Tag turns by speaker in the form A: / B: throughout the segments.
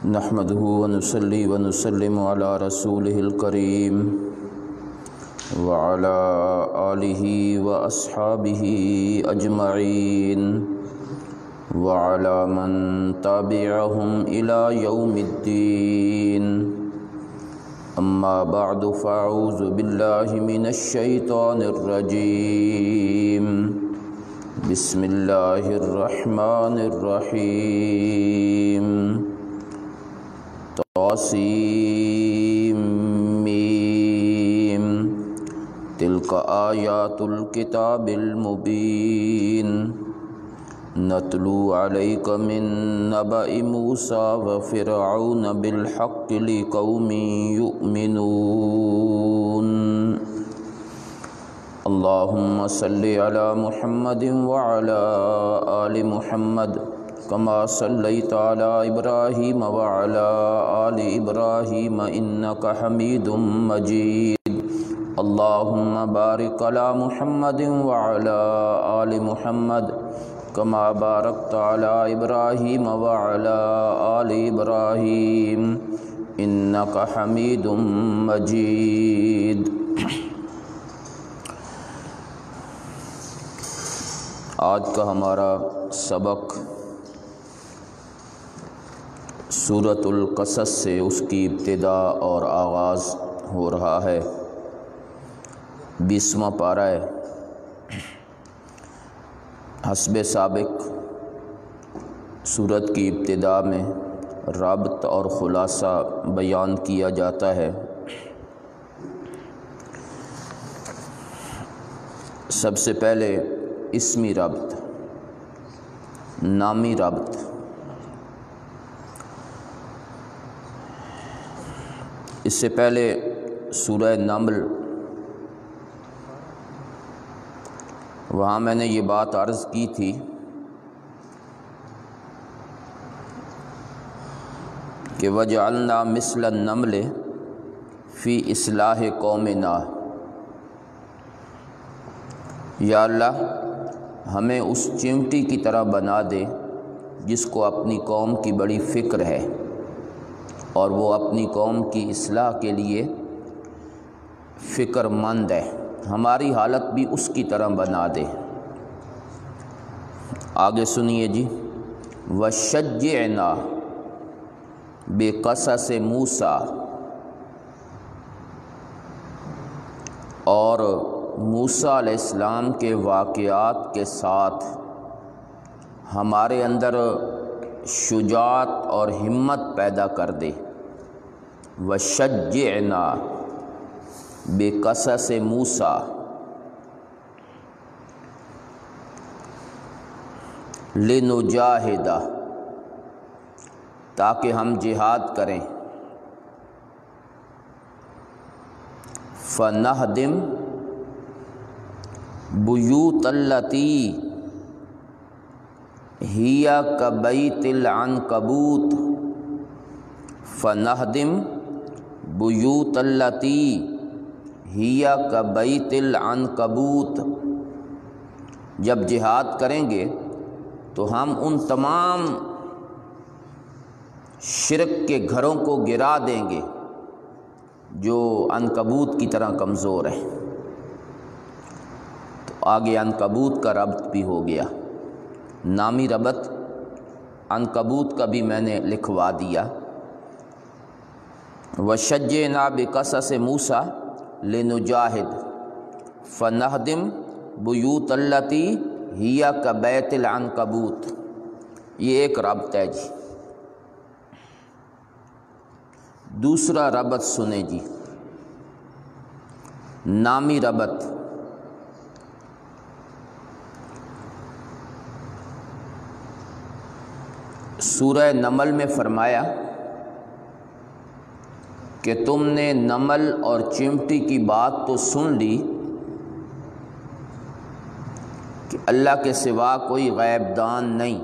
A: نحمده ونصلي ونسلم على رسوله الكريم وعلى آله وأصحابه أجمعين وعلى من تبعهم إلى يوم الدين. أما بعد فأعوذ بالله من الشيطان الرجيم. بسم الله الرحمن الرحيم. طاسيم ميم. تلك آيات الكتاب المبين. نتلو عليك من نبأ موسى وفرعون بالحق لقوم يؤمنون. اللهم صل على محمد وعلى آل محمد كما صليت على إبراهيم وعلى آل إبراهيم إنك حميد مجيد. اللهم بارك على محمد وعلى آل محمد كما باركت على إبراهيم وعلى آل إبراهيم إنك حميد مجيد. آج کا ہمارا سبق سورۃ القصص سے اس کی ابتدا اور آغاز ہو رہا ہے. 20واں پارہ ہے. حسب سابق سورت کی ابتدا میں ربط اور خلاصہ بیان کیا جاتا ہے. سب سے پہلے اسمی ربط، نامی ربط. اس سے پہلے سورہ نمل، وہاں میں نے یہ بات عرض کی تھی کہ وَجَعَلْنَا مِثْلَ النَّمْلِ فِي إِصْلَاحِ قَوْمِنَا. یا اللہ ہمیں اس چمٹی کی طرح بنا دے جس کو اپنی قوم کی بڑی فکر ہے اور وہ اپنی قوم کی اصلاح کے لیے فکر مند ہے. ہماری حالت بھی اس کی طرح بنا دے. آگے سنیے جی. وَشَجِّعْنَا بِقَصَصِ مُوسَیٰ، اور موسیٰ علیہ السلام کے واقعات کے ساتھ ہمارے اندر شجاعت اور ہمت پیدا کر دے. وَشَجِّعْنَا بِقَصَصِ مُوسَیٰ، لِنُجَاہِدَ، تاکہ ہم جہاد کریں. فَنَہْدِمْ بُیُوتَ الَّتِی ہِیَ کَبَیْتِ الْعَنکَبُوت. فَنَہْدِمْ بُیُوتَ الَّتِی ہِیَ کَبَیْتِ الْعَنکَبُوت. جب جہاد کریں گے تو ہم ان تمام شرک کے گھروں کو گرا دیں گے جو عنکبوت کی طرح کمزور ہیں. تو آگے عنکبوت کا ربط بھی ہو گیا. نامی ربط عنکبوت کا بھی میں نے لکھوا دیا. وَشَجِّعْنَا بِقَصَصِ مُوسَیٰ لِنُجَاہِدْ فَنَہْدِمْ بُیُوتَ الَّتِی ہِیَ کَبَیْتِ الْعَنکَبُوت. یہ ایک ربط ہے جی. دوسرا ربط سنیں جی. نامی ربط. سورہ نمل میں فرمایا کہ تم نے نمل اور چمٹی کی بات تو سن لی کہ اللہ کے سوا کوئی غیب دان نہیں،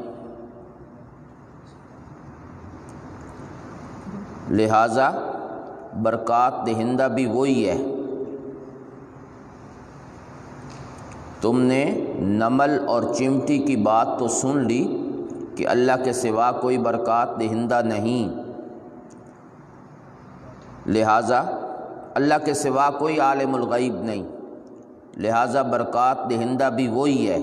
A: لہذا برکات دہندہ بھی وہی ہے. تم نے نمل اور چمٹی کی بات تو سن لی کہ اللہ کے سوا کوئی برکات دہندہ نہیں، لہٰذا اللہ کے سوا کوئی عالم الغیب نہیں، لہٰذا برکات دہندہ بھی وہی ہے۔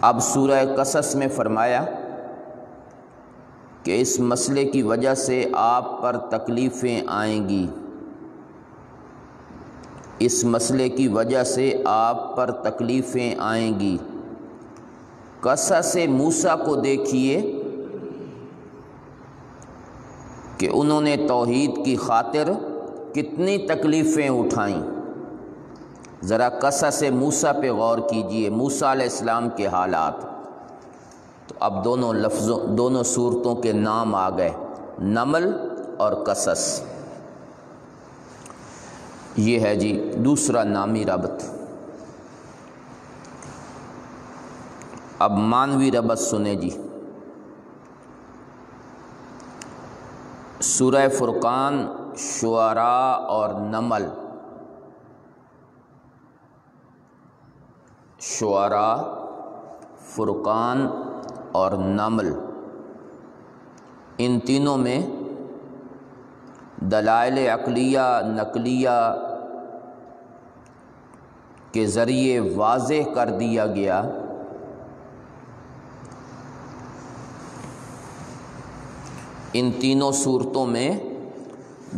A: اب سورہ قصص میں فرمایا کہ اس مسئلے کی وجہ سے آپ پر تکلیفیں آئیں گی، اس مسئلے کی وجہ سے آپ پر تکلیفیں آئیں گی۔ قصص موسیٰ کو دیکھیے کہ انہوں نے توحید کی خاطر کتنی تکلیفیں اٹھائیں۔ ذرا قصص موسیٰ پہ غور کیجئے، موسیٰ علیہ السلام کے حالات۔ تو اب دونوں صورتوں کے نام آ گئے، نمل اور قصص۔ یہ ہے جی دوسرا نامی ربط۔ اب معنوی ربط سنیں جی۔ سورہ فرقان، شعراء اور نمل۔ شعراء، فرقان اور نمل، ان تینوں میں دلائل عقلیہ نقلیہ کے ذریعے واضح کر دیا گیا ان تینوں صورتوں میں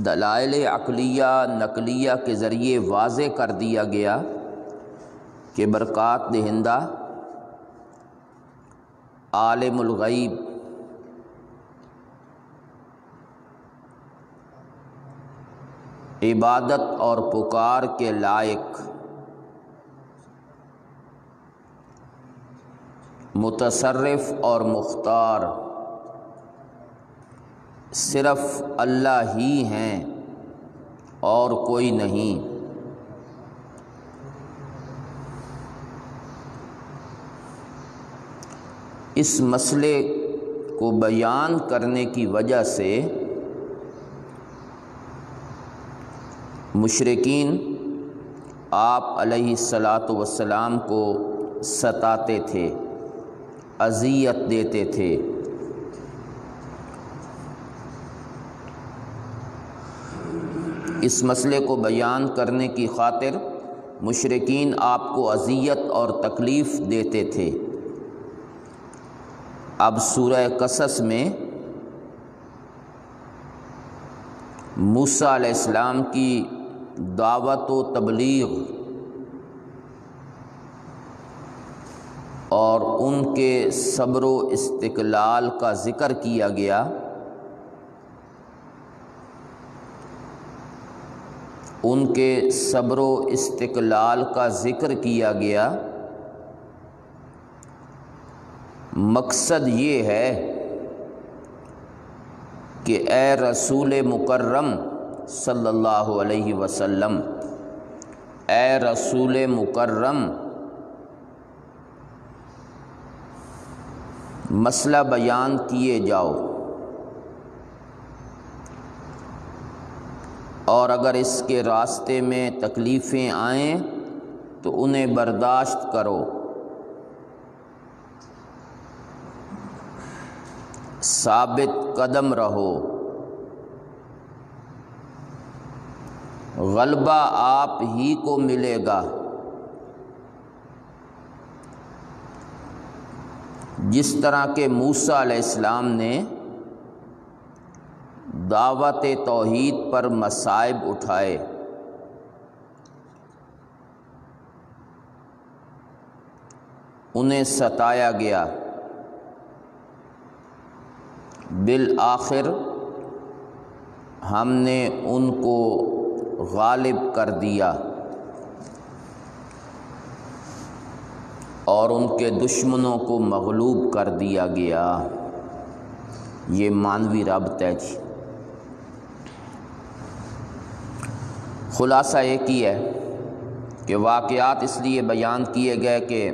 A: دلائل عقلیہ نقلیہ کے ذریعے واضح کر دیا گیا کہ برکات دہندہ عالم الغیب عبادت اور پکار کے لائق متصرف اور مختار صرف اللہ ہی ہیں اور کوئی نہیں۔ اس مسئلے کو بیان کرنے کی وجہ سے مشرکین آپ علیہ الصلاۃ والسلام کو ستاتے تھے، اذیت دیتے تھے۔ اس مسئلے کو بیان کرنے کی خاطر مشرکین آپ کو اذیت اور تکلیف دیتے تھے۔ اب سورہ قصص میں موسیٰ علیہ السلام کی دعوت و تبلیغ اور ان کے صبر و استقلال کا ذکر کیا گیا۔ ان کے صبر و استقلال کا ذکر کیا گیا۔ مقصد یہ ہے کہ اے رسول مکرم صلی اللہ علیہ وسلم، اے رسول مکرم، مسئلہ بیان کیے جاؤ، اور اگر اس کے راستے میں تکلیفیں آئیں تو انہیں برداشت کرو، ثابت قدم رہو، غلبہ آپ ہی کو ملے گا۔ جس طرح کہ موسیٰ علیہ السلام نے دعوت توحید پر مصائب اٹھائے، انہیں ستایا گیا، بالآخر ہم نے ان کو غالب کر دیا اور ان کے دشمنوں کو مغلوب کر دیا گیا۔ یہ معنوی ربط ہے جی۔ خلاصہ ایک ہی ہے کہ واقعات اس لیے بیان کیے گئے کہ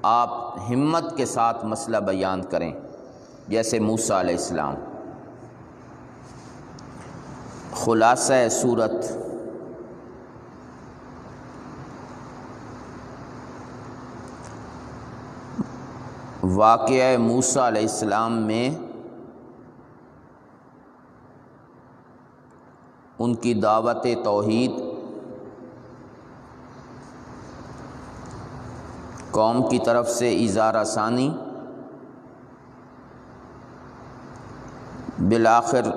A: آپ ہمت کے ساتھ مسئلہ بیان کریں، جیسے موسیٰ علیہ السلام۔ خلاصہ صورت، واقعہ موسیٰ علیہ السلام میں ان کی دعوت توحید، قوم کی طرف سے اظہار ثانی، بالآخر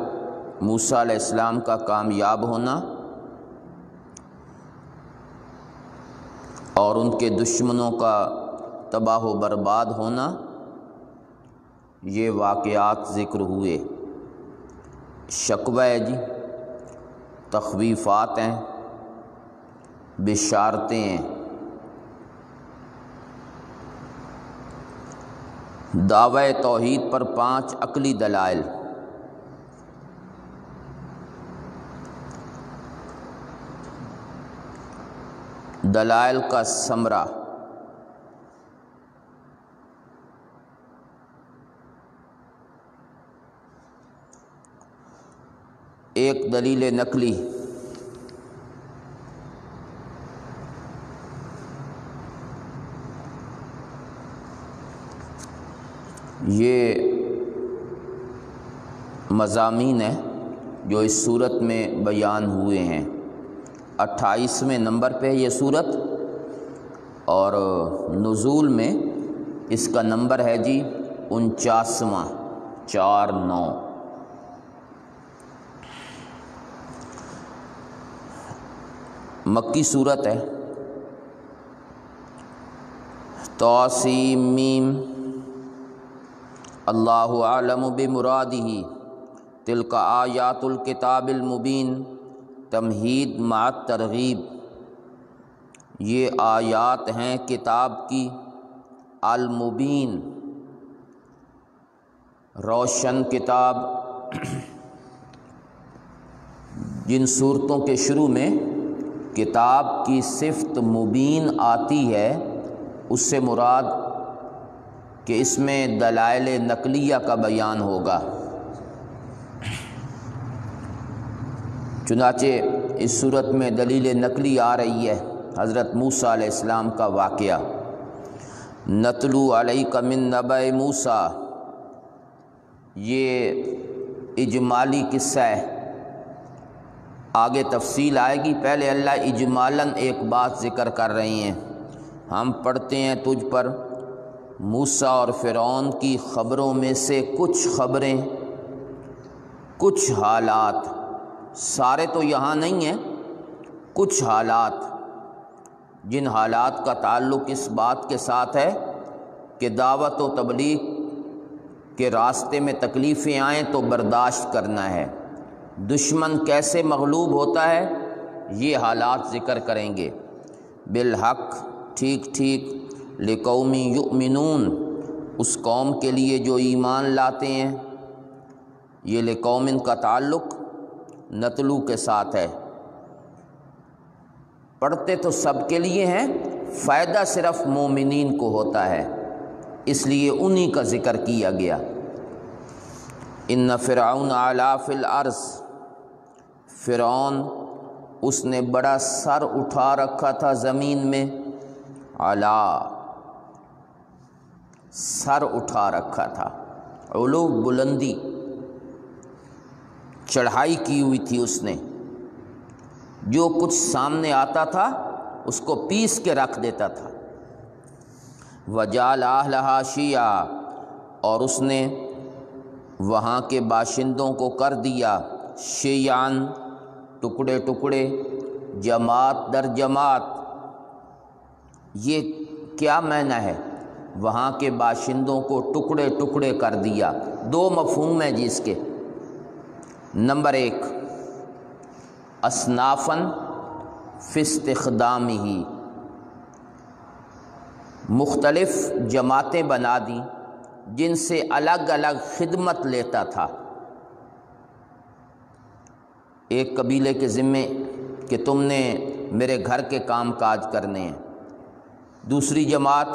A: موسیٰ علیہ السلام کا کامیاب ہونا اور ان کے دشمنوں کا تباہ و برباد ہونا، یہ واقعات ذکر ہوئے۔ شکوہ ہے جی، تخویفات ہیں، بشارتیں ہیں۔ دعوی توحید پر 5 عقلی دلائل۔ دلائل کا ثمرہ، ایک دلیل نقلی، یہ مضامین ہیں جو اس صورت میں بیان ہوئے ہیں۔ 28ویں نمبر پہ یہ صورت، اور نزول میں اس کا نمبر ہے جی 49واں، 49۔ مکی صورت ہے۔ طاسیم میم، اللہ اعلم بمرادہ، تلک آیات الکتاب المبین، تمہید مع الترغیب، یہ آیات ہیں کتاب کی المبین، روشن کتاب۔ جن صورتوں کے شروع میں کتاب کی صفت مبین آتی ہے، اس سے مراد کہ اس میں دلائل نقلیہ کا بیان ہوگا۔ چنانچہ اس صورت میں دلیل نقلی آ رہی ہے حضرت موسیٰ علیہ السلام کا واقعہ۔ نتلو علیک من نبأ موسیٰ، یہ اجمالی قصہ ہے، آگے تفصیل آئے گی۔ پہلے اللہ اجمالاً ایک بات ذکر کر رہی ہیں، ہم پڑھتے ہیں تجھ پر موسیٰ اور فرعون کی خبروں میں سے کچھ خبریں، کچھ حالات، سارے تو یہاں نہیں ہیں، کچھ حالات، جن حالات کا تعلق اس بات کے ساتھ ہے کہ دعوت و تبلیغ کے راستے میں تکلیفیں آئیں تو برداشت کرنا ہے، دشمن کیسے مغلوب ہوتا ہے یہ حالات ذکر کریں گے۔ بالحق، ٹھیک ٹھیک، لقوم یؤمنون، اس قوم کے لیے جو ایمان لاتے ہیں۔ یہ لقوم کا تعلق نتلو کے ساتھ ہے، پڑھتے تو سب کے لیے ہیں، فائدہ صرف مومنین کو ہوتا ہے، اس لیے انہی کا ذکر کیا گیا۔ ان فرعون علا فی الارض، فرعون اس نے بڑا سر اٹھا رکھا تھا زمین میں، علا، سر اٹھا رکھا تھا، علو بلندی، چڑھائی کی ہوئی تھی اس نے، جو کچھ سامنے آتا تھا اس کو پیس کے رکھ دیتا تھا۔ وجعل اہلھا شیعا، اور اس نے وہاں کے باشندوں کو کر دیا شیعاً، ٹکڑے ٹکڑے، جماعت در جماعت۔ یہ کیا معنی ہے؟ وہاں کے باشندوں کو ٹکڑے ٹکڑے کر دیا۔ 2 مفہوم ہیں جی اس کے۔ نمبر 1، اصنافاً فی استخدامہ، مختلف جماعتیں بنا دیں جن سے الگ الگ خدمت لیتا تھا۔ ایک قبیلے کے ذمے کہ تم نے میرے گھر کے کام کاج کرنے ہیں، دوسری جماعت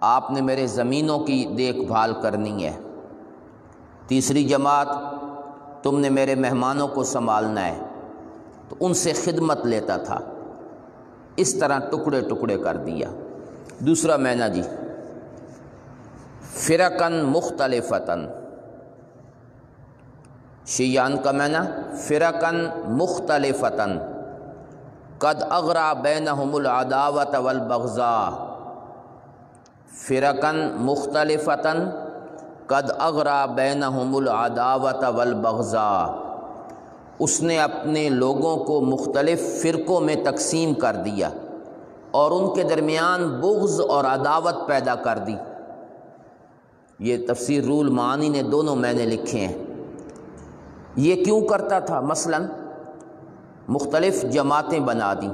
A: آپ نے میرے زمینوں کی دیکھ بھال کرنی ہے، تیسری جماعت تم نے میرے مہمانوں کو سنبھالنا ہے، تو ان سے خدمت لیتا تھا۔ اس طرح ٹکڑے ٹکڑے کر دیا۔ دوسرا معنی جی، فرقن مختلفتن، شیعان کا معنی فرقن مختلفتن قد اغرا بینہم العداوۃ والبغضاء، فرقن مختلفتن قد اغرا بینہم العداوۃ والبغضاء، اس نے اپنے لوگوں کو مختلف فرقوں میں تقسیم کر دیا اور ان کے درمیان بغض اور عداوت پیدا کر دی۔ یہ تفسیر روح المعانی نے دونوں میں نے لکھے ہیں۔ یہ کیوں کرتا تھا؟ مثلا مختلف جماعتیں بنا دیں،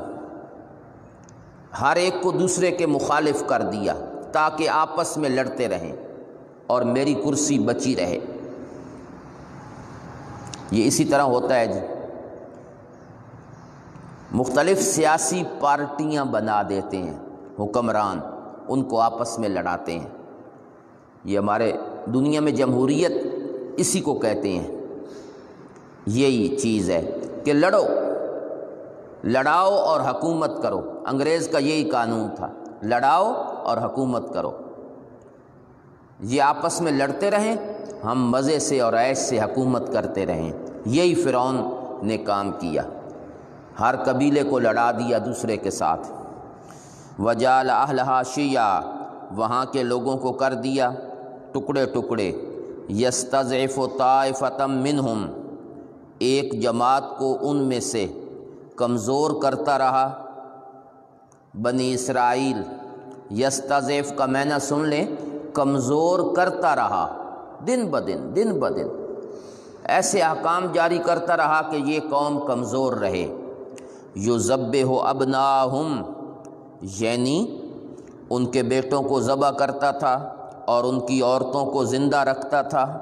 A: ہر ایک کو دوسرے کے مخالف کر دیا تاکہ آپس میں لڑتے رہیں اور میری کرسی بچی رہے۔ یہ اسی طرح ہوتا ہے جی، مختلف سیاسی پارٹیاں بنا دیتے ہیں حکمران، ان کو آپس میں لڑاتے ہیں۔ یہ ہمارے دنیا میں جمہوریت اسی کو کہتے ہیں۔ یہی چیز ہے کہ لڑاؤ اور حکومت کرو۔ انگریز کا یہی قانون تھا، لڑاؤ اور حکومت کرو۔ یہ آپس میں لڑتے رہیں، ہم مزے سے اور عیش سے حکومت کرتے رہیں۔ یہی فرعون نے کام کیا، ہر قبیلے کو لڑا دیا دوسرے کے ساتھ۔ وجعل اہلھا شیعا، وہاں کے لوگوں کو کر دیا ٹکڑے ٹکڑے۔ یستضعف طائفۃ منہم، ایک جماعت کو ان میں سے کمزور کرتا رہا۔ بنی اسرائیل، یستضعف کا معنی سن لیں، کمزور کرتا رہا، دن بدن ایسے احکام جاری کرتا رہا کہ یہ قوم کمزور رہے۔ یذبح ابناہم، یعنی ان کے بیٹوں کو ذبح کرتا تھا اور ان کی عورتوں کو زندہ رکھتا تھا۔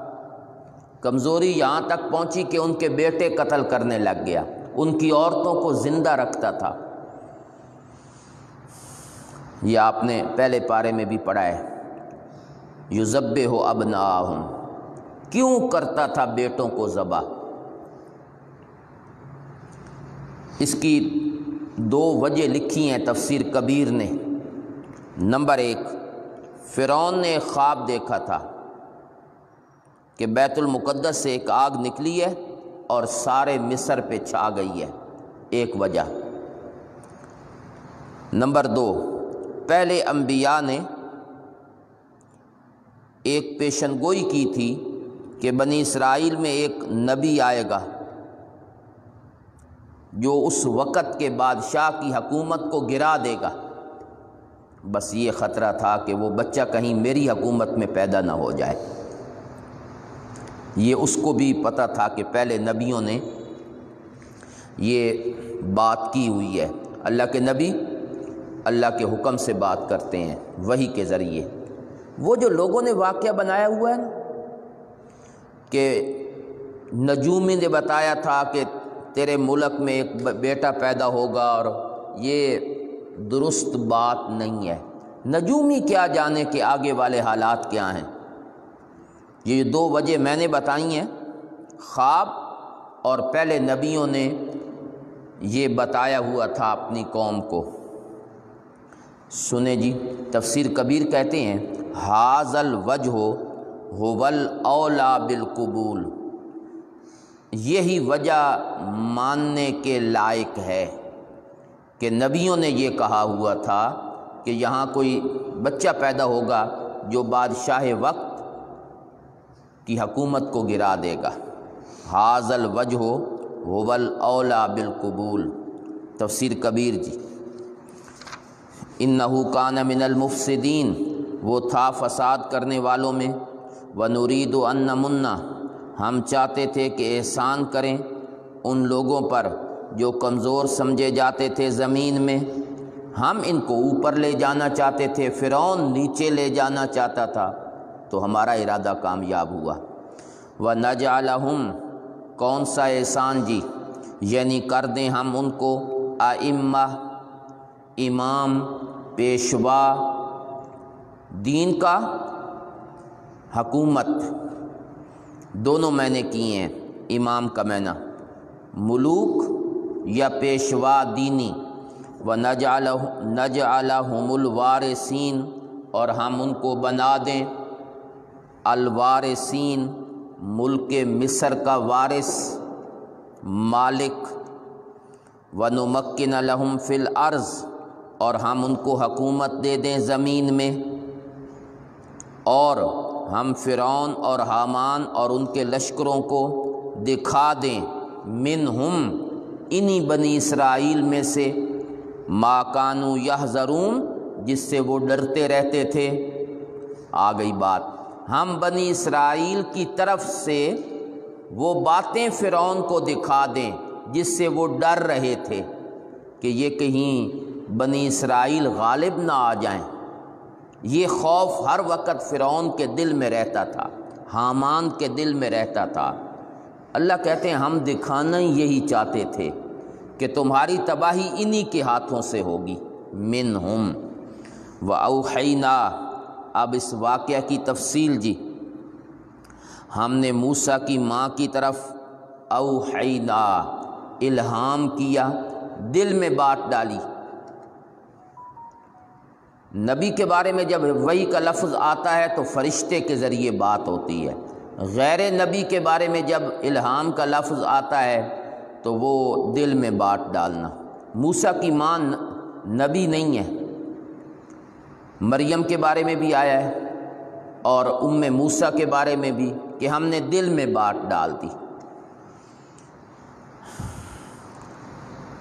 A: کمزوری یہاں تک پہنچی کہ ان کے بیٹے قتل کرنے لگ گیا، ان کی عورتوں کو زندہ رکھتا تھا۔ یہ آپ نے پہلے پارے میں بھی پڑھا ہے۔ یذبح ابناہم، کیوں کرتا تھا بیٹوں کو ذبح؟ اس کی دو وجہ لکھی ہیں تفسیر کبیر نے۔ نمبر 1، فرعون نے ایک خواب دیکھا تھا کہ بیت المقدس سے ایک آگ نکلی ہے اور سارے مصر پہ چھا گئی ہے، ایک وجہ۔ نمبر 2، پہلے انبیاء نے ایک پیشن گوئی کی تھی کہ بنی اسرائیل میں ایک نبی آئے گا جو اس وقت کے بادشاہ کی حکومت کو گرا دے گا۔ بس یہ خطرہ تھا کہ وہ بچہ کہیں میری حکومت میں پیدا نہ ہو جائے۔ یہ اس کو بھی پتہ تھا کہ پہلے نبیوں نے یہ بات کی ہوئی ہے۔ اللہ کے نبی اللہ کے حکم سے بات کرتے ہیں وحی کے ذریعے۔ وہ جو لوگوں نے واقعہ بنایا ہوا ہے نا کہ نجومی نے بتایا تھا کہ تیرے ملک میں ایک بیٹا پیدا ہوگا، اور یہ درست بات نہیں ہے۔ نجومی کیا جانے کہ آگے والے حالات کیا ہیں۔ یہ دو وجہ میں نے بتائی ہیں، خواب اور پہلے نبیوں نے یہ بتایا ہوا تھا اپنی قوم کو۔ سنیں جی، تفسیر کبیر کہتے ہیں ھذا الوجہ ھو الاولی بالقبول، یہی وجہ ماننے کے لائق ہے کہ نبیوں نے یہ کہا ہوا تھا کہ یہاں کوئی بچہ پیدا ہوگا جو بادشاہ وقت کی حکومت کو گرا دے گا۔ ھذا الوجہ ھو الاولی بالقبول، تفسیر کبیر جی۔ انہ کان من المفسدین، وہ تھا فساد کرنے والوں میں۔ ونرید ان نمن، ہم چاہتے تھے کہ احسان کریں ان لوگوں پر جو کمزور سمجھے جاتے تھے زمین میں، ہم ان کو اوپر لے جانا چاہتے تھے، فرعون نیچے لے جانا چاہتا تھا، تو ہمارا ارادہ کامیاب ہوا۔ وَنَجْعَلَهُمْ، کون سا احسان جی؟ یعنی کر دیں ہم ان کو ائمہ، امام، پیشوا، دین کا، حکومت، دونوں میں نے کیے ہیں۔ امام کا معنی ملوک یا پیشوا دینی، وَنَجْعَلَهُمُ الْوَارِثِينَ، اور ہم ان کو بنا دیں الوارثین، ملک مصر کا وارث مالک، وَنُمَكِّنَ لَهُمْ فِي الْأَرْضِ، اور ہم ان کو حکومت دے دیں زمین میں، اور ہم فرعون اور حامان اور ان کے لشکروں کو دکھا دیں، منہم، انہی بنی اسرائیل میں سے، ما کانوا یحذرون، جس سے وہ ڈرتے رہتے تھے۔ آ گئی بات، ہم بنی اسرائیل کی طرف سے وہ باتیں فرعون کو دکھا دیں جس سے وہ ڈر رہے تھے کہ یہ کہیں بنی اسرائیل غالب نہ آ جائیں۔ یہ خوف ہر وقت فرعون کے دل میں رہتا تھا، حامان کے دل میں رہتا تھا۔ اللہ کہتے ہیں ہم دکھانا ہی یہی چاہتے تھے کہ تمہاری تباہی انہی کے ہاتھوں سے ہوگی۔ منہم وَأَوْحَيْنَا، اب اس واقعہ کی تفصیل جی، ہم نے موسیٰ کی ماں کی طرف اوحینا، الہام کیا، دل میں بات ڈالی۔ نبی کے بارے میں جب وحی کا لفظ آتا ہے تو فرشتے کے ذریعے بات ہوتی ہے، غیر نبی کے بارے میں جب الہام کا لفظ آتا ہے تو وہ دل میں بات ڈالنا۔ موسیٰ کی ماں نبی نہیں ہے، مریم کے بارے میں بھی آیا ہے اور موسیٰ کے بارے میں بھی کہ ہم نے دل میں بات ڈال دی۔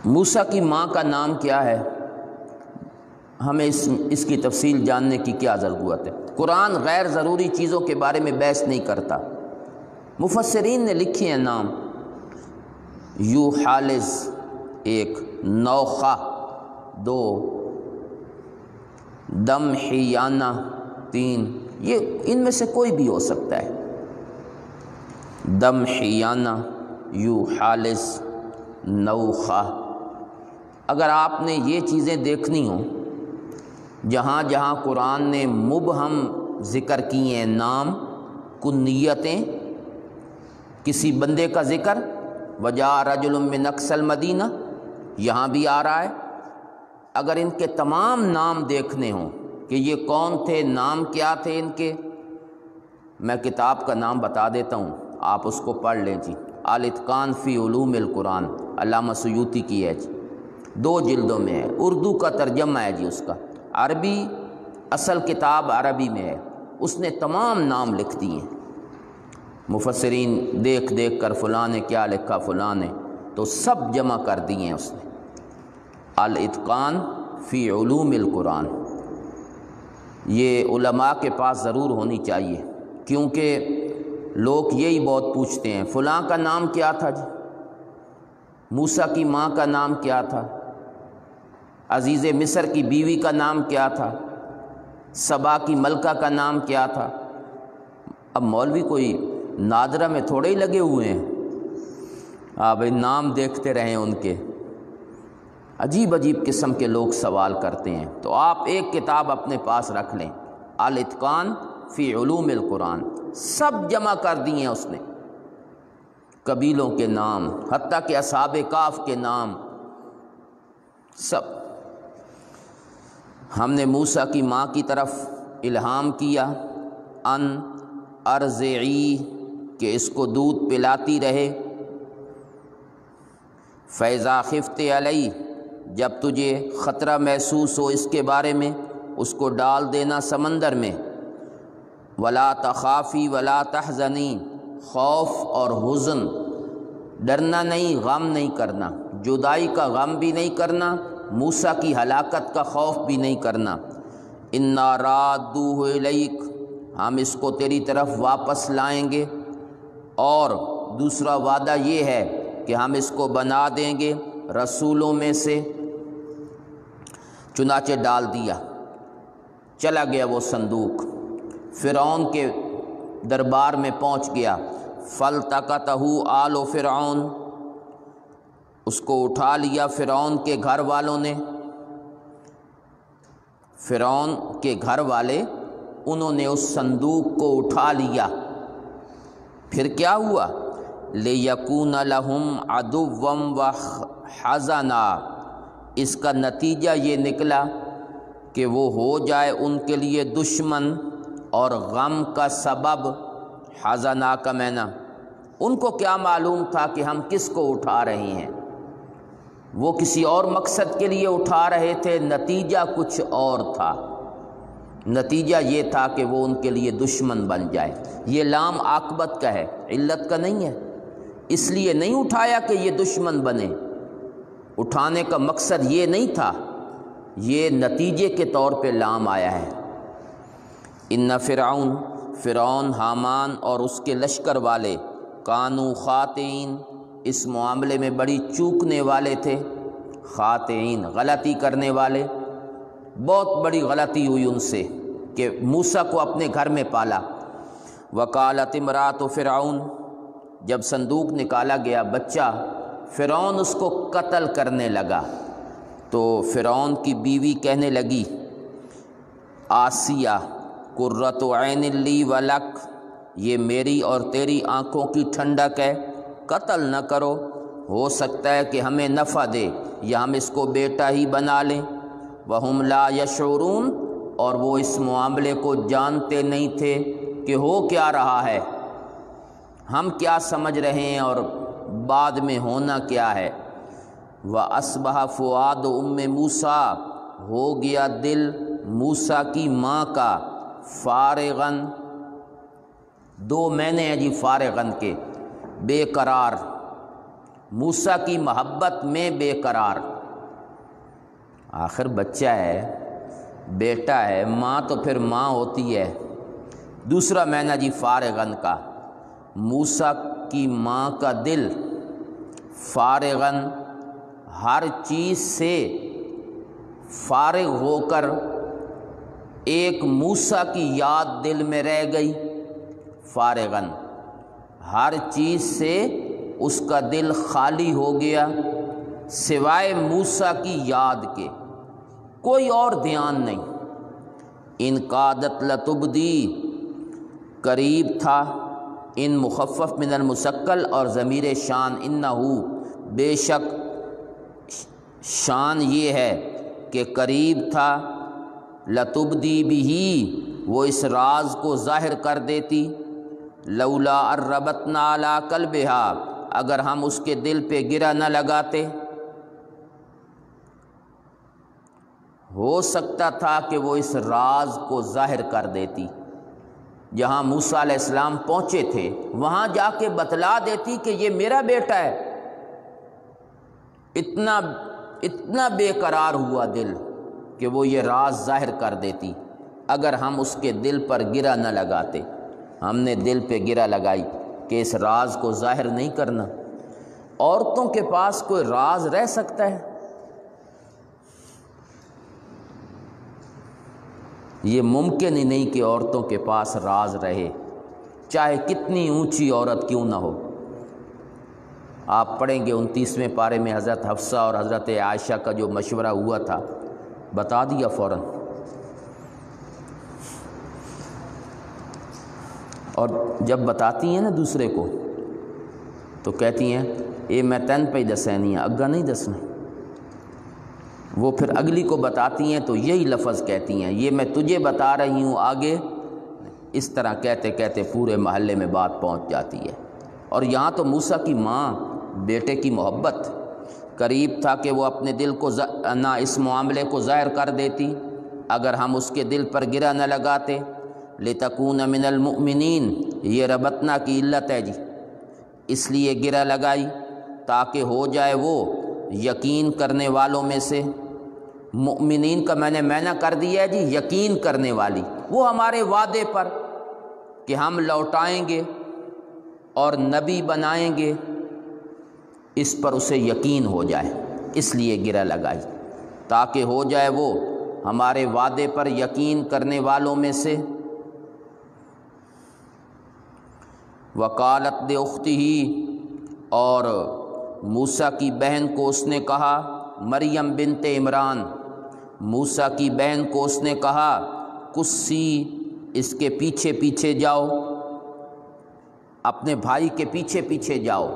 A: موسیٰ کی ماں کا نام کیا ہے؟ ہمیں اس کی تفصیل جاننے کی کیا ضرورت ہے؟ قرآن غیر ضروری چیزوں کے بارے میں بحث نہیں کرتا۔ مفسرین نے لکھی ہیں نام، یوحالز 1، نوخہ 2، دمحیانہ 3، یہ ان میں سے کوئی بھی ہو سکتا ہے۔ دمحیانہ، یوحالز، نوخہ۔ اگر آپ نے یہ چیزیں دیکھنی ہوں، جہاں جہاں قرآن نے مبہم ذکر کیے ہیں، نام، کنیتیں، کسی بندے کا ذکر، وجاء رجل من اقصی المدینہ، یہاں بھی آ رہا ہے۔ اگر ان کے تمام نام دیکھنے ہوں کہ یہ کون تھے، نام کیا تھے ان کے، میں کتاب کا نام بتا دیتا ہوں، آپ اس کو پڑھ لیں جی، الاتقان فی علوم القرآن، علامہ سیوطی کی ہے جی، 2 جلدوں میں ہے، اردو کا ترجمہ ہے جی اس کا، عربی اصل کتاب عربی میں ہے، اس نے تمام نام لکھ دیے۔ مفسرین دیکھ دیکھ کر فلاں نے کیا لکھا، فلاں نے، تو سب جمع کر دیے ہیں اس نے۔ الاتقان فی علوم القرآن، یہ علماء کے پاس ضرور ہونی چاہیے، کیونکہ لوگ یہی بہت پوچھتے ہیں، فلاں کا نام کیا تھا جی، موسیٰ کی ماں کا نام کیا تھا، عزیز مصر کی بیوی کا نام کیا تھا، سبا کی ملکہ کا نام کیا تھا۔ اب مولوی کوئی نادرہ میں تھوڑے ہی لگے ہوئے ہیں، بھائی نام دیکھتے رہیں ان کے، عجیب عجیب قسم کے لوگ سوال کرتے ہیں۔ تو آپ ایک کتاب اپنے پاس رکھ لیں، الاتقان فی علوم القرآن، سب جمع کر دیے ہیں اس نے، قبیلوں کے نام، حتیٰ کہ اصحاب کہف کے نام، سب۔ ہم نے موسیٰ کی ماں کی طرف الہام کیا، ان ارضعی، کہ اس کو دودھ پلاتی رہے، فیضا خفت علیہ، جب تجھے خطرہ محسوس ہو اس کے بارے میں، اس کو ڈال دینا سمندر میں، ولا تخافی ولا تحزنی، خوف اور حزن، ڈرنا نہیں، غم نہیں کرنا، جدائی کا غم بھی نہیں کرنا، موسیٰ کی ہلاکت کا خوف بھی نہیں کرنا۔ انا رادوہ الیک، ہم اس کو تیری طرف واپس لائیں گے، اور دوسرا وعدہ یہ ہے کہ ہم اس کو بنا دیں گے رسولوں میں سے۔ چنانچہ ڈال دیا، چلا گیا وہ صندوق، فرعون کے دربار میں پہنچ گیا، فالتقطہ آل فرعون، اس کو اٹھا لیا فرعون کے گھر والوں نے، فرعون کے گھر والے انہوں نے اس صندوق کو اٹھا لیا۔ پھر کیا ہوا؟ لِيَكُونَ لَهُمْ عَدُوًّا وَحَزَنًا، اس کا نتیجہ یہ نکلا کہ وہ ہو جائے ان کے لیے دشمن اور غم کا سبب حزناک مینا، ان کو کیا معلوم تھا کہ ہم کس کو اٹھا رہے ہیں؟ وہ کسی اور مقصد کے لیے اٹھا رہے تھے، نتیجہ کچھ اور تھا۔ نتیجہ یہ تھا کہ وہ ان کے لیے دشمن بن جائے۔ یہ لام عاقبت کا ہے، علت کا نہیں ہے۔ اس لیے نہیں اٹھایا کہ یہ دشمن بنے، اٹھانے کا مقصد یہ نہیں تھا، یہ نتیجے کے طور پہ لام آیا ہے۔ ان فرعون حامان اور اس کے لشکر والے کانو خاطئین، اس معاملے میں بڑی چوکنے والے تھے۔ خاطئین، غلطی کرنے والے، بہت بڑی غلطی ہوئی ان سے کہ موسیٰ کو اپنے گھر میں پالا۔ وقالت امرأۃ فرعون، جب صندوق نکالا گیا بچہ، فرعون اس کو قتل کرنے لگا تو فرعون کی بیوی کہنے لگی آسیہ، قرۃ عین لی ولک، یہ میری اور تیری آنکھوں کی ٹھنڈک ہے، قتل نہ کرو، ہو سکتا ہے کہ ہمیں نفع دے یا ہم اس کو بیٹا ہی بنا لیں۔ وہم لا یشعرون، اور وہ اس معاملے کو جانتے نہیں تھے کہ ہو کیا رہا ہے، ہم کیا سمجھ رہے ہیں اور بعد میں ہونا کیا ہے۔ وَأَصْبَحَ فُؤَادُ أُمِّ موسیٰ، ہو گیا دل موسیٰ کی ماں کا، فارغاً، دو معنی ہیں جی فارغاً کے، بے قرار، موسیٰ کی محبت میں بے قرار۔ آخر بچہ ہے، بیٹا ہے، ماں تو پھر ماں ہوتی ہے۔ دوسرا معنی جی فارغاً کا، موسیٰ کی ماں کا دل فارغاً، ہر چیز سے فارغ ہو کر ایک موسیٰ کی یاد دل میں رہ گئی۔ فارغاً، ہر چیز سے اس کا دل خالی ہو گیا سوائے موسیٰ کی یاد کے، کوئی اور دھیان نہیں۔ ان قادت لتبدی، قریب تھا، ان مخفف من المثقل اور ضمیر شان انہو، بے شک شان یہ ہے کہ قریب تھا، لتبدی بھی، وہ اس راز کو ظاہر کر دیتی، لولا اربتنا علی قلبہا، اگر ہم اس کے دل پہ گرہ نہ لگاتے۔ ہو سکتا تھا کہ وہ اس راز کو ظاہر کر دیتی، جہاں موسیٰ علیہ السلام پہنچے تھے وہاں جا کے بتلا دیتی کہ یہ میرا بیٹا ہے۔ اتنا بے قرار ہوا دل کہ وہ یہ راز ظاہر کر دیتی اگر ہم اس کے دل پر گرہ نہ لگاتے۔ ہم نے دل پہ گرہ لگائی کہ اس راز کو ظاہر نہیں کرنا۔ عورتوں کے پاس کوئی راز رہ سکتا ہے؟ یہ ممکن ہی نہیں کہ عورتوں کے پاس راز رہے، چاہے کتنی اونچی عورت کیوں نہ ہو۔ آپ پڑھیں گے 29ویں پارے میں حضرت حفصہ اور حضرت عائشہ کا جو مشورہ ہوا تھا، بتا دیا فوراً۔ اور جب بتاتی ہیں نا دوسرے کو تو کہتی ہیں اے میں تین پہ ہی دسینی ہیں، اگا نہیں دسنا۔ وہ پھر اگلی کو بتاتی ہیں تو یہی لفظ کہتی ہیں، یہ میں تجھے بتا رہی ہوں آگے، اس طرح کہتے کہتے پورے محلے میں بات پہنچ جاتی ہے۔ اور یہاں تو موسیٰ کی ماں بیٹے کی محبت، قریب تھا کہ وہ اپنے دل کو نہ اس معاملے کو ظاہر کر دیتی اگر ہم اس کے دل پر گرہ نہ لگاتے۔ لِتَكُونَ مِنَ الْمُؤْمِنِينَ، یہ ربطنا کی علت ہے جی، اس لیے گرہ لگائی تاکہ ہو جائے وہ یقین کرنے والوں میں سے۔ مؤمنین کا میں نے معنی کر دیا ہے جی یقین کرنے والی، وہ ہمارے وعدے پر کہ ہم لوٹائیں گے اور نبی بنائیں گے، اس پر اسے یقین ہو جائے، اس لیے گرہ لگائی تاکہ ہو جائے وہ ہمارے وعدے پر یقین کرنے والوں میں سے۔ وقالت لأختہ، اور موسیٰ کی بہن کو اس نے کہا، مریم بنت عمران، موسیٰ کی بہن کو اس نے کہا، قصی، اس کے پیچھے پیچھے جاؤ، اپنے بھائی کے پیچھے پیچھے جاؤ۔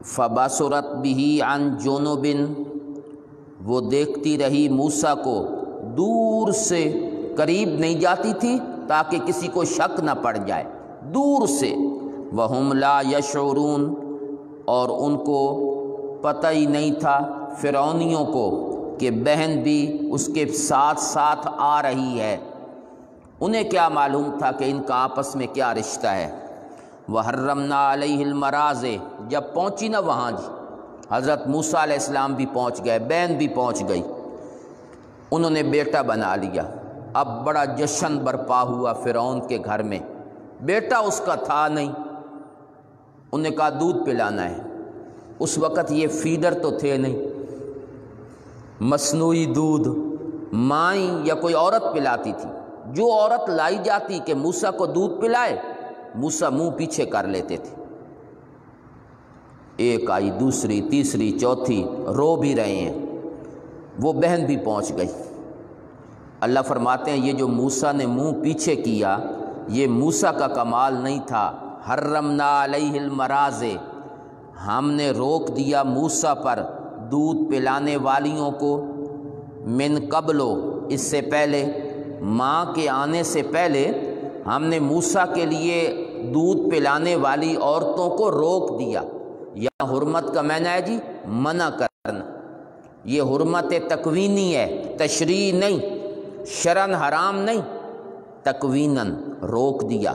A: فبصرت بہ عن جنب، وہ دیکھتی رہی موسیٰ کو دور سے، قریب نہیں جاتی تھی تاکہ کسی کو شک نہ پڑ جائے، دور سے۔ وَهُمْ لَا يَشْعُرُونَ، اور ان کو پتہ ہی نہیں تھا فرعونیوں کو کہ بہن بھی اس کے ساتھ ساتھ آ رہی ہے۔ انہیں کیا معلوم تھا کہ ان کا آپس میں کیا رشتہ ہے۔ وَحَرَّمْنَا عَلَيْهِ الْمَرَاضِعَ، جب پہنچی نا وہاں جی حضرت موسیٰ علیہ السلام بھی پہنچ گئے، بہن بھی پہنچ گئی، انہوں نے بیٹا بنا لیا۔ اب بڑا جشن برپا ہوا فرعون کے گھر میں، بیٹا اس کا تھا نہیں، انہوں نے کہا دودھ پلانا ہے۔ اس وقت یہ فیڈر تو تھے نہیں، مصنوعی دودھ مائیں یا کوئی عورت پلاتی تھی، جو عورت لائی جاتی کہ موسیٰ کو دودھ پلائے، موسیٰ منہ پیچھے کر لیتے تھے۔ ایک آئی، دوسری، تیسری، چوتھی، رو بھی رہے ہیں، وہ بہن بھی پہنچ گئی۔ اللہ فرماتے ہیں یہ جو موسیٰ نے منہ پیچھے کیا یہ موسیٰ کا کمال نہیں تھا۔ حرمنا علیہ المراضع، ہم نے روک دیا موسیٰ پر دودھ پلانے والیوں کو، من قبلو، اس سے پہلے، ماں کے آنے سے پہلے ہم نے موسیٰ کے لیے دودھ پلانے والی عورتوں کو روک دیا۔ یہاں حرمت کا معنی ہے جی منع کرنا، یہ حرمت تکوینی ہے، تشریعی نہیں، شرعن حرام نہیں، تکویناً روک دیا۔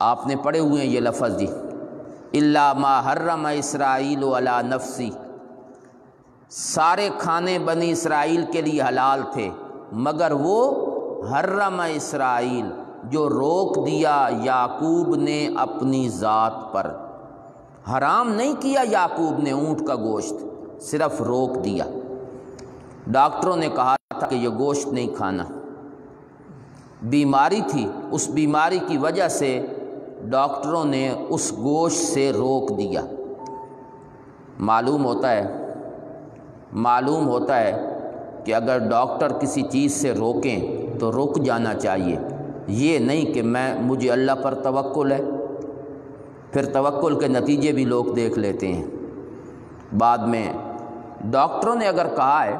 A: آپ نے پڑھے ہوئے ہیں یہ لفظ جی، الا ما حرم اسرائیل علی نفسی، سارے کھانے بنی اسرائیل کے لیے حلال تھے مگر وہ حرم اسرائیل، جو روک دیا یعقوب نے اپنی ذات پر۔ حرام نہیں کیا یعقوب نے اونٹ کا گوشت، صرف روک دیا۔ ڈاکٹروں نے کہا تھا کہ یہ گوشت نہیں کھانا، بیماری تھی، اس بیماری کی وجہ سے ڈاکٹروں نے اس گوشت سے روک دیا۔ معلوم ہوتا ہے کہ اگر ڈاکٹر کسی چیز سے روکیں تو رک جانا چاہیے، یہ نہیں کہ مجھے اللہ پر توکل ہے، پھر توکل کے نتیجے بھی لوگ دیکھ لیتے ہیں۔ بعد میں ڈاکٹروں نے اگر کہا ہے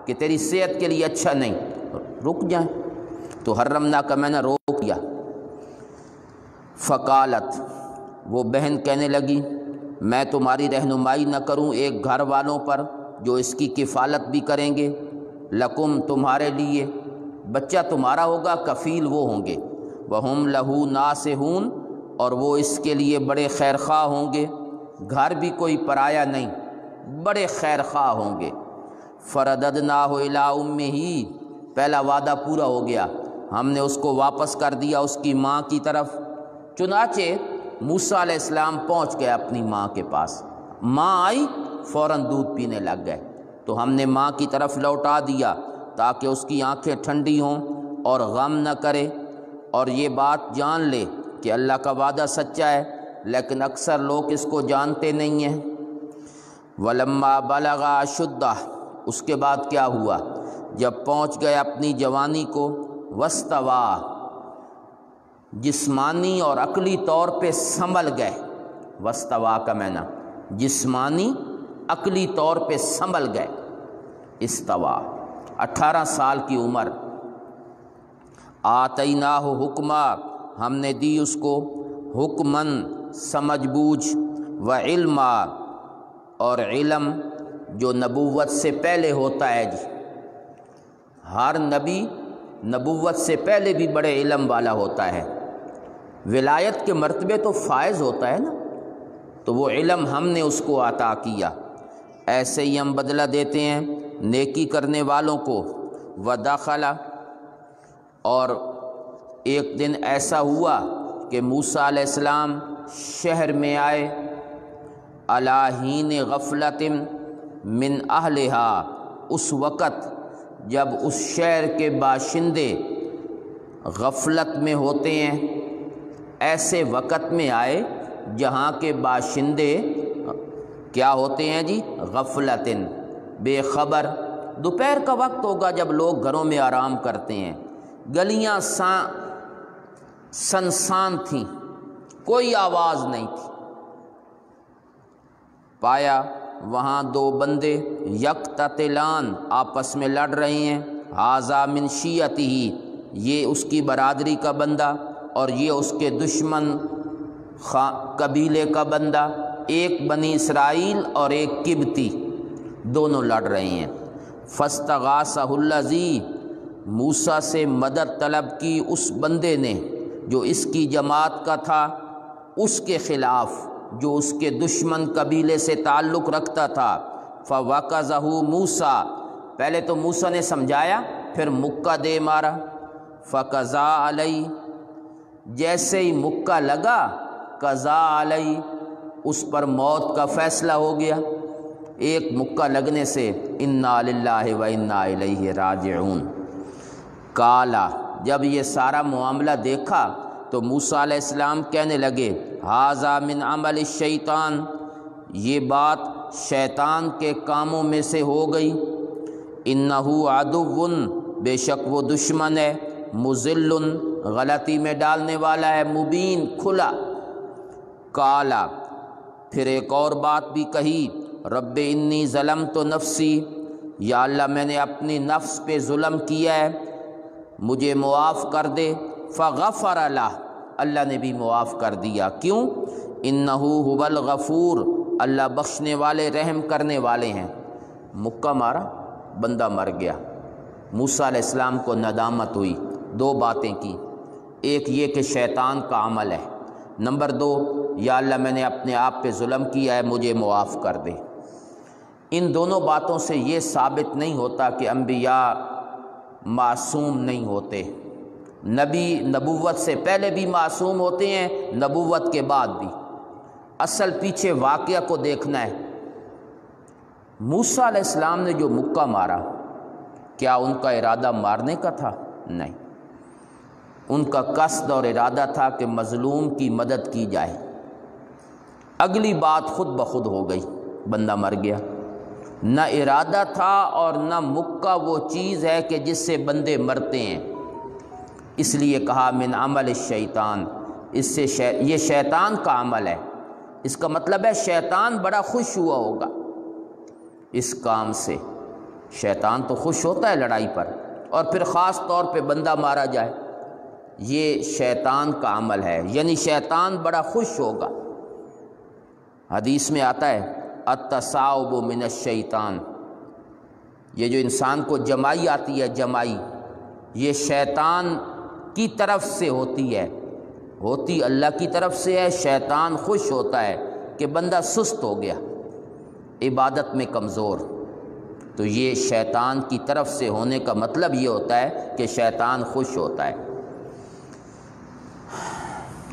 A: کہ تیری صحت کے لیے اچھا نہیں، رک جائیں، تو حرمنا کا میں نے روک دیا۔ فقالت، وہ بہن کہنے لگی میں تمہاری رہنمائی نہ کروں ایک گھر والوں پر جو اس کی کفالت بھی کریں گے، لکم، تمہارے لیے، بچہ تمہارا ہوگا، کفیل وہ ہوں گے، وہم لہو ناصحون، اور وہ اس کے لیے بڑے خیر خواہ ہوں گے، گھر بھی کوئی پرایا نہیں، بڑے خیر خواہ ہوں گے۔ فرددناہ الی امہ، پہلا وعدہ پورا ہو گیا، ہم نے اس کو واپس کر دیا اس کی ماں کی طرف۔ چنانچہ موسیٰ علیہ السلام پہنچ گئے اپنی ماں کے پاس، ماں آئی فوراً دودھ پینے لگ گئے، تو ہم نے ماں کی طرف لوٹا دیا تاکہ اس کی آنکھیں ٹھنڈی ہوں اور غم نہ کرے، اور یہ بات جان لے کہ اللہ کا وعدہ سچا ہے، لیکن اکثر لوگ اس کو جانتے نہیں ہیں۔ وَلَمَّا بَلَغَ أَشُدَّهُ، اس کے بعد کیا ہوا؟ جب پہنچ گئے اپنی جوانی کو، وَاسْتَوَىٰ، جسمانی اور عقلی طور پہ سنبھل گئے۔ وَاسْتَوَىٰ کا معنی جسمانی عقلی طور پہ سنبھل گئے، استوا، 18 سال کی عمر۔ آتیناہ حکما، ہم نے دی اس کو حکمن، سمجھ بوجھ، وعلما، اور علم جو نبوت سے پہلے ہوتا ہے جی، ہر نبی نبوت سے پہلے بھی بڑے علم والا ہوتا ہے، ولایت کے مرتبے تو فائز ہوتا ہے نا، تو وہ علم ہم نے اس کو عطا کیا۔ ایسے ہی ہم بدلہ دیتے ہیں نیکی کرنے والوں کو۔ ودخل، اور ایک دن ایسا ہوا کہ موسیٰ علیہ السلام شہر میں آئے، علی حین غفلۃ من اہلہا، اس وقت جب اس شہر کے باشندے غفلت میں ہوتے ہیں، ایسے وقت میں آئے جہاں کے باشندے کیا ہوتے ہیں جی؟ غفلتن، بے خبر۔ دوپہر کا وقت ہوگا جب لوگ گھروں میں آرام کرتے ہیں، گلیاں سنسان تھیں، کوئی آواز نہیں تھی۔ پایا وہاں 2 بندے یقتتلان، آپس میں لڑ رہے ہیں، ھذا من شیعتہ، یہ اس کی برادری کا بندہ اور یہ اس کے دشمن قبیلے کا بندہ، ایک بنی اسرائیل اور ایک قبطی، دونوں لڑ رہے ہیں۔ فاستغاثہ الذی، موسیٰ سے مدد طلب کی اس بندے نے جو اس کی جماعت کا تھا اس کے خلاف، جو اس کے دشمن قبیلے سے تعلق رکھتا تھا۔ فوقظہ موسیٰ، پہلے تو موسیٰ نے سمجھایا پھر مکہ دے مارا۔ فقضا علیہ، جیسے ہی مکہ لگا قضا علیہ، اس پر موت کا فیصلہ ہو گیا۔ ایک مکہ لگنے سے انا للہ و انا الیہ راجعون۔ کالا، جب یہ سارا معاملہ دیکھا تو موسیٰ علیہ السلام کہنے لگے ھذا من عمل الشیطان، یہ بات شیطان کے کاموں میں سے ہو گئی۔ انہ عدو، بے شک وہ دشمن ہے، مضل، غلطی میں ڈالنے والا ہے، مبین، کھلا۔ کالا، پھر ایک اور بات بھی کہی، رب انی ظلمت نفسی، یا اللہ میں نے اپنی نفس پہ ظلم کیا ہے، مجھے معاف کر دے۔ فغفر لہ، اللہ نے بھی معاف کر دیا۔ کیوں؟ انہ ھو الغفور، اللہ بخشنے والے رحم کرنے والے ہیں۔ مکہ مارا، بندہ مر گیا۔ موسیٰ علیہ السلام کو ندامت ہوئی، دو باتیں کی، ایک یہ کہ شیطان کا عمل ہے، نمبر دو یا اللہ میں نے اپنے آپ پہ ظلم کیا ہے، مجھے معاف کر دے۔ ان دونوں باتوں سے یہ ثابت نہیں ہوتا کہ انبیاء معصوم نہیں ہوتے، نبی نبوت سے پہلے بھی معصوم ہوتے ہیں، نبوت کے بعد بھی۔ اصل پیچھے واقعہ کو دیکھنا ہے۔ موسیٰ علیہ السلام نے جو مکہ مارا، کیا ان کا ارادہ مارنے کا تھا؟ نہیں، ان کا قصد اور ارادہ تھا کہ مظلوم کی مدد کی جائے۔ اگلی بات خود بخود ہو گئی، بندہ مر گیا۔ نہ ارادہ تھا اور نہ مکہ وہ چیز ہے کہ جس سے بندے مرتے ہیں، اس لیے کہا من عمل الشیطان، اس سے یہ شیطان کا عمل ہے۔ اس کا مطلب ہے شیطان بڑا خوش ہوا ہوگا اس کام سے۔ شیطان تو خوش ہوتا ہے لڑائی پر، اور پھر خاص طور پہ بندہ مارا جائے، یہ شیطان کا عمل ہے، یعنی شیطان بڑا خوش ہوگا۔ حدیث میں آتا ہے التصاؤب من الشیطان، یہ جو انسان کو جمائی آتی ہے، جمائی، یہ شیطان کی طرف سے ہوتی ہے، ہوتی اللہ کی طرف سے ہے۔ شیطان خوش ہوتا ہے کہ بندہ سست ہو گیا، عبادت میں کمزور، تو یہ شیطان کی طرف سے ہونے کا مطلب یہ ہوتا ہے کہ شیطان خوش ہوتا ہے۔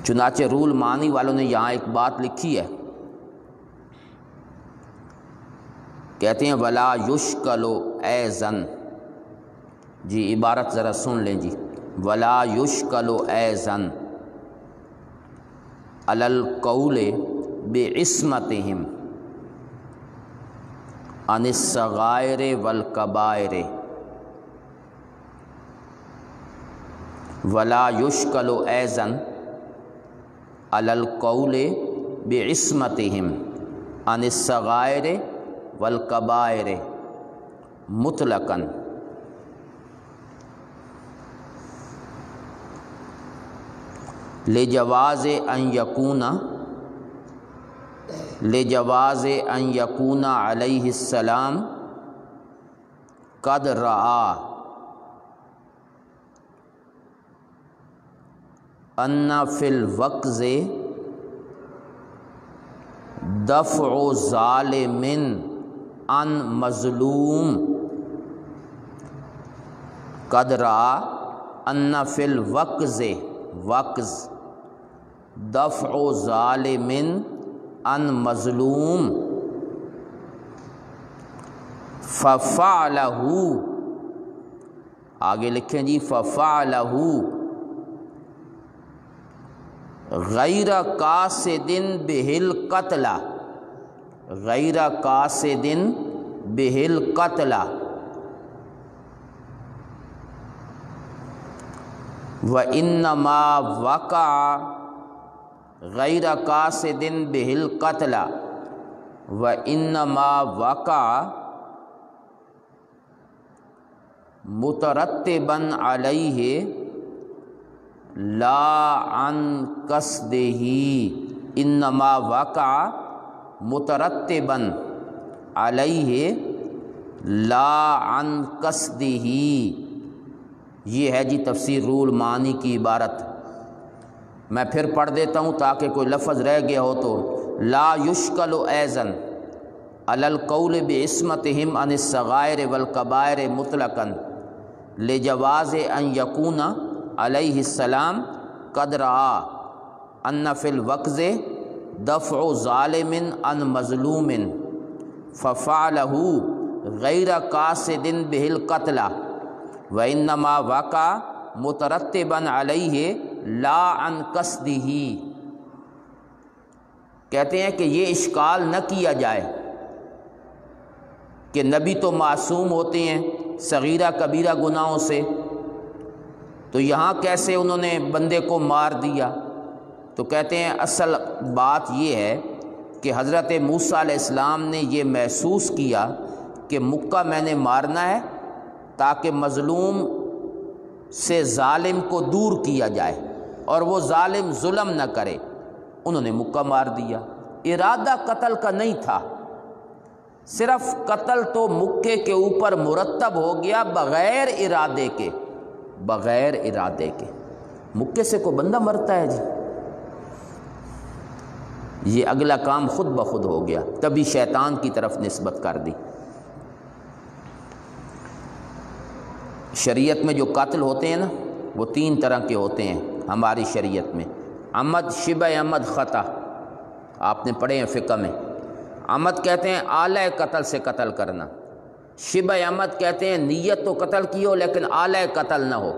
A: چنانچہ رول معنی والوں نے یہاں ایک بات لکھی ہے، کہتے ہیں ولا یشکل ایزن، جی عبارت ذرا سن لیں جی، ولا یشکل ایزن علی القول بعصمتہم عن الصغائر والکبائر، ولا یشکل ایزن علی القول بعصمتہم عن الصغائر والکبائر مطلقاً، لجواز ان یکون علیہ السلام قد رعا ان فی الوقز دفع ظالم عن مظلوم، قد رعا ان فی الوقز، وقز دفع ظالم عن مظلوم، ففعلہ، آگے لکھیں جی ففعلہ غیر قاصد بہ القتل، غیر قاصد بہ القتل، وانما وقع غیر قاصد بہ القتل، وانما وقع مترتبا علیہ لا عن قصدہ، انما وقع مترتبا علیہ لا عن قصدہ۔ یہ ہے جی تفسیر روح المعانی کی عبارت۔ میں پھر پڑھ دیتا ہوں تاکہ کوئی لفظ رہ گیا ہو تو، لا یشکل ایضاً علی القول بعصمتہم عن الصغائر والکبائر مطلقا لجواز ان یکون علیہ السلام قد رعا ان فی الوقظ دفع ظالم عن مظلوم ففعلہ غیر قاصد بہ القتل وانما وقع مترتبا علیہ لا عن قصدہ۔ کہتے ہیں کہ یہ اشکال نہ کیا جائے کہ نبی تو معصوم ہوتے ہیں صغیرہ کبیرہ گناہوں سے، تو یہاں کیسے انہوں نے بندے کو مار دیا؟ تو کہتے ہیں اصل بات یہ ہے کہ حضرت موسیٰ علیہ السلام نے یہ محسوس کیا کہ مکہ میں نے مارنا ہے تاکہ مظلوم سے ظالم کو دور کیا جائے اور وہ ظالم ظلم نہ کرے، انہوں نے مکہ مار دیا۔ ارادہ قتل کا نہیں تھا، صرف قتل تو مکے کے اوپر مرتب ہو گیا بغیر ارادے کے، بغیر ارادے کے۔ مکے سے کوئی بندہ مرتا ہے جی؟ یہ اگلا کام خود بخود ہو گیا، تبھی شیطان کی طرف نسبت کر دی۔ شریعت میں جو قتل ہوتے ہیں نا وہ 3 طرح کے ہوتے ہیں ہماری شریعت میں، عمد، شبہ عمد، خطا۔ آپ نے پڑھے ہیں فقہ میں۔ عمد کہتے ہیں آلہ قتل سے قتل کرنا، شبہ عمد کہتے ہیں نیت تو قتل کی ہو لیکن آلہ قتل نہ ہو،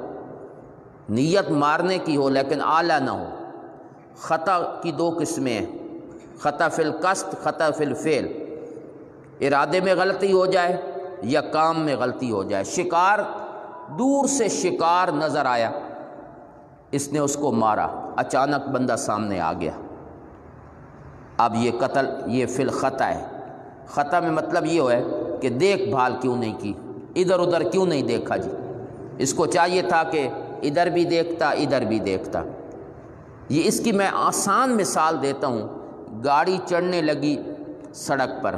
A: نیت مارنے کی ہو لیکن آلہ نہ ہو۔ خطا کی 2 قسمیں ہیں، خطا فی القصد، خطا فی الفعل۔ ارادے میں غلطی ہو جائے یا کام میں غلطی ہو جائے۔ شکار، دور سے شکار نظر آیا، اس نے اس کو مارا، اچانک بندہ سامنے آ گیا، اب یہ قتل، یہ فی الخطا ہے۔ خطا میں مطلب یہ ہے کہ دیکھ بھال کیوں نہیں کی، ادھر ادھر کیوں نہیں دیکھا جی، اس کو چاہیے تھا کہ ادھر بھی دیکھتا ادھر بھی دیکھتا۔ یہ اس کی میں آسان مثال دیتا ہوں۔ گاڑی چڑھنے لگی سڑک پر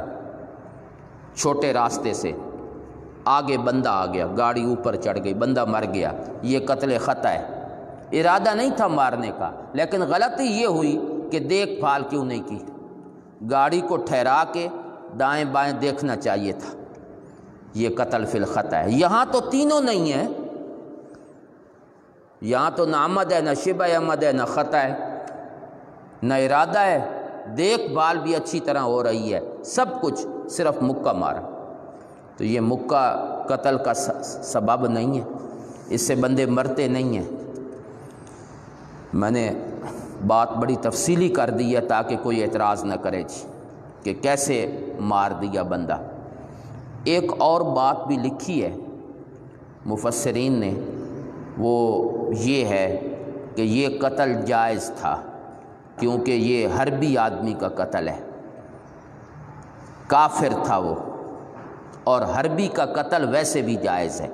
A: چھوٹے راستے سے، آگے بندہ آ گیا، گاڑی اوپر چڑھ گئی، بندہ مر گیا، یہ قتل خطا ہے۔ ارادہ نہیں تھا مارنے کا، لیکن غلطی یہ ہوئی کہ دیکھ بھال کیوں نہیں کی، گاڑی کو ٹھہرا کے دائیں بائیں دیکھنا چاہیے تھا، یہ قتل فی الخطا ہے۔ یہاں تو تینوں نہیں ہیں، یہاں تو نہ عمد ہے، نہ شبہ عمد ہے، نہ خطا ہے، نہ ارادہ ہے، دیکھ بھال بھی اچھی طرح ہو رہی ہے، سب کچھ، صرف مکہ مارا۔ تو یہ مکہ قتل کا سبب نہیں ہے، اس سے بندے مرتے نہیں ہیں۔ میں نے بات بڑی تفصیلی کر دی ہے تاکہ کوئی اعتراض نہ کرے جی کہ کیسے مار دیا بندہ۔ ایک اور بات بھی لکھی ہے مفسرین نے، وہ یہ ہے کہ یہ قتل جائز تھا کیونکہ یہ حربی آدمی کا قتل ہے، کافر تھا وہ، اور حربی کا قتل ویسے بھی جائز ہے،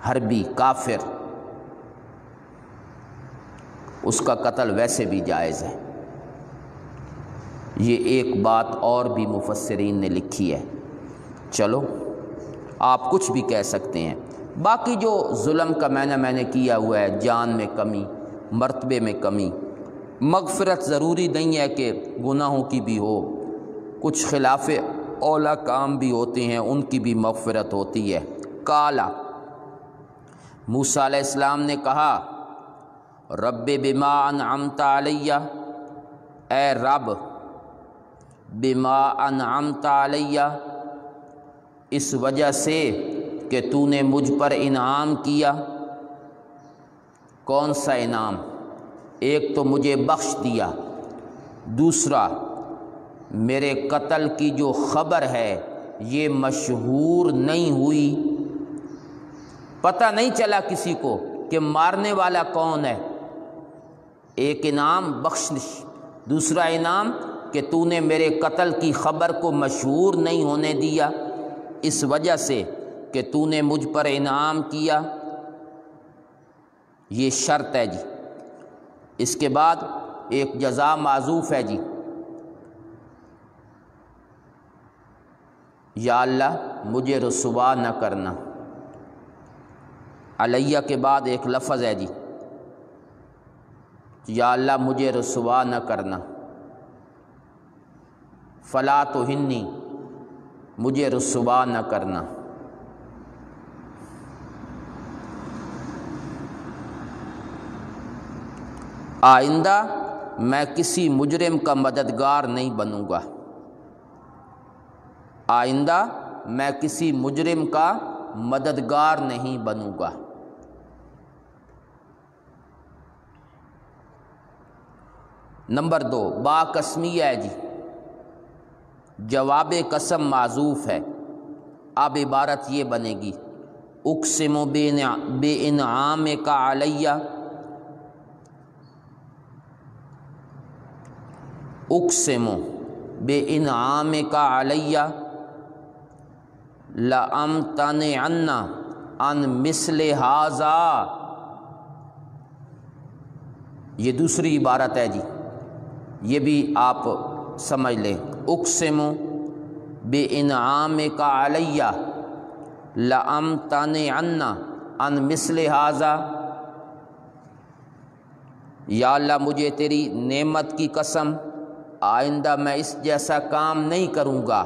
A: حربی کافر، اس کا قتل ویسے بھی جائز ہے۔ یہ ایک بات اور بھی مفسرین نے لکھی ہے۔ چلو آپ کچھ بھی کہہ سکتے ہیں، باقی جو ظلم کا میں نے کیا ہوا ہے، جان میں کمی، مرتبے میں کمی، مغفرت ضروری نہیں ہے کہ گناہوں کی بھی ہو، کچھ خلاف اولا کام بھی ہوتے ہیں، ان کی بھی مغفرت ہوتی ہے۔ کالا، موسیٰ علیہ السلام نے کہا رب بما انعمت علیہ، اے رب بما انعمت علیہ، اس وجہ سے کہ تو نے مجھ پر انعام کیا۔ کون سا انعام؟ ایک تو مجھے بخش دیا، دوسرا میرے قتل کی جو خبر ہے یہ مشہور نہیں ہوئی، پتہ نہیں چلا کسی کو کہ مارنے والا کون ہے۔ ایک انعام بخشش، دوسرا انعام کہ تو نے میرے قتل کی خبر کو مشہور نہیں ہونے دیا، اس وجہ سے کہ تو نے مجھ پر انعام کیا۔ یہ شرط ہے جی۔ اس کے بعد ایک جزا معذوف ہے جی، یا اللہ مجھے رسوا نہ کرنا۔ علیہ کے بعد ایک لفظ ہے جی، یا اللہ مجھے رسوا نہ کرنا۔ فلا تہنی، مجھے رسوا نہ کرنا۔ آئندہ میں کسی مجرم کا مددگار نہیں بنوں گا، آئندہ میں کسی مجرم کا مددگار نہیں بنوں گا۔ نمبر 2 با قسمیہ ہے جی، جواب قسم معذوف ہے۔ اب عبارت یہ بنے گی اقسم بے انعام کا علیہ، اقسم بے انعام کا علیہ لأمتنعن عن مثل ھذا، یہ دوسری عبارت ہے جی، یہ بھی آپ سمجھ لیں۔ اقسم بے انعام کا علیہ لأمتنعن عن مثل ھذا، یا اللہ مجھے تیری نعمت کی قسم آئندہ میں اس جیسا کام نہیں کروں گا۔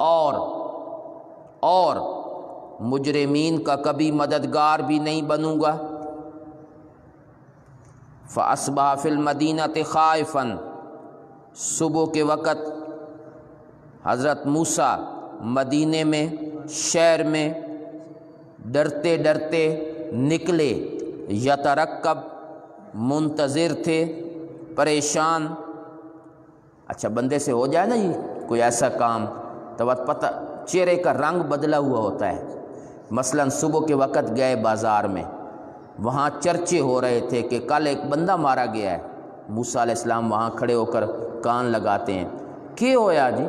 A: اور مجرمین کا کبھی مددگار بھی نہیں بنوں گا۔ فَأَصْبَحَ فِي الْمَدِينَةِ خَائِفًا، صبح کے وقت حضرت موسیٰ مدینے میں، شہر میں ڈرتے ڈرتے نکلے، یترقب منتظر تھے، پریشان۔ اچھا بندے سے ہو جائے نا جی کوئی ایسا کام تو پتہ چہرے کا رنگ بدلا ہوا ہوتا ہے۔ مثلا صبح کے وقت گئے بازار میں، وہاں چرچے ہو رہے تھے کہ کل ایک بندہ مارا گیا ہے۔ موسیٰ علیہ السلام وہاں کھڑے ہو کر کان لگاتے ہیں، کیا ہویا جی،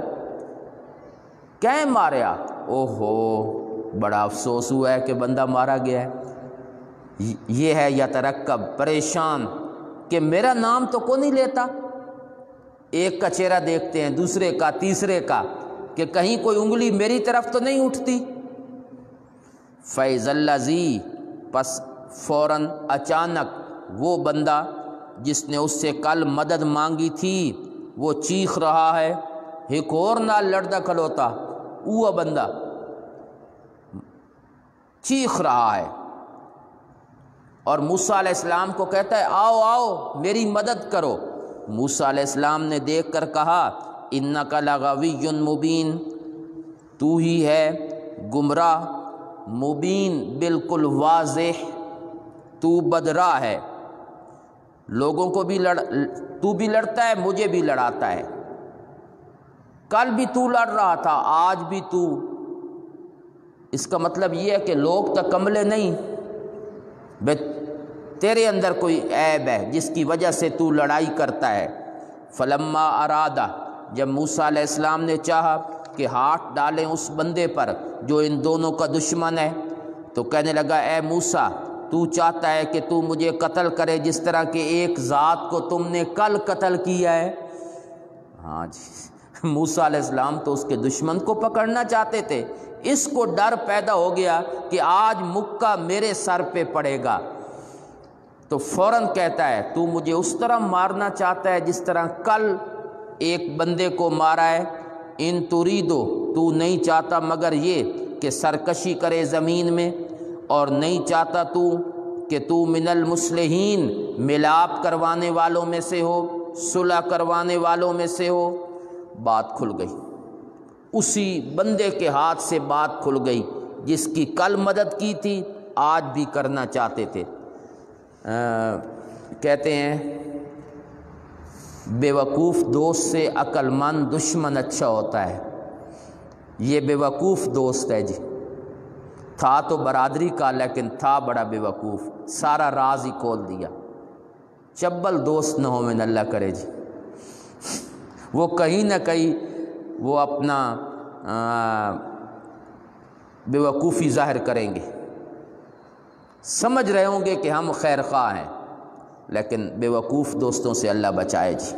A: کہیں ماریا؟ اوہو بڑا افسوس ہوا ہے کہ بندہ مارا گیا ہے۔ یہ ہے یترقب، پریشان کہ میرا نام تو کو نہیں لیتا۔ ایک کا چہرہ دیکھتے ہیں، دوسرے کا، تیسرے کا، کہ کہیں کوئی انگلی میری طرف تو نہیں اٹھتی۔ فَإِذَا الَّذِي، پس فوراً اچانک وہ بندہ جس نے اس سے کل مدد مانگی تھی وہ چیخ رہا ہے، ایک اور نال لڑدا کھلوتا، وہ بندہ چیخ رہا ہے اور موسیٰ علیہ السلام کو کہتا ہے آؤ آؤ میری مدد کرو۔ موسیٰ علیہ السلام نے دیکھ کر کہا اِنَّکَ لَغَوِیٌّ مُبِینٌ، تو ہی ہے گمراہ، مبین بالکل واضح، تو بدراہ ہے، لوگوں کو بھی تو بھی لڑتا ہے، مجھے بھی لڑاتا ہے، کل بھی تو لڑ رہا تھا، آج بھی تو۔ اس کا مطلب یہ ہے کہ لوگ تکملے نہیں، بے تیرے اندر کوئی عیب ہے جس کی وجہ سے تو لڑائی کرتا ہے۔ فلما ارادہ، جب موسیٰ علیہ السلام نے چاہا کہ ہاتھ ڈالیں اس بندے پر جو ان دونوں کا دشمن ہے، تو کہنے لگا اے موسیٰ تو چاہتا ہے کہ تو مجھے قتل کرے جس طرح کہ ایک ذات کو تم نے کل قتل کیا ہے۔ ہاں جی، موسیٰ علیہ السلام تو اس کے دشمن کو پکڑنا چاہتے تھے، اس کو ڈر پیدا ہو گیا کہ آج مکہ میرے سر پہ پڑے گا، تو فوراً کہتا ہے تو مجھے اس طرح مارنا چاہتا ہے جس طرح کل ایک بندے کو مارا ہے۔ ان تریدو، تو نہیں چاہتا مگر یہ کہ سرکشی کرے زمین میں، اور نہیں چاہتا تو کہ تو من المصلحین، ملاپ کروانے والوں میں سے ہو، صلح کروانے والوں میں سے ہو۔ بات کھل گئی، اسی بندے کے ہاتھ سے بات کھل گئی جس کی کل مدد کی تھی، آج بھی کرنا چاہتے تھے۔ کہتے ہیں بے وقوف دوست سے عقل مند دشمن اچھا ہوتا ہے۔ یہ بے وقوف دوست ہے جی، تھا تو برادری کا لیکن تھا بڑا بے وقوف، سارا راز ہی کھول دیا۔ چبل دوست نہ ہو، من اللہ کرے جی، وہ کہیں نہ کہیں وہ اپنا بے وقوفی ظاہر کریں گے۔ سمجھ رہے ہوں گے کہ ہم خیر خواہ ہیں، لیکن بیوقوف دوستوں سے اللہ بچائے جی،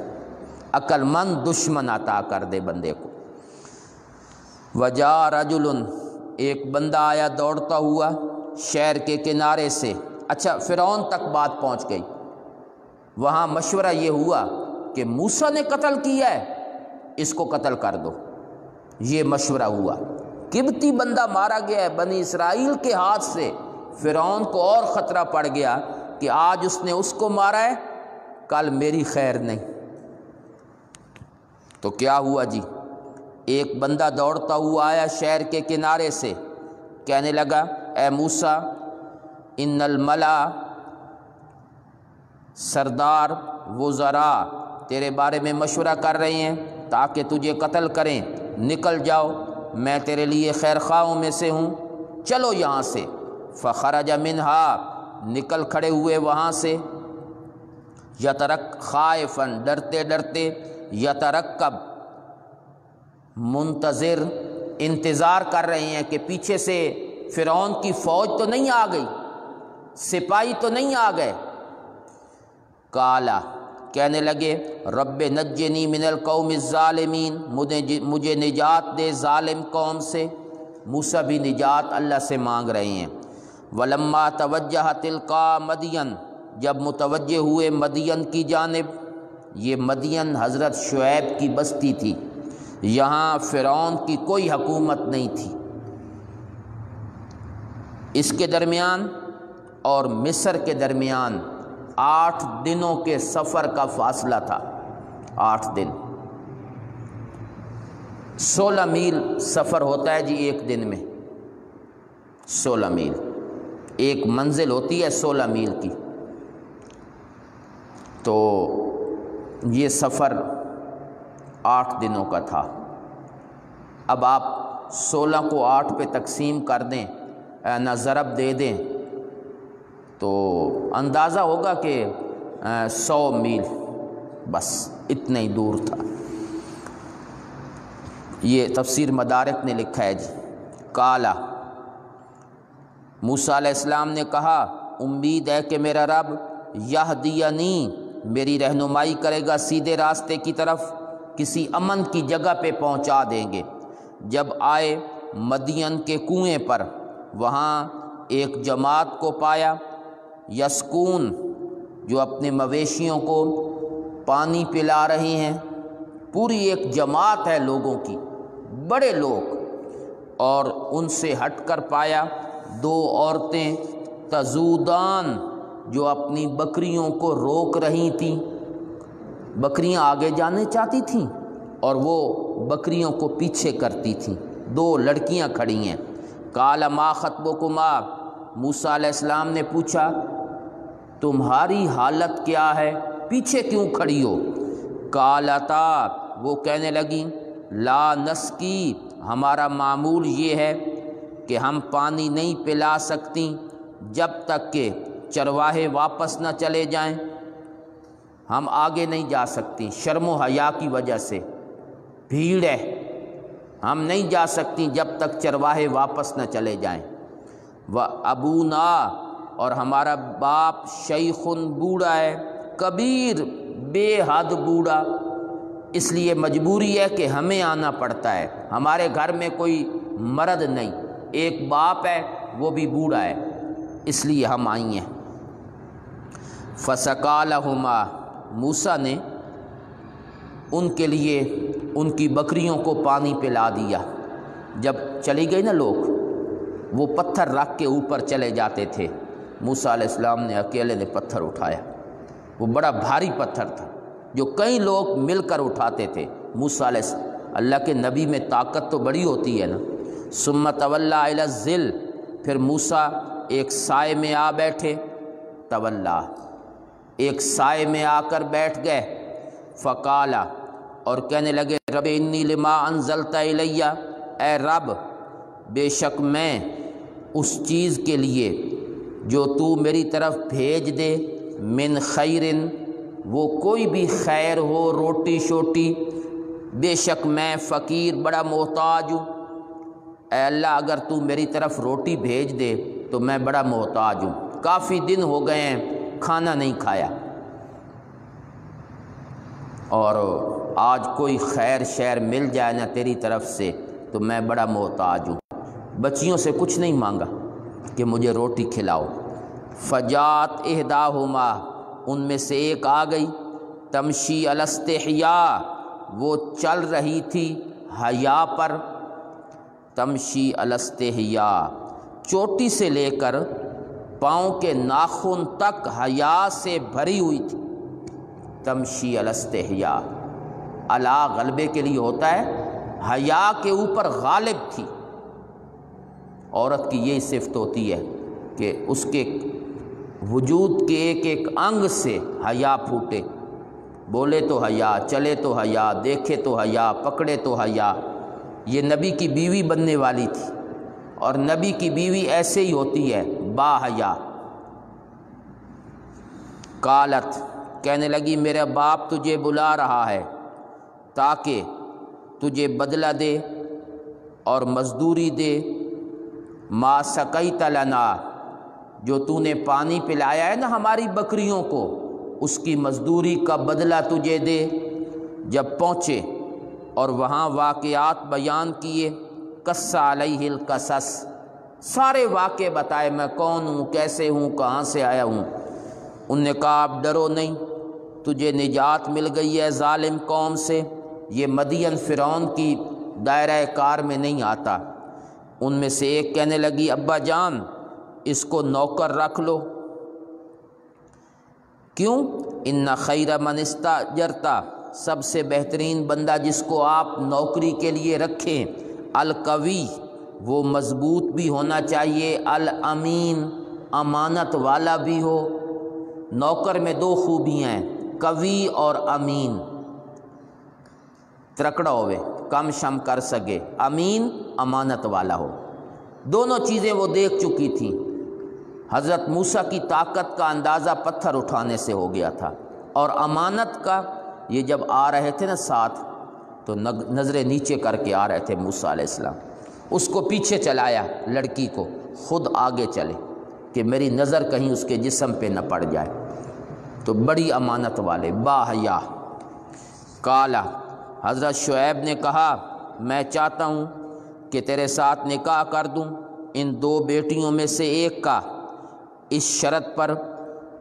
A: عقل مند دشمن عطا کر دے بندے کو۔ وجاء رجل، ایک بندہ آیا دوڑتا ہوا شہر کے کنارے سے۔ اچھا، فرعون تک بات پہنچ گئی، وہاں مشورہ یہ ہوا کہ موسیٰ نے قتل کیا ہے، اس کو قتل کر دو۔ یہ مشورہ ہوا، قبطی بندہ مارا گیا ہے بنی اسرائیل کے ہاتھ سے۔ فرعون کو اور خطرہ پڑ گیا کہ آج اس نے اس کو مارا ہے، کل میری خیر نہیں۔ تو کیا ہوا جی، ایک بندہ دوڑتا ہوا آیا شہر کے کنارے سے، کہنے لگا اے موسیٰ، ان الملا، سردار وزراء تیرے بارے میں مشورہ کر رہے ہیں تاکہ تجھے قتل کریں، نکل جاؤ، میں تیرے لیے خیر خواہوں میں سے ہوں، چلو یہاں سے۔ فخرج منہا، نکل کھڑے ہوئے وہاں سے، خائفا، ڈرتے ڈرتے، یترقب، منتظر، انتظار کر رہے ہیں کہ پیچھے سے فرعون کی فوج تو نہیں آ گئی، سپاہی تو نہیں آ گئے۔ کالا، کہنے لگے رب نجنی من القوم الظالمین، مجھے نجات دے ظالم قوم سے۔ موسیٰ بھی نجات اللہ سے مانگ رہے ہیں۔ ولما توجہ تلقا مدین، جب متوجہ ہوئے مدین کی جانب، یہ مدین حضرت شعیب کی بستی تھی، یہاں فرعون کی کوئی حکومت نہیں تھی۔ اس کے درمیان اور مصر کے درمیان 8 دنوں کے سفر کا فاصلہ تھا، 8 دن، 16 میل سفر ہوتا ہے جی ایک دن میں، 16 میل ایک منزل ہوتی ہے 16 میل کی۔ تو یہ سفر 8 دنوں کا تھا۔ اب آپ 16 کو 8 پہ تقسیم کر دیں، نہ ضرب دے دیں، تو اندازہ ہوگا کہ 100 میل، بس اتنا ہی دور تھا۔ یہ تفسیر مدارک نے لکھا ہے جی۔ کالا، موسیٰ علیہ السلام نے کہا امید ہے کہ میرا رب یہدینی، میری رہنمائی کرے گا سیدھے راستے کی طرف، کسی امن کی جگہ پہ پہنچا دیں گے۔ جب آئے مدین کے کنویں پر، وہاں ایک جماعت کو پایا، یسکون، جو اپنے مویشیوں کو پانی پلا رہی ہیں، پوری ایک جماعت ہے لوگوں کی، بڑے لوگ، اور ان سے ہٹ کر پایا 2 عورتیں تزودان، جو اپنی بکریوں کو روک رہی تھیں۔ بکریاں آگے جانے چاہتی تھیں اور وہ بکریوں کو پیچھے کرتی تھیں، 2 لڑکیاں کھڑی ہیں۔ قال ما خطبکما، موسیٰ علیہ السلام نے پوچھا تمہاری حالت کیا ہے، پیچھے کیوں کھڑی ہو؟ قالتا، وہ کہنے لگیں لا نسقی، ہمارا معمول یہ ہے کہ ہم پانی نہیں پلا سکتی جب تک کہ چرواہے واپس نہ چلے جائیں، ہم آگے نہیں جا سکتی، شرم و حیا کی وجہ سے، بھیڑ ہے، ہم نہیں جا سکتی جب تک چرواہے واپس نہ چلے جائیں۔ وَأَبُونَا، اور ہمارا باپ شیخٌ، بوڑھا ہے، کبیر، بے حد بوڑھا، اس لیے مجبوری ہے کہ ہمیں آنا پڑتا ہے، ہمارے گھر میں کوئی مرد نہیں، ایک باپ ہے وہ بھی بوڑھا ہے، اس لیے ہم آئی ہیں۔ فَسَقَىٰ لَهُمَا، موسیٰ نے ان کے لیے ان کی بکریوں کو پانی پلا دیا۔ جب چلی گئی نا لوگ، وہ پتھر رکھ کے اوپر چلے جاتے تھے، موسیٰ علیہ السلام نے اکیلے نے پتھر اٹھایا، وہ بڑا بھاری پتھر تھا جو کئی لوگ مل کر اٹھاتے تھے۔ موسیٰ علیہ السلام، اللہ کے نبی میں طاقت تو بڑی ہوتی ہے نا۔ ثم تولی الی الظل، پھر موسیٰ ایک سائے میں آ بیٹھے، تولا، ایک سائے میں آ کر بیٹھ گئے۔ فقالا، اور کہنے لگے رب انی لما انزلت الی، اے رب بے شک میں اس چیز کے لیے جو تو میری طرف بھیج دے، من خیرن، وہ کوئی بھی خیر ہو، روٹی شوٹی، بے شک میں فقیر، بڑا محتاج ہوں، اے اللہ اگر تو میری طرف روٹی بھیج دے تو میں بڑا محتاج ہوں۔ کافی دن ہو گئے ہیں کھانا نہیں کھایا، اور آج کوئی خیر شیر مل جائے نا تیری طرف سے تو میں بڑا محتاج ہوں، بچیوں سے کچھ نہیں مانگا کہ مجھے روٹی کھلاؤ۔ فجات احداہما، ان میں سے ایک آ گئی، تمشی علی استحیاء، وہ چل رہی تھی حیا پر، تمشی علی استحیاء، چوٹی سے لے کر پاؤں کے ناخن تک حیا سے بھری ہوئی تھی، تمشی علی استحیاء، علی غلبے کے لیے ہوتا ہے، حیا کے اوپر غالب تھی۔ عورت کی یہی صفت ہوتی ہے کہ اس کے وجود کے ایک ایک انگ سے حیا پھوٹے، بولے تو حیا، چلے تو حیا، دیکھے تو حیا، پکڑے تو حیا۔ یہ نبی کی بیوی بننے والی تھی، اور نبی کی بیوی ایسے ہی ہوتی ہے، با حیا۔ قالت، کہنے لگی میرا باپ تجھے بلا رہا ہے تاکہ تجھے بدلہ دے اور مزدوری دے، ما سقیت لنا، جو تو نے پانی پلایا ہے نا ہماری بکریوں کو، اس کی مزدوری کا بدلہ تجھے دے۔ جب پہنچے اور وہاں واقعات بیان کیے، قص علیہ القصص، سارے واقعے بتائے، میں کون ہوں، کیسے ہوں، کہاں سے آیا ہوں۔ ان نے کہا آپ ڈرو نہیں، تجھے نجات مل گئی ہے ظالم قوم سے، یہ مدین فرعون کی دائرہ کار میں نہیں آتا۔ ان میں سے ایک کہنے لگی ابا جان اس کو نوکر رکھ لو۔ کیوں؟ ان خیر من استاجرتا، سب سے بہترین بندہ جس کو آپ نوکری کے لیے رکھیں، القوی، وہ مضبوط بھی ہونا چاہیے، الامین، امانت والا بھی ہو۔ نوکر میں دو خوبیاں ہیں، قوی اور امین، ترکڑا ہوئے، کم شم کر سکے، امین امانت والا ہو۔ دونوں چیزیں وہ دیکھ چکی تھیں۔ حضرت موسیٰ کی طاقت کا اندازہ پتھر اٹھانے سے ہو گیا تھا، اور امانت کا، یہ جب آ رہے تھے نا ساتھ تو نظریں نیچے کر کے آ رہے تھے موسیٰ علیہ السلام، اس کو پیچھے چلایا لڑکی کو، خود آگے چلے کہ میری نظر کہیں اس کے جسم پہ نہ پڑ جائے، تو بڑی امانت والے، با حیا۔ قالا، حضرت شعیب نے کہا میں چاہتا ہوں کہ تیرے ساتھ نکاح کر دوں ان دو بیٹیوں میں سے ایک کا، اس شرط پر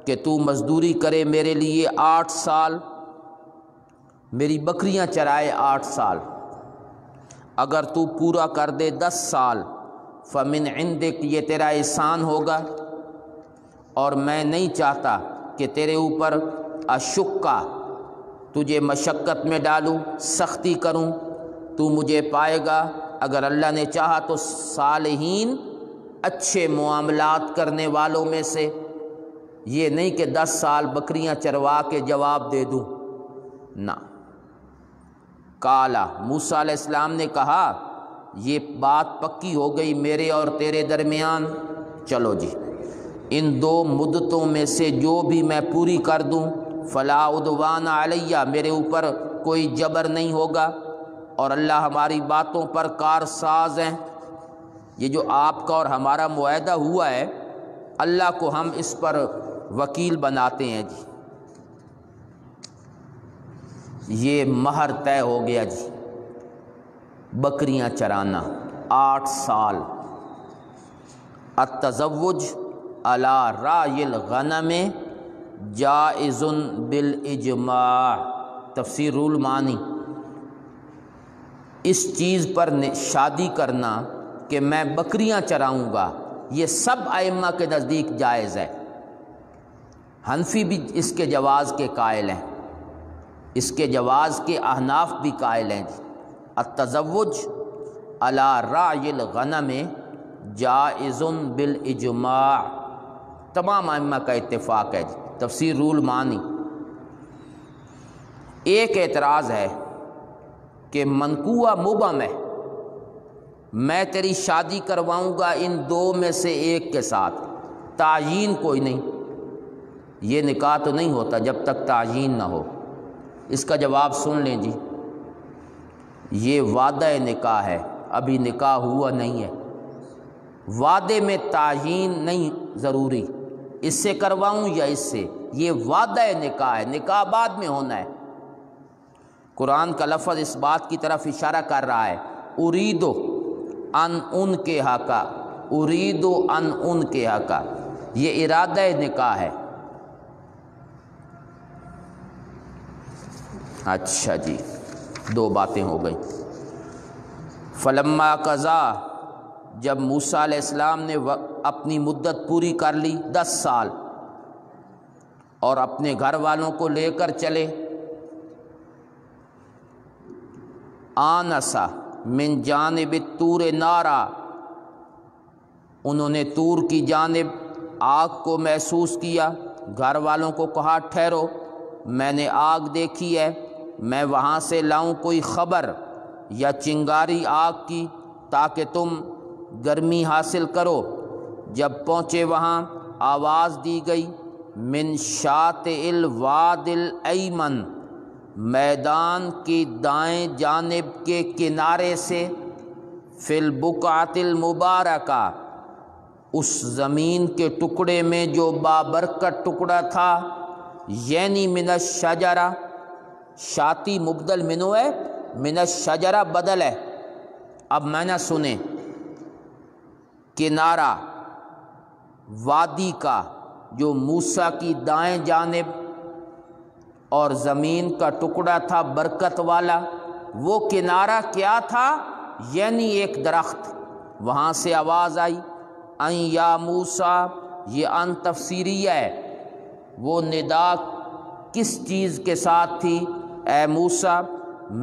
A: کہ تو مزدوری کرے میرے لیے 8 سال، میری بکریاں چرائے 8 سال، اگر تو پورا کر دے 10 سال فمن عندک، یہ تیرا احسان ہوگا، اور میں نہیں چاہتا کہ تیرے اوپر اشکا، تجھے مشقت میں ڈالوں، سختی کروں، تو مجھے پائے گا اگر اللہ نے چاہا تو صالحین، اچھے معاملات کرنے والوں میں سے، یہ نہیں کہ 10 سال بکریاں چروا کے جواب دے دوں، نہ۔ قالا، موسیٰ علیہ السلام نے کہا یہ بات پکی ہو گئی میرے اور تیرے درمیان، چلو جی، ان 2 مدتوں میں سے جو بھی میں پوری کر دوں، فلا عدوان علیہ، میرے اوپر کوئی جبر نہیں ہوگا، اور اللہ ہماری باتوں پر کارساز ہیں۔ یہ جو آپ کا اور ہمارا معاہدہ ہوا ہے، اللہ کو ہم اس پر وکیل بناتے ہیں جی، یہ مہر طے ہو گیا جی، بکریاں چرانا 8 سال۔ التزوج علی رای الغنم جائز بالاجماع، تفسیر رول معنی، اس چیز پر شادی کرنا کہ میں بکریاں چراؤں گا، یہ سب ائمہ کے نزدیک جائز ہے، حنفی بھی اس کے جواز کے قائل ہیں، اس کے جواز کے احناف بھی قائل ہیں۔ التزوج علی رعی الغنم جائز بالاجماع، تمام ائمہ کا اتفاق ہے۔ تفسیر رول معنی۔ ایک اعتراض ہے کہ منقوع مبہم ہے، میں تیری شادی کرواؤں گا ان 2 میں سے ایک کے ساتھ، تعیین کوئی نہیں، یہ نکاح تو نہیں ہوتا جب تک تعیین نہ ہو۔ اس کا جواب سن لیں جی، یہ وعدہ نکاح ہے، ابھی نکاح ہوا نہیں ہے، وعدے میں تعیین نہیں ضروری، اس سے کرواؤں یا اس سے؟ یہ وعدہ نکاح ہے، نکاح بعد میں ہونا ہے۔ قرآن کا لفظ اس بات کی طرف اشارہ کر رہا ہے، اریدو ان انکحا کا، اریدو ان انکحا کا، یہ ارادہ نکاح ہے۔ اچھا جی، دو باتیں ہو گئیں۔ فلما قضا، جب موسیٰ علیہ السلام نے اپنی مدت پوری کر لی 10 سال، اور اپنے گھر والوں کو لے کر چلے، آنسا من جانب الطور نارا، انہوں نے طور کی جانب آگ کو محسوس کیا، گھر والوں کو کہا ٹھہرو، میں نے آگ دیکھی ہے، میں وہاں سے لاؤں کوئی خبر یا چنگاری آگ کی تاکہ تم گرمی حاصل کرو۔ جب پہنچے وہاں آواز دی گئی، من شاطئ الواد الایمن، میدان کی دائیں جانب کے کنارے سے، فی البقعۃ المبارکہ، اس زمین کے ٹکڑے میں جو بابرکت ٹکڑا تھا، یعنی من الشجرہ، شاطی مبدل منو ہے، من الشجرہ بدل ہے۔ اب میں نہ سنیں، کنارہ وادی کا جو موسیٰ کی دائیں جانب اور زمین کا ٹکڑا تھا برکت والا، وہ کنارہ کیا تھا؟ یعنی ایک درخت۔ وہاں سے آواز آئی، ان یا موسیٰ، یہ ان تفسیریہ ہے، وہ ندا کس چیز کے ساتھ تھی؟ اے موسیٰ،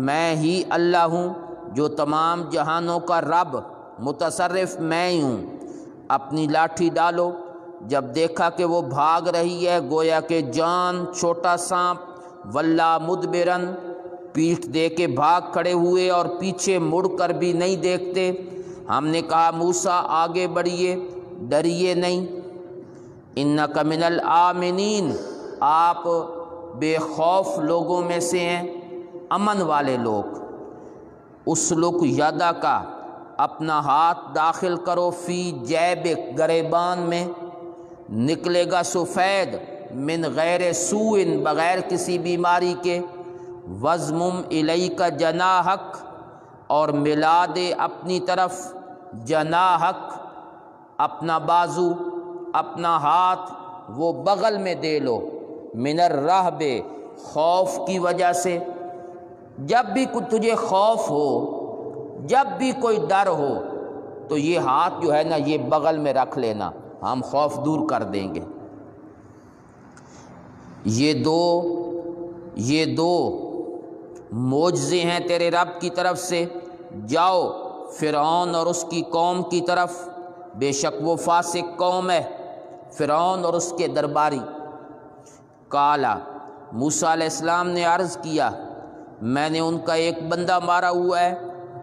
A: میں ہی اللہ ہوں جو تمام جہانوں کا رب، متصرف میں ہی ہوں، اپنی لاٹھی ڈالو۔ جب دیکھا کہ وہ بھاگ رہی ہے گویا کہ جان چھوٹا سانپ، ولا مدبرن، پیٹھ دے کے بھاگ کھڑے ہوئے اور پیچھے مڑ کر بھی نہیں دیکھتے۔ ہم نے کہا موسیٰ آگے بڑھیے، ڈریے نہیں، انک من الآمنین، آپ بے خوف لوگوں میں سے ہیں، امن والے لوگ۔ اسلک یدا کا، اپنا ہاتھ داخل کرو، فی جیبک، گریبان میں، نکلے گا سفید، من غیر سوء، بغیر کسی بیماری کے، وضمم الیک جناحک، اور ملا دے اپنی طرف، جناحک، اپنا بازو، اپنا ہاتھ، وہ بغل میں دے لو، من الرہب، خوف کی وجہ سے۔ جب بھی تجھے خوف ہو، جب بھی کوئی ڈر ہو، تو یہ ہاتھ جو ہے نا، یہ بغل میں رکھ لینا، ہم خوف دور کر دیں گے۔ یہ دو معجزے ہیں تیرے رب کی طرف سے۔ جاؤ فرعون اور اس کی قوم کی طرف، بے شک وہ فاسق قوم ہے، فرعون اور اس کے درباری۔ کالا، موسیٰ علیہ السلام نے عرض کیا، میں نے ان کا ایک بندہ مارا ہوا ہے،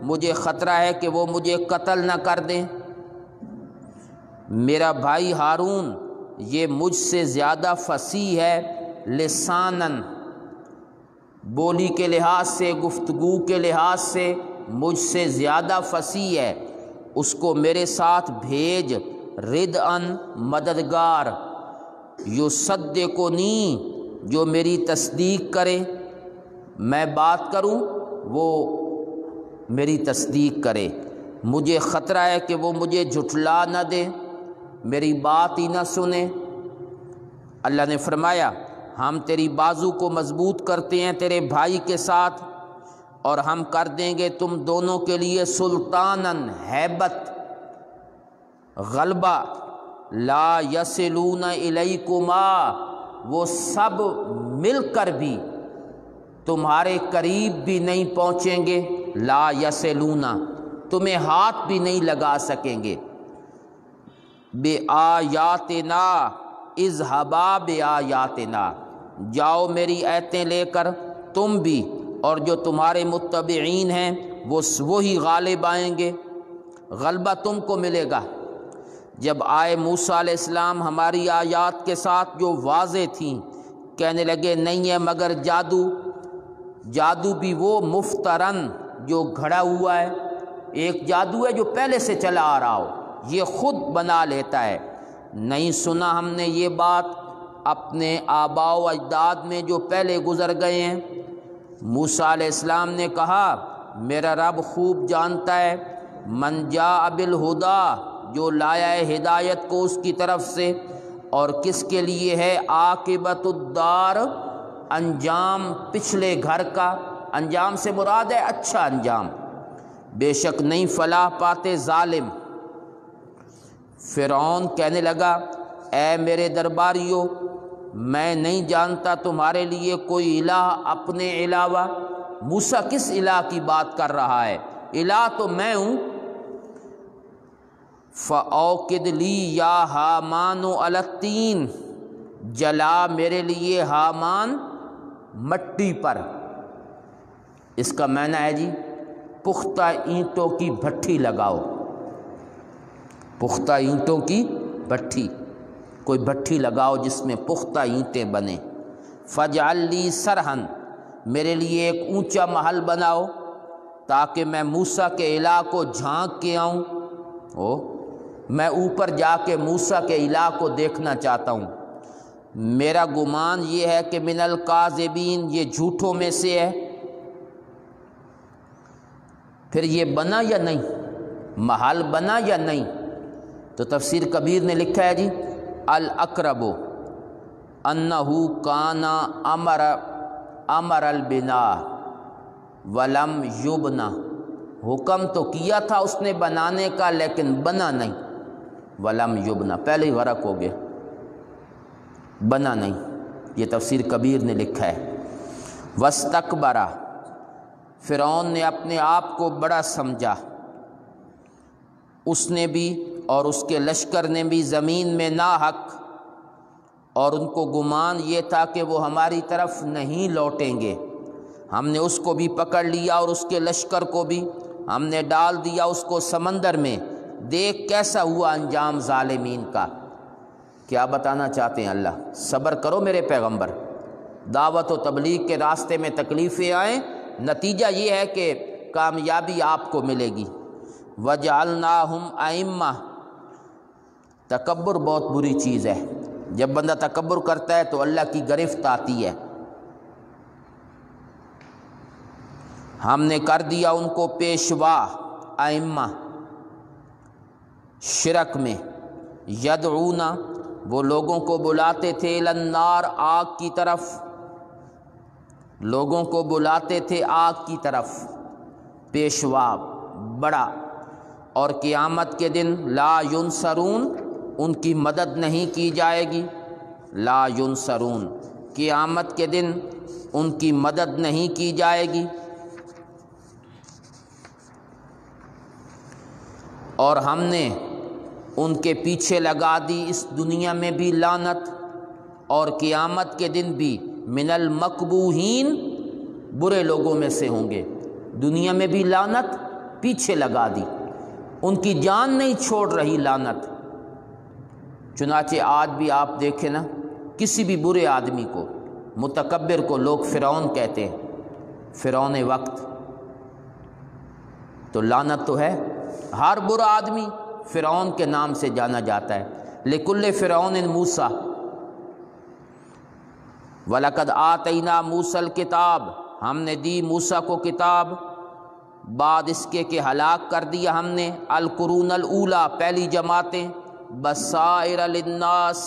A: مجھے خطرہ ہے کہ وہ مجھے قتل نہ کر دیں۔ میرا بھائی ہارون یہ مجھ سے زیادہ فصیح ہے، لسانن، بولی کے لحاظ سے، گفتگو کے لحاظ سے مجھ سے زیادہ فصیح ہے، اس کو میرے ساتھ بھیج، ردعن، مددگار، یصدقنی، جو میری تصدیق کرے، میں بات کروں وہ میری تصدیق کرے، مجھے خطرہ ہے کہ وہ مجھے جھٹلا نہ دے، میری بات ہی نہ سنے۔ اللہ نے فرمایا، ہم تیری بازو کو مضبوط کرتے ہیں تیرے بھائی کے ساتھ، اور ہم کر دیں گے تم دونوں کے لیے سلطانن، ہیبت، غلبہ، لا یصلون الیکما، وہ سب مل کر بھی تمہارے قریب بھی نہیں پہنچیں گے، لا یصلون، تمہیں ہاتھ بھی نہیں لگا سکیں گے، بآیاتنا، اذھبا بآیاتنا، جاؤ میری آیتیں لے کر، تم بھی اور جو تمہارے متبعین ہیں وہ وہی غالب آئیں گے، غلبہ تم کو ملے گا۔ جب آئے موسیٰ علیہ السلام ہماری آیات کے ساتھ جو واضح تھیں، کہنے لگے نہیں ہے مگر جادو، جادو بھی وہ مفترن جو گھڑا ہوا ہے، ایک جادو ہے جو پہلے سے چلا آ رہا ہو، یہ خود بنا لیتا ہے، نہیں سنا ہم نے یہ بات اپنے آباء و اجداد میں جو پہلے گزر گئے ہیں؟ موسیٰ علیہ السلام نے کہا میرا رب خوب جانتا ہے، من جاء بالہدی، جو لایا ہے ہدایت کو اس کی طرف سے، اور کس کے لیے ہے عاقبۃ الدار، انجام پچھلے گھر کا۔ انجام سے مراد ہے اچھا انجام، بے شک نہیں فلاح پاتے ظالم۔ فرعون کہنے لگا اے میرے درباریوں، میں نہیں جانتا تمہارے لیے کوئی الہ اپنے علاوہ۔ موسیٰ کس الہ کی بات کر رہا ہے؟ الہ تو میں ہوں۔ فَأَوْقِدْ لِي يَا حَامَانُ عَلَى الطِّينِ، جلا میرے لیے حامان مٹی پر۔ اس کا معنی ہے جی پختہ اینٹوں کی بھٹی لگاؤ، پختہ اینٹوں کی بھٹی، کوئی بھٹی لگاؤ جس میں پختہ اینٹیں بنیں۔ فَاجْعَلْ لِي سَرْحًا، میرے لیے ایک اونچا محل بناؤ تاکہ میں موسیٰ کے الہ کو جھانک کے آؤں۔ میں اوپر جا کے موسیٰ کے الہ کو دیکھنا چاہتا ہوں۔ میرا گمان یہ ہے کہ من الکاذبین، یہ جھوٹوں میں سے ہے۔ پھر یہ بنا یا نہیں؟ محل بنا یا نہیں؟ تو تفسیر کبیر نے لکھا ہے جی الاقرب انہ کان امر البناء ولم یبنا، حکم تو کیا تھا اس نے بنانے کا لیکن بنا نہیں۔ ولم یبنا پہلے ہی غرق ہو گیا، بنا نہیں۔ یہ تفسیر کبیر نے لکھا ہے۔ واستکبر، فرعون نے اپنے آپ کو بڑا سمجھا، اس نے بھی اور اس کے لشکر نے بھی زمین میں ناحق، اور ان کو گمان یہ تھا کہ وہ ہماری طرف نہیں لوٹیں گے۔ ہم نے اس کو بھی پکڑ لیا اور اس کے لشکر کو بھی، ہم نے ڈال دیا اس کو سمندر میں۔ دیکھ کیسا ہوا انجام ظالمین کا۔ کیا بتانا چاہتے ہیں اللہ؟ صبر کرو میرے پیغمبر، دعوت و تبلیغ کے راستے میں تکلیفیں آئیں، نتیجہ یہ ہے کہ کامیابی آپ کو ملے گی۔ وَجَعَلْنَاهُمْ أَئِمَّةً، تکبر بہت بری چیز ہے۔ جب بندہ تکبر کرتا ہے تو اللہ کی گرفت آتی ہے۔ ہم نے کر دیا ان کو پیشوا، ائمہ شرک میں، یدعون، وہ لوگوں کو بلاتے تھے، الی النار، آگ کی طرف، لوگوں کو بلاتے تھے آگ کی طرف، پیشوا بڑا۔ اور قیامت کے دن لا ینصرون، ان کی مدد نہیں کی جائے گی۔ لا ینصرون، قیامت کے دن ان کی مدد نہیں کی جائے گی۔ اور ہم نے ان کے پیچھے لگا دی اس دنیا میں بھی لعنت، اور قیامت کے دن بھی من المقبوحین، برے لوگوں میں سے ہوں گے۔ دنیا میں بھی لعنت پیچھے لگا دی، ان کی جان نہیں چھوڑ رہی لعنت۔ چنانچہ آج بھی آپ دیکھیں نا، کسی بھی برے آدمی کو، متکبر کو لوگ فرعون کہتے ہیں، فرعون وقت، تو لعنت تو ہے۔ ہر برا آدمی فرعون کے نام سے جانا جاتا ہے۔ لکل فرعون موسیٰ، وَلَقَدْ آتَيْنَا مُوسَى الْكِتَابَ، ہم نے دی موسیٰ کو کتاب، بعد اس کے کہ ہلاک کر دیا ہم نے القرون الاولیٰ، پہلی جماعتیں، بصائر للناس،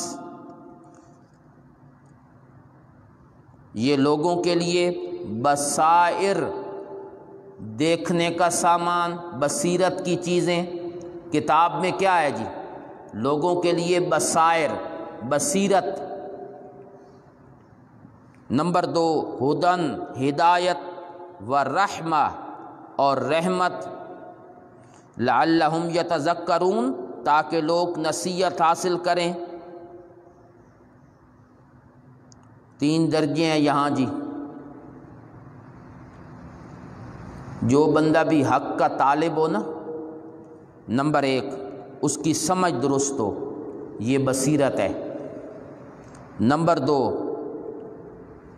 A: یہ لوگوں کے لیے بصائر، دیکھنے کا سامان، بصیرت کی چیزیں۔ کتاب میں کیا ہے جی؟ لوگوں کے لیے بصائر، بصیرت۔ نمبر 2 ہدن، ہدایت، ورحمہ، اور رحمت، لعلہم یتذکرون، تاکہ لوگ نصیحت حاصل کریں۔ 3 درجے ہیں یہاں جی۔ جو بندہ بھی حق کا طالب ہو نا، نمبر 1 اس کی سمجھ درست ہو، یہ بصیرت ہے۔ نمبر 2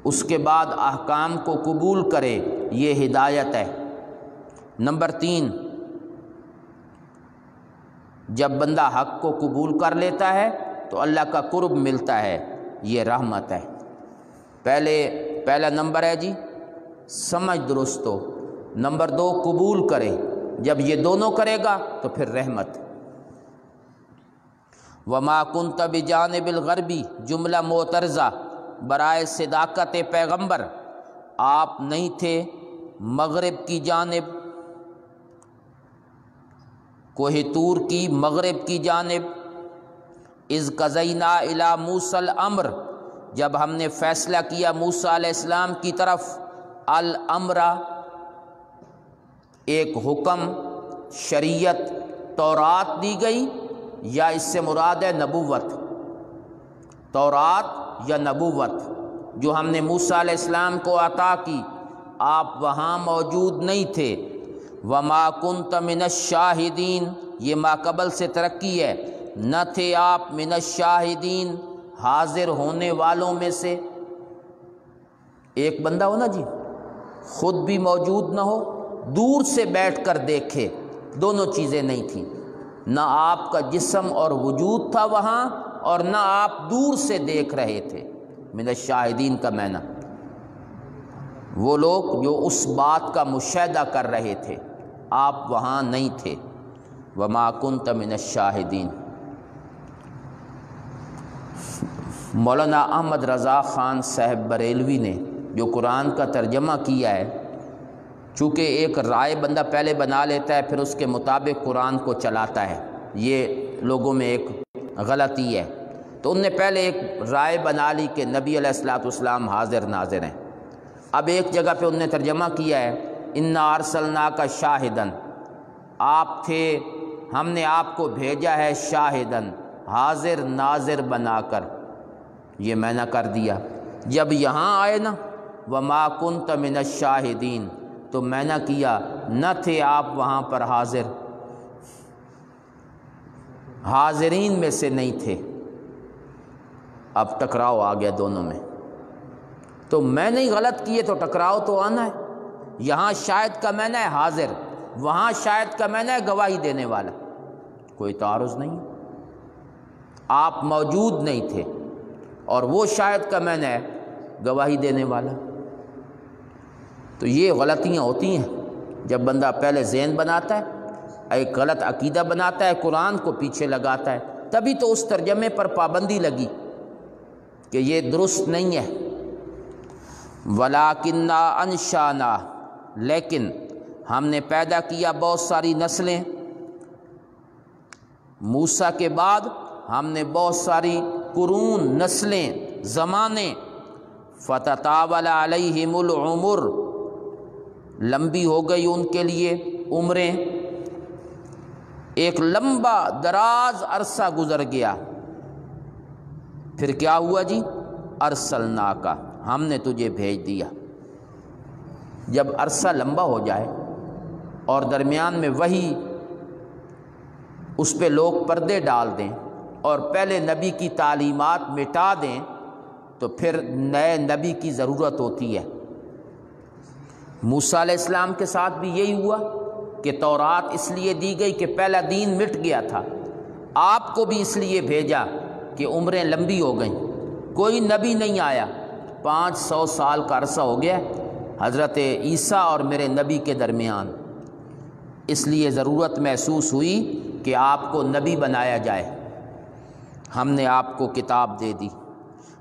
A: اس کے بعد احکام کو قبول کرے، یہ ہدایت ہے۔ نمبر 3 جب بندہ حق کو قبول کر لیتا ہے تو اللہ کا قرب ملتا ہے، یہ رحمت ہے۔ پہلا نمبر ہے جی سمجھ درست ہو، نمبر 2 قبول کرے، جب یہ دونوں کرے گا تو پھر رحمت۔ وما کنت بجانب الغربی، جملہ معترضہ برائے صداقت پیغمبر، آپ نہیں تھے مغرب کی جانب، کوہ طور کی مغرب کی جانب، اذ قضینا الی موسیٰ الامر، جب ہم نے فیصلہ کیا موسیٰ علیہ السلام کی طرف، الامر ایک حکم، شریعت، تورات دی گئی، یا اس سے مراد ہے نبوت، تورات یا نبوت جو ہم نے موسیٰ علیہ السلام کو عطا کی، آپ وہاں موجود نہیں تھے۔ وما کنت من الشاہدین، یہ ما قبل سے ترقی ہے، نہ تھے آپ من الشاہدین حاضر ہونے والوں میں سے۔ ایک بندہ ہو نا جی، خود بھی موجود نہ ہو، دور سے بیٹھ کر دیکھے، دونوں چیزیں نہیں تھیں، نہ آپ کا جسم اور وجود تھا وہاں، اور نہ آپ دور سے دیکھ رہے تھے۔ من الشاہدین کا معنی وہ لوگ جو اس بات کا مشاہدہ کر رہے تھے، آپ وہاں نہیں تھے۔ وما کنت من الشاہدین۔ مولانا احمد رضا خان صاحب بریلوی نے جو قرآن کا ترجمہ کیا ہے، چونکہ ایک رائے بندہ پہلے بنا لیتا ہے پھر اس کے مطابق قرآن کو چلاتا ہے، یہ لوگوں میں ایک غلطی ہے، تو ان نے پہلے ایک رائے بنا لی کہ نبی علیہ الصلوۃ والسلام حاضر ناظر ہیں۔ اب ایک جگہ پہ ان نے ترجمہ کیا ہے انا ارسلناک شاہدن، آپ تھے، ہم نے آپ کو بھیجا ہے شاہدن، حاضر ناظر بنا کر، یہ میں نے کر دیا۔ جب یہاں آئے نا وما کنت من الشاہدین، تو میں نے کیا، نہ تھے آپ وہاں پر حاضر، حاضرین میں سے نہیں تھے۔ اب ٹکراؤ آ گیا دونوں میں، تو میں نے غلط کیے تو ٹکراؤ تو آنا ہے۔ یہاں شاہد کا معنی ہے حاضر، وہاں شاہد کا معنی ہے گواہی دینے والا، کوئی تعارض نہیں، آپ موجود نہیں تھے، اور وہ شاہد کا معنی ہے گواہی دینے والا۔ تو یہ غلطیاں ہوتی ہیں جب بندہ پہلے ذہن بناتا ہے، ایک غلط عقیدہ بناتا ہے، قرآن کو پیچھے لگاتا ہے، تبھی تو اس ترجمے پر پابندی لگی کہ یہ درست نہیں ہے۔ وَلَٰكِنَّا أَنشَأْنَا، لیکن ہم نے پیدا کیا بہت ساری نسلیں، موسیٰ کے بعد ہم نے بہت ساری قرون، نسلیں، زمانے، فَتَطَاوَلَ عَلَيْهِمُ الْعُمُرُ، لمبی ہو گئی ان کے لیے عمریں، ایک لمبا دراز عرصہ گزر گیا، پھر کیا ہوا جی؟ ارسلناک، ہم نے تجھے بھیج دیا۔ جب عرصہ لمبا ہو جائے اور درمیان میں وہی اس پہ لوگ پردے ڈال دیں اور پہلے نبی کی تعلیمات مٹا دیں، تو پھر نئے نبی کی ضرورت ہوتی ہے۔ موسیٰ علیہ السلام کے ساتھ بھی یہی ہوا کہ تورات اس لیے دی گئی کہ پہلا دین مٹ گیا تھا، آپ کو بھی اس لیے بھیجا کہ عمریں لمبی ہو گئیں، کوئی نبی نہیں آیا، 500 سال کا عرصہ ہو گیا حضرت عیسیٰ اور میرے نبی کے درمیان، اس لیے ضرورت محسوس ہوئی کہ آپ کو نبی بنایا جائے، ہم نے آپ کو کتاب دے دی۔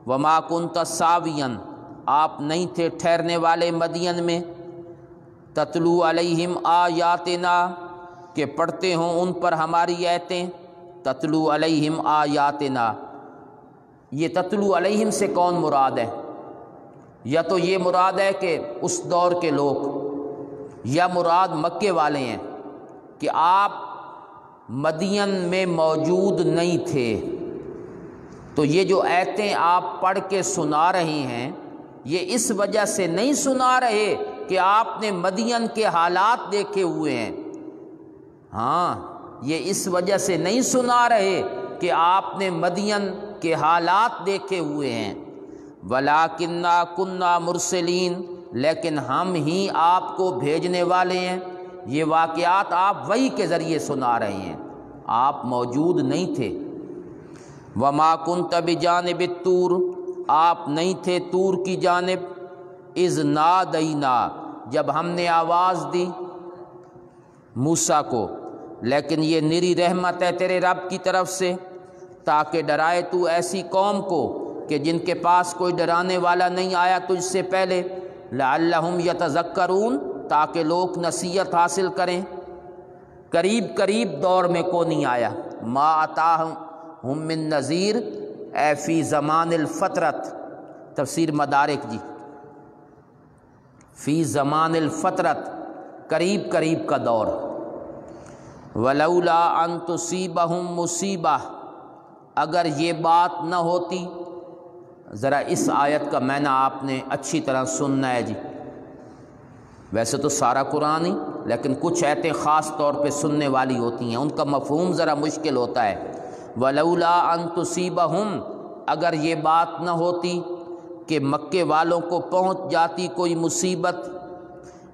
A: وما کنت ساویا، آپ نہیں تھے ٹھہرنے والے مدین میں، تتلو علیہم آیاتنا، کہ پڑھتے ہوں ان پر ہماری آیتیں، تتلو علیہم آیاتنا، یہ تتلو علیہم سے کون مراد ہے؟ یا تو یہ مراد ہے کہ اس دور کے لوگ، یا مراد مکے والے ہیں کہ آپ مدین میں موجود نہیں تھے، تو یہ جو آیتیں آپ پڑھ کے سنا رہی ہیں یہ اس وجہ سے نہیں سنا رہے کہ آپ نے مدین کے حالات دیکھے ہوئے ہیں، ہاں یہ اس وجہ سے نہیں سنا رہے کہ آپ نے مدین کے حالات دیکھے ہوئے ہیں۔ وَلَٰكِنَّا كُنَّا مُرْسِلِينَ، لیکن ہم ہی آپ کو بھیجنے والے ہیں، یہ واقعات آپ وحی کے ذریعے سنا رہے ہیں، آپ موجود نہیں تھے۔ وما کنت بجانب الطور، آپ نہیں تھے طور کی جانب، اذ نادینا، جب ہم نے آواز دی موسیٰ کو، لیکن یہ نری رحمت ہے تیرے رب کی طرف سے تاکہ ڈرائے تو ایسی قوم کو کہ جن کے پاس کوئی ڈرانے والا نہیں آیا تجھ سے پہلے، لعلہم یتذکرون، تاکہ لوگ نصیحت حاصل کریں۔ قریب دور میں کو نہیں آیا، ما اتاہم من نذیر، اے فی زمان الفترت، تفسیر مدارک جی، فی زمان الفترت، قریب کا دور۔ ولولا ان تصیبہم مصیبہ، اگر یہ بات نہ ہوتی، ذرا اس آیت کا معنی آپ نے اچھی طرح سننا ہے جی، ویسے تو سارا قرآن ہی، لیکن کچھ آیتیں خاص طور پہ سننے والی ہوتی ہیں، ان کا مفہوم ذرا مشکل ہوتا ہے۔ ولولا ان تصیبہم، اگر یہ بات نہ ہوتی کہ مکے والوں کو پہنچ جاتی کوئی مصیبت،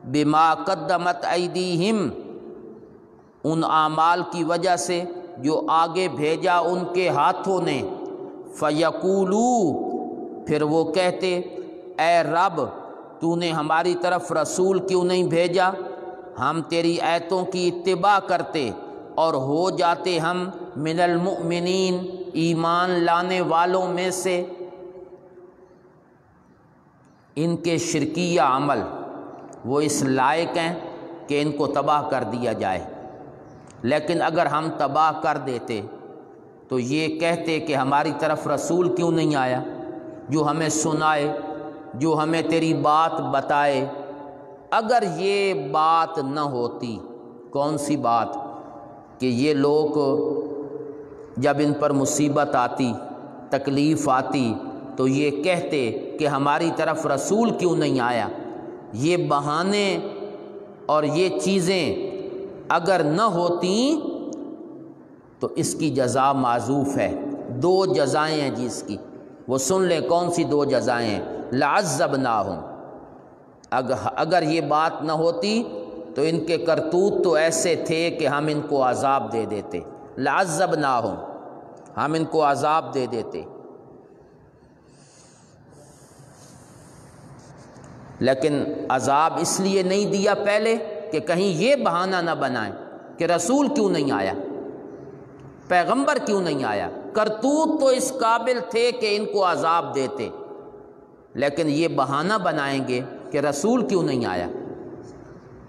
A: بما قدمت ایدیہم، ان اعمال کی وجہ سے جو آگے بھیجا ان کے ہاتھوں نے، فیقولو، پھر وہ کہتے اے رب تو نے ہماری طرف رسول کیوں نہیں بھیجا، ہم تیری آیتوں کی اتباع کرتے اور ہو جاتے ہم من المؤمنین، ایمان لانے والوں میں سے۔ ان کے شرکیہ عمل وہ اس لائق ہیں کہ ان کو تباہ کر دیا جائے، لیکن اگر ہم تباہ کر دیتے تو یہ کہتے کہ ہماری طرف رسول کیوں نہیں آیا جو ہمیں سنائے، جو ہمیں تیری بات بتائے۔ اگر یہ بات نہ ہوتی، کون سی بات؟ کہ یہ لوگ جب ان پر مصیبت آتی، تکلیف آتی، تو یہ کہتے کہ ہماری طرف رسول کیوں نہیں آیا۔ یہ بہانے اور یہ چیزیں اگر نہ ہوتیں تو اس کی جزا معذوف ہے۔ دو جزائیں ہیں جی اس کی، وہ سن لیں کون سی دو جزائیں ہیں۔ لعذبناہم، اگر یہ بات نہ ہوتی تو ان کے کرتوت تو ایسے تھے کہ ہم ان کو عذاب دے دیتے۔ لعذبناہم، ہم ان کو عذاب دے دیتے، لیکن عذاب اس لیے نہیں دیا پہلے کہ کہیں یہ بہانہ نہ بنائیں کہ رسول کیوں نہیں آیا، پیغمبر کیوں نہیں آیا۔ کرتوت تو اس قابل تھے کہ ان کو عذاب دیتے، لیکن یہ بہانہ بنائیں گے کہ رسول کیوں نہیں آیا۔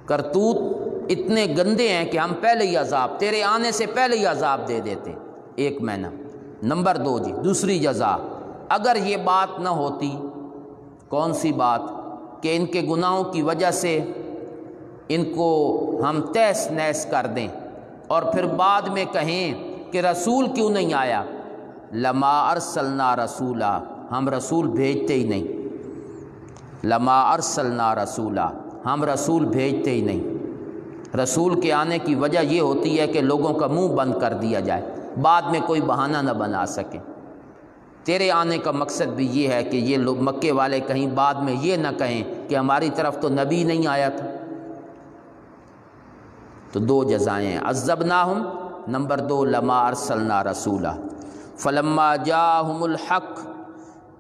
A: کرتوت اتنے گندے ہیں کہ ہم پہلے ہی عذاب، تیرے آنے سے پہلے ہی عذاب دے دیتے۔ ایک معنی۔ نمبر دو جی، دوسری جزا، اگر یہ بات نہ ہوتی، کون سی بات؟ کہ ان کے گناہوں کی وجہ سے ان کو ہم تہس نہس کر دیں اور پھر بعد میں کہیں کہ رسول کیوں نہیں آیا، لما ارسلنا رسولا، ہم رسول بھیجتے ہی نہیں۔ لما ارسلنا رسولا، ہم رسول بھیجتے ہی نہیں۔ رسول کے آنے کی وجہ یہ ہوتی ہے کہ لوگوں کا منہ بند کر دیا جائے، بعد میں کوئی بہانہ نہ بنا سکے۔ تیرے آنے کا مقصد بھی یہ ہے کہ یہ لوگ مکے والے کہیں بعد میں یہ نہ کہیں کہ ہماری طرف تو نبی نہیں آیا تھا۔ تو دو جزائیں ہیں، عذبناہم، نمبر دو لما ارسلنا رسولا۔ فلما جاءہم الحق،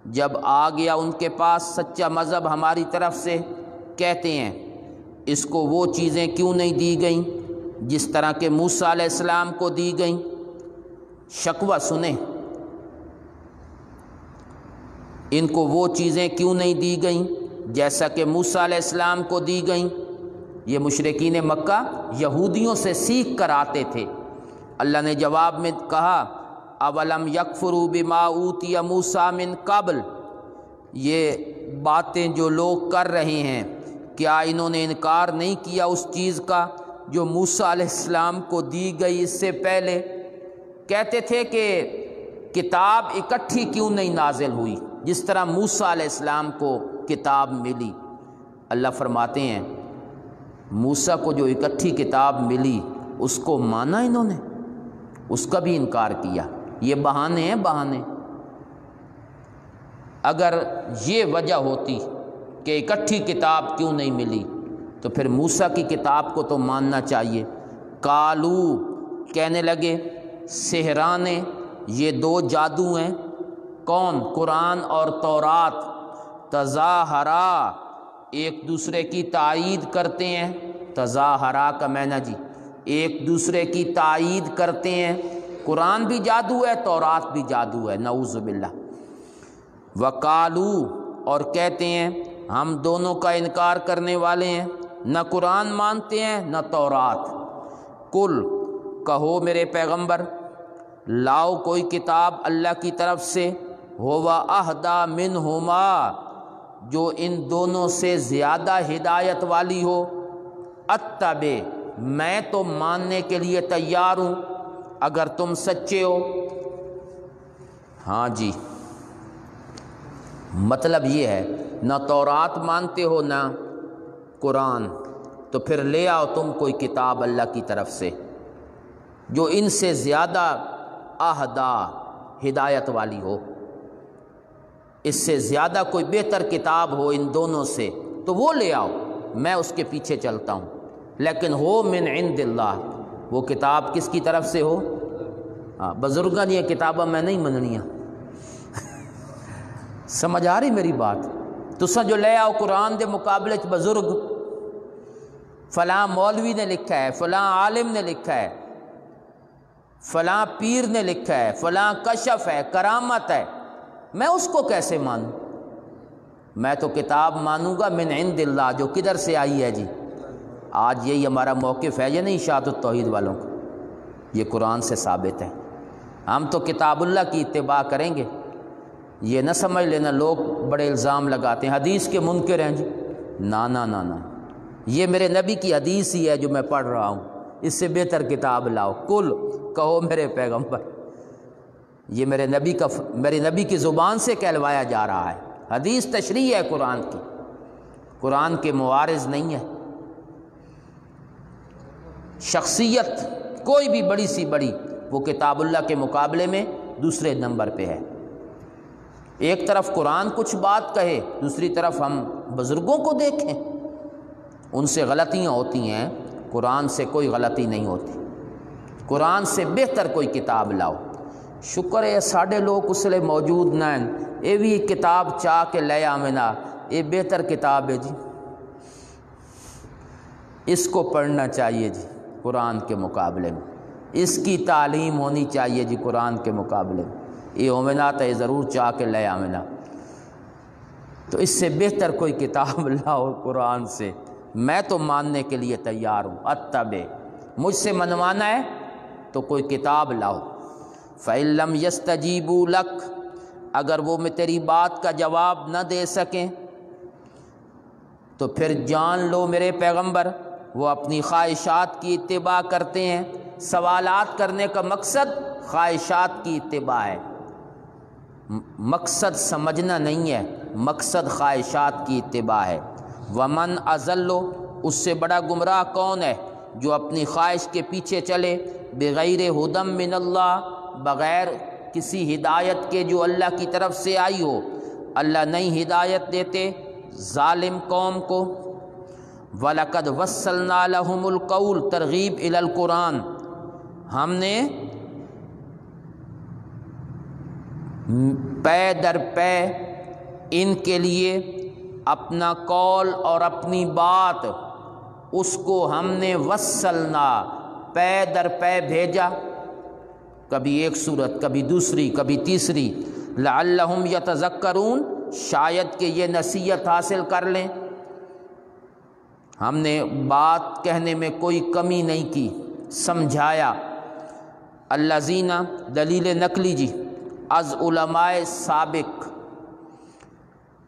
A: جب آ گیا ان کے پاس سچا مذہب ہماری طرف سے، کہتے ہیں اس کو وہ چیزیں کیوں نہیں دی گئیں جس طرح کہ موسیٰ علیہ السلام کو دی گئیں۔ شکوہ سنیں، ان کو وہ چیزیں کیوں نہیں دی گئیں جیسا کہ موسیٰ علیہ السلام کو دی گئیں۔ یہ مشرکین مکہ یہودیوں سے سیکھ کر آتے تھے۔ اللہ نے جواب میں کہا اولم یکفروا بما اوتی موسیٰ من قبل، یہ باتیں جو لوگ کر رہے ہیں کیا انہوں نے انکار نہیں کیا اس چیز کا جو موسیٰ علیہ السلام کو دی گئی اس سے پہلے؟ کہتے تھے کہ کتاب اکٹھی کیوں نہیں نازل ہوئی جس طرح موسیٰ علیہ السلام کو کتاب ملی۔ اللہ فرماتے ہیں موسیٰ کو جو اکٹھی کتاب ملی اس کو مانا انہوں نے، اس کا بھی انکار کیا۔ یہ بہانے ہیں، بہانے۔ اگر یہ وجہ ہوتی کہ اکٹھی کتاب کیوں نہیں ملی تو پھر موسیٰ کی کتاب کو تو ماننا چاہیے۔ قالو، کہنے لگے، سحرانے یہ دو جادو ہیں، کون؟ قرآن اور تورات، تظاہرا، ایک دوسرے کی تائید کرتے ہیں۔ تظاہرا کا معنی جی ایک دوسرے کی تائید کرتے ہیں۔ قرآن بھی جادو ہے، تورات بھی جادو ہے، نعوذ باللہ۔ وقالو، اور کہتے ہیں ہم دونوں کا انکار کرنے والے ہیں، نہ قرآن مانتے ہیں نہ تورات۔ کل، کہو میرے پیغمبر، لاؤ کوئی کتاب اللہ کی طرف سے، ہوا اہدا منہما، جو ان دونوں سے زیادہ ہدایت والی ہو، اتبع، میں تو ماننے کے لیے تیار ہوں اگر تم سچے ہو۔ ہاں جی، مطلب یہ ہے نہ تورات مانتے ہو نہ قرآن، تو پھر لے آؤ تم کوئی کتاب اللہ کی طرف سے جو ان سے زیادہ اہدا، ہدایت والی ہو، اس سے زیادہ کوئی بہتر کتاب ہو ان دونوں سے، تو وہ لے آؤ، میں اس کے پیچھے چلتا ہوں، لیکن ہو من عند اللہ، وہ کتاب کس کی طرف سے ہو؟ بزرگاں یہ کتاباں میں نہیں مننیاں۔ سمجھ آ رہی میری بات؟ تساں جو لے آؤ قرآن دے مقابلے چ بزرگ، فلاں مولوی نے لکھا ہے، فلاں عالم نے لکھا ہے، فلاں پیر نے لکھا ہے، فلاں کشف ہے، کرامت ہے، میں اس کو کیسے مانوں؟ میں تو کتاب مانوں گا من عند اللہ، جو کدھر سے آئی ہے جی؟ آج یہی ہمارا موقف ہے، یہ نہیں اشاعت التوحید والوں کو، یہ قرآن سے ثابت ہے۔ ہم تو کتاب اللہ کی اتباع کریں گے۔ یہ نہ سمجھ لینا، لوگ بڑے الزام لگاتے ہیں حدیث کے منکر ہیں جی، نا نا نا نا، یہ میرے نبی کی حدیث ہی ہے جو میں پڑھ رہا ہوں، اس سے بہتر کتاب لاؤ۔ کل، کہو میرے پیغمبر، یہ میرے نبی کی زبان سے کہلوایا جا رہا ہے، حدیث تشریح ہے قرآن کی، قرآن کے معارض نہیں ہے۔ شخصیت کوئی بھی بڑی سی بڑی، وہ کتاب اللہ کے مقابلے میں دوسرے نمبر پہ ہے۔ ایک طرف قرآن کچھ بات کہے، دوسری طرف ہم بزرگوں کو دیکھیں، ان سے غلطیاں ہوتی ہیں، قرآن سے کوئی غلطی نہیں ہوتی۔ قرآن سے بہتر کوئی کتاب لاؤ۔ شکر ہے ساڈے لوگ اس لیے موجود نہ ہیں، یہ بھی کتاب چاہ کے لے آمنا، یہ بہتر کتاب ہے جی، اس کو پڑھنا چاہیے جی قرآن کے مقابلے میں، اس کی تعلیم ہونی چاہیے جی قرآن کے مقابلے میں، یہ ہومنا تو ضرور چاہ کے لے آمنا۔ تو اس سے بہتر کوئی کتاب لاؤ قرآن سے، میں تو ماننے کے لیے تیار ہوں۔ اتبع، مجھ سے منوانا ہے تو کوئی کتاب لاؤ۔ فَإِن لَّمْ يَسْتَجِيبُوا لَكَ، اگر وہ میں تیری بات کا جواب نہ دے سکیں تو پھر جان لو میرے پیغمبر وہ اپنی خواہشات کی اتباع کرتے ہیں۔ سوالات کرنے کا مقصد خواہشات کی اتباع ہے، مقصد سمجھنا نہیں ہے، مقصد خواہشات کی اتباع ہے۔ ومن اضل، اس سے بڑا گمراہ کون ہے؟ جو اپنی خواہش کے پیچھے چلے، بغیر ہدی من اللہ، بغیر کسی ہدایت کے جو اللہ کی طرف سے آئی ہو۔ اللہ نہیں ہدایت دیتے ظالم قوم کو۔ وَلَقَدْ وَصَّلْنَا لَهُمُ الْقَوْلَ، ترغیب الی القرآن، ہم نے پے در پے ان کے لیے اپنا قول اور اپنی بات، اس کو ہم نے وصلنا، پے در پے بھیجا، کبھی ایک صورت، کبھی دوسری، کبھی تیسری، لعلہم یتذکرون، شاید کہ یہ نصیحت حاصل کر لیں۔ ہم نے بات کہنے میں کوئی کمی نہیں کی، سمجھایا۔ الذین، دلیل نقلی جی، از علماء سابق،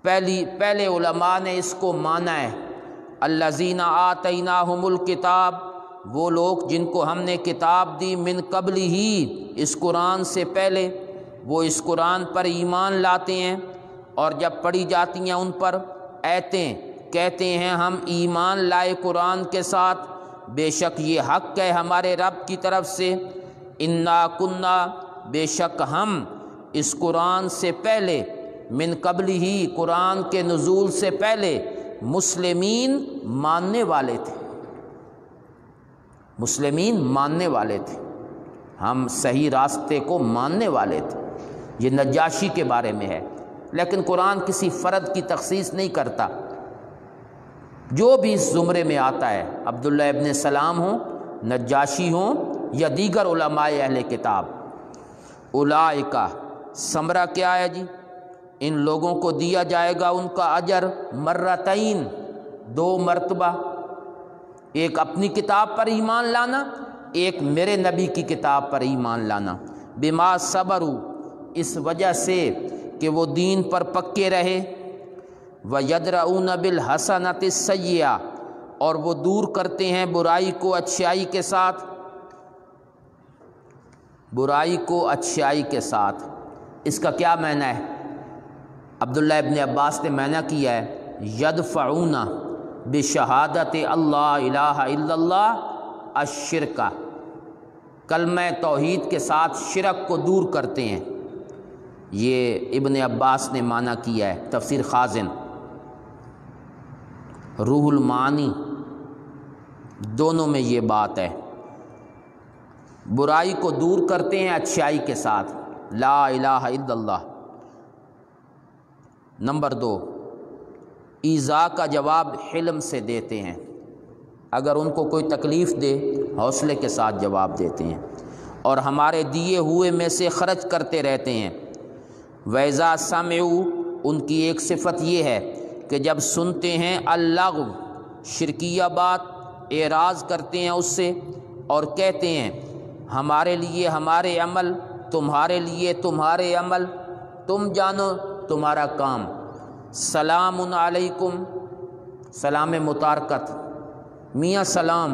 A: پہلے علماء نے اس کو مانا ہے۔ الذین آتیناہم الکتاب، وہ لوگ جن کو ہم نے کتاب دی، من قبل ہی، اس قرآن سے پہلے، وہ اس قرآن پر ایمان لاتے ہیں، اور جب پڑھی جاتی ہیں ان پر آیتیں، کہتے ہیں ہم ایمان لائے قرآن کے ساتھ، بے شک یہ حق ہے ہمارے رب کی طرف سے، انا کنا، بے شک ہم اس قرآن سے پہلے، من قبل ہی، قرآن کے نزول سے پہلے، مسلمین، ماننے والے تھے، مسلمین ماننے والے تھے۔ ہم صحیح راستے کو ماننے والے تھے۔ یہ نجاشی کے بارے میں ہے، لیکن قرآن کسی فرد کی تخصیص نہیں کرتا، جو بھی اس زمرے میں آتا ہے، عبداللہ ابن سلام ہوں، نجاشی ہوں یا دیگر علماء اہل کتاب۔ اولئک، ثمرہ کیا ہے جی؟ ان لوگوں کو دیا جائے گا ان کا اجر مرتین، 2 مرتبہ، ایک اپنی کتاب پر ایمان لانا، ایک میرے نبی کی کتاب پر ایمان لانا، بما صبروا، اس وجہ سے کہ وہ دین پر پکے رہے، وَيَدْرَؤُونَ بِالْحَسَنَةِ السَّيِّئَةِ، اور وہ دور کرتے ہیں برائی کو اچھائی کے ساتھ، برائی کو اچھائی کے ساتھ۔ اس کا کیا معنی ہے؟ عبداللہ ابن عباس نے معنی کیا ہے یدفعون بشہادت اللہ الہ الا اللہ الشرک، کلمہ توحید کے ساتھ شرک کو دور کرتے ہیں۔ یہ ابن عباس نے معنی کیا ہے، تفسیر خازن، روح المعانی، دونوں میں یہ بات ہے، برائی کو دور کرتے ہیں اچھائی کے ساتھ، لا الہ الا اللہ۔ نمبر 2، ایذا کا جواب حلم سے دیتے ہیں، اگر ان کو کوئی تکلیف دے حوصلے کے ساتھ جواب دیتے ہیں، اور ہمارے دیے ہوئے میں سے خرچ کرتے رہتے ہیں۔ وَإِذَا سَمِعُوا، ان کی ایک صفت یہ ہے کہ جب سنتے ہیں اللغو، شرکیہ بات، اعراض کرتے ہیں اس سے اور کہتے ہیں ہمارے لیے ہمارے عمل، تمہارے لیے تمہارے عمل، تم جانو تمہارا کام۔ سلام علیکم، سلام متارکت، میاں سلام،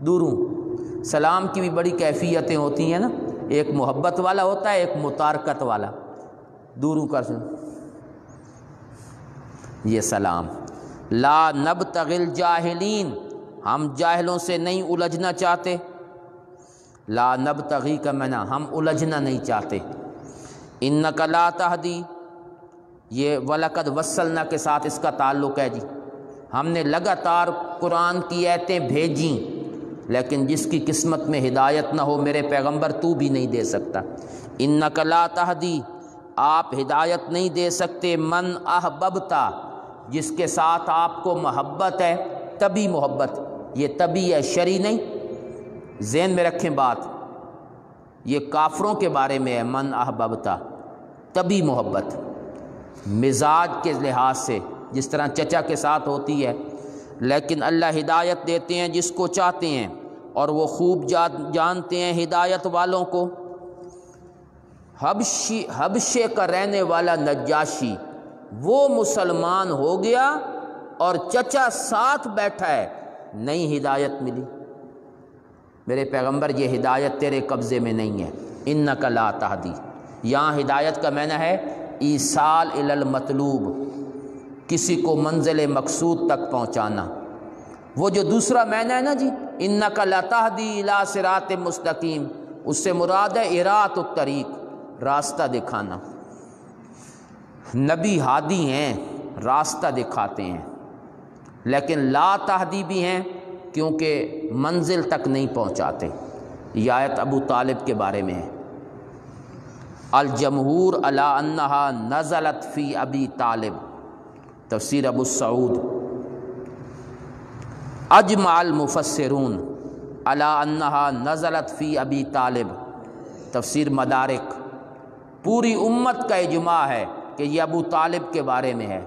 A: دوروں۔ سلام کی بھی بڑی کیفیتیں ہوتی ہیں نا، ایک محبت والا ہوتا ہے، ایک متارکت والا، دوروں کا یہ سلام۔ لا نبتغی الجاہلین، ہم جاہلوں سے نہیں الجھنا چاہتے، لا نبتغی کا معنی ہم الجھنا نہیں چاہتے۔ انک لا تہدی، یہ وَلَقَدْ وَصَّلْنَا کے ساتھ اس کا تعلق ہے جی، ہم نے لگاتار قرآن کی آیتیں بھیجیں، لیکن جس کی قسمت میں ہدایت نہ ہو میرے پیغمبر تو بھی نہیں دے سکتا۔ انک لا تہدی، آپ ہدایت نہیں دے سکتے، من احببتا، جس کے ساتھ آپ کو محبت ہے، تبھی محبت، یہ تبھی ہے، شرعی نہیں، ذہن میں رکھیں بات، یہ کافروں کے بارے میں ہے، من احببتا، تبھی محبت، مزاج کے لحاظ سے جس طرح چچا کے ساتھ ہوتی ہے، لیکن اللہ ہدایت دیتے ہیں جس کو چاہتے ہیں، اور وہ خوب جانتے ہیں ہدایت والوں کو۔ حبشے کا رہنے والا نجاشی وہ مسلمان ہو گیا اور چچا ساتھ بیٹھا ہے، نہیں ہدایت ملی۔ میرے پیغمبر یہ ہدایت تیرے قبضے میں نہیں ہے، انک لا تہدی، یہاں ہدایت کا معنی ہے ایصال الی المطلوب، کسی کو منزل مقصود تک پہنچانا۔ وہ جو دوسرا معنی ہے نا جی، انک لتہدی الی صراط مستقیم، اس سے مراد ہے اراۃ الطریق، راستہ دکھانا۔ نبی ہادی ہیں، راستہ دکھاتے ہیں، لیکن لا تہدی بھی ہیں کیونکہ منزل تک نہیں پہنچاتے۔ یہ آیت ابو طالب کے بارے میں ہے۔ الجمہور علی انہا نزلت فی ابی طالب، تفسیر ابو سعود۔ اجمع المفسرون علی انہا نزلت فی ابی طالب، تفسیر مدارک۔ پوری امت کا اجماع ہے کہ یہ ابو طالب کے بارے میں ہے۔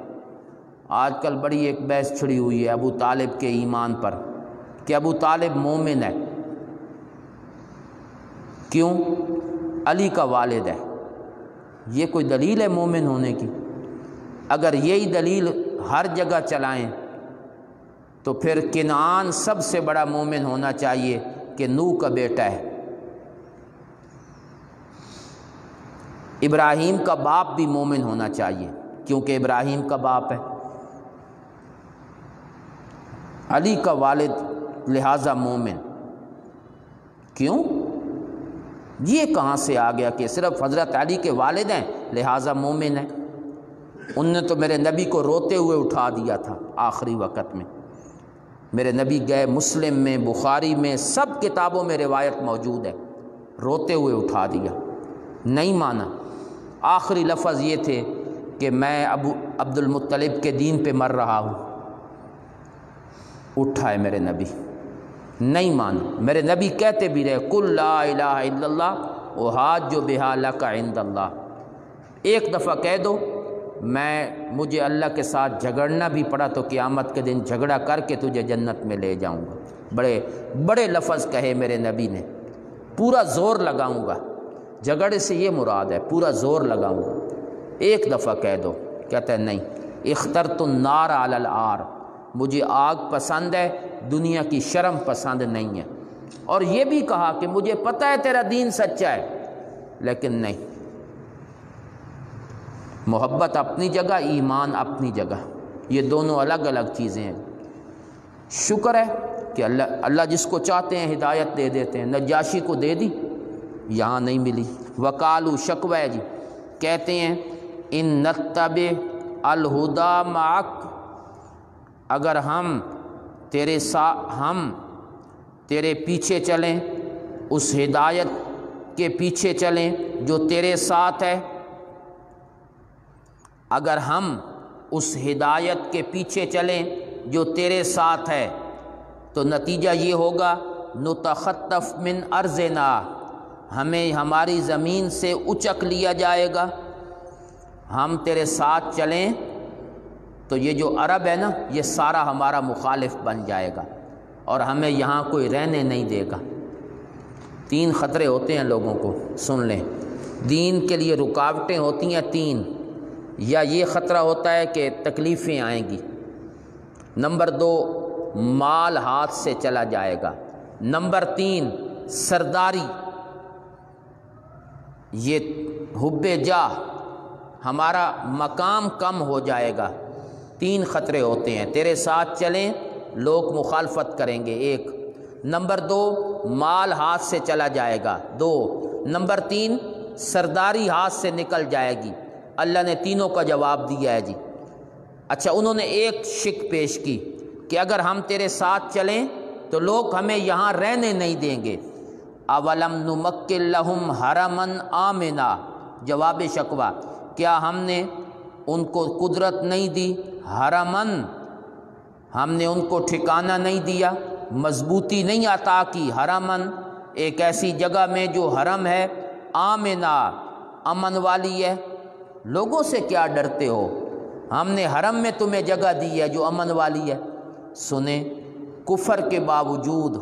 A: آج کل بڑی ایک بحث چھڑی ہوئی ہے ابو طالب کے ایمان پر، کہ ابو طالب مومن ہے، کیوں؟ علی کا والد ہے۔ یہ کوئی دلیل ہے مومن ہونے کی؟ اگر یہی دلیل ہر جگہ چلائیں تو پھر کنعان سب سے بڑا مومن ہونا چاہیے کہ نوح کا بیٹا ہے۔ ابراہیم کا باپ بھی مومن ہونا چاہیے کیونکہ ابراہیم کا باپ ہے۔ علی کا والد لہذا مومن، کیوں؟ یہ کہاں سے آ گیا کہ صرف حضرت علی کے والد ہیں لہذا مومن ہیں؟ ان نے تو میرے نبی کو روتے ہوئے اٹھا دیا تھا آخری وقت میں۔ میرے نبی گئے، مسلم میں، بخاری میں، سب کتابوں میں روایت موجود ہے، روتے ہوئے اٹھا دیا، نہیں مانا۔ آخری لفظ یہ تھے کہ میں ابو عبد المطلب کے دین پہ مر رہا ہوں۔ اٹھا ہے میرے نبی، نہیں مانا۔ میرے نبی کہتے بھی رہے قل لا الہ الا اللہ احاج بہا لک عند اللہ، ایک دفعہ کہہ دو، مجھے اللہ کے ساتھ جھگڑنا بھی پڑا تو قیامت کے دن جھگڑا کر کے تجھے جنت میں لے جاؤں گا۔ بڑے بڑے لفظ کہے میرے نبی نے، پورا زور لگاؤں گا، جھگڑے سے یہ مراد ہے، پورا زور لگاؤں گا۔ ایک دفعہ کہہ دو، کہتا ہے نہیں، اخترت النار علی العار، مجھے آگ پسند ہے، دنیا کی شرم پسند نہیں ہے۔ اور یہ بھی کہا کہ مجھے پتہ ہے تیرا دین سچا ہے، لیکن نہیں، محبت اپنی جگہ، ایمان اپنی جگہ، یہ دونوں الگ الگ چیزیں ہیں۔ شکر ہے کہ اللہ جس کو چاہتے ہیں ہدایت دے دیتے ہیں، نجاشی کو دے دی، یہاں نہیں ملی۔ وقالو شکوہ جی کہتے ہیں ان نتبع الہدا معک، اگر ہم تیرے پیچھے چلیں، اس ہدایت کے پیچھے چلیں جو تیرے ساتھ ہے، اگر ہم اس ہدایت کے پیچھے چلیں جو تیرے ساتھ ہے تو نتیجہ یہ ہوگا نتخطف من ارضنا، ہمیں ہماری زمین سے اچک لیا جائے گا۔ ہم تیرے ساتھ چلیں تو یہ جو عرب ہے نا، یہ سارا ہمارا مخالف بن جائے گا اور ہمیں یہاں کوئی رہنے نہیں دے گا۔ تین خطرے ہوتے ہیں لوگوں کو، سن لیں، دین کے لیے رکاوٹیں ہوتی ہیں تین، یا یہ خطرہ ہوتا ہے کہ تکلیفیں آئیں گی، نمبر 2 مال ہاتھ سے چلا جائے گا، نمبر 3 سرداری، یہ حب جاہ، ہمارا مقام کم ہو جائے گا۔ تین خطرے ہوتے ہیں، تیرے ساتھ چلیں لوگ مخالفت کریں گے، ایک، نمبر 2 مال ہاتھ سے چلا جائے گا، 2، نمبر 3 سرداری ہاتھ سے نکل جائے گی۔ اللہ نے تینوں کا جواب دیا ہے جی۔ اچھا، انہوں نے ایک شک پیش کی کہ اگر ہم تیرے ساتھ چلیں تو لوگ ہمیں یہاں رہنے نہیں دیں گے۔ اولم نمکن لہم حرما آمنا، جواب شکوہ، کیا ہم نے ان کو قدرت نہیں دی، حرمن، ہم نے ان کو ٹھکانہ نہیں دیا، مضبوطی نہیں عطا کی، حرمن، ایک ایسی جگہ میں جو حرم ہے، آمنا، امن والی ہے، لوگوں سے کیا ڈرتے ہو، ہم نے حرم میں تمہیں جگہ دی ہے جو امن والی ہے۔ سنیں، کفر کے باوجود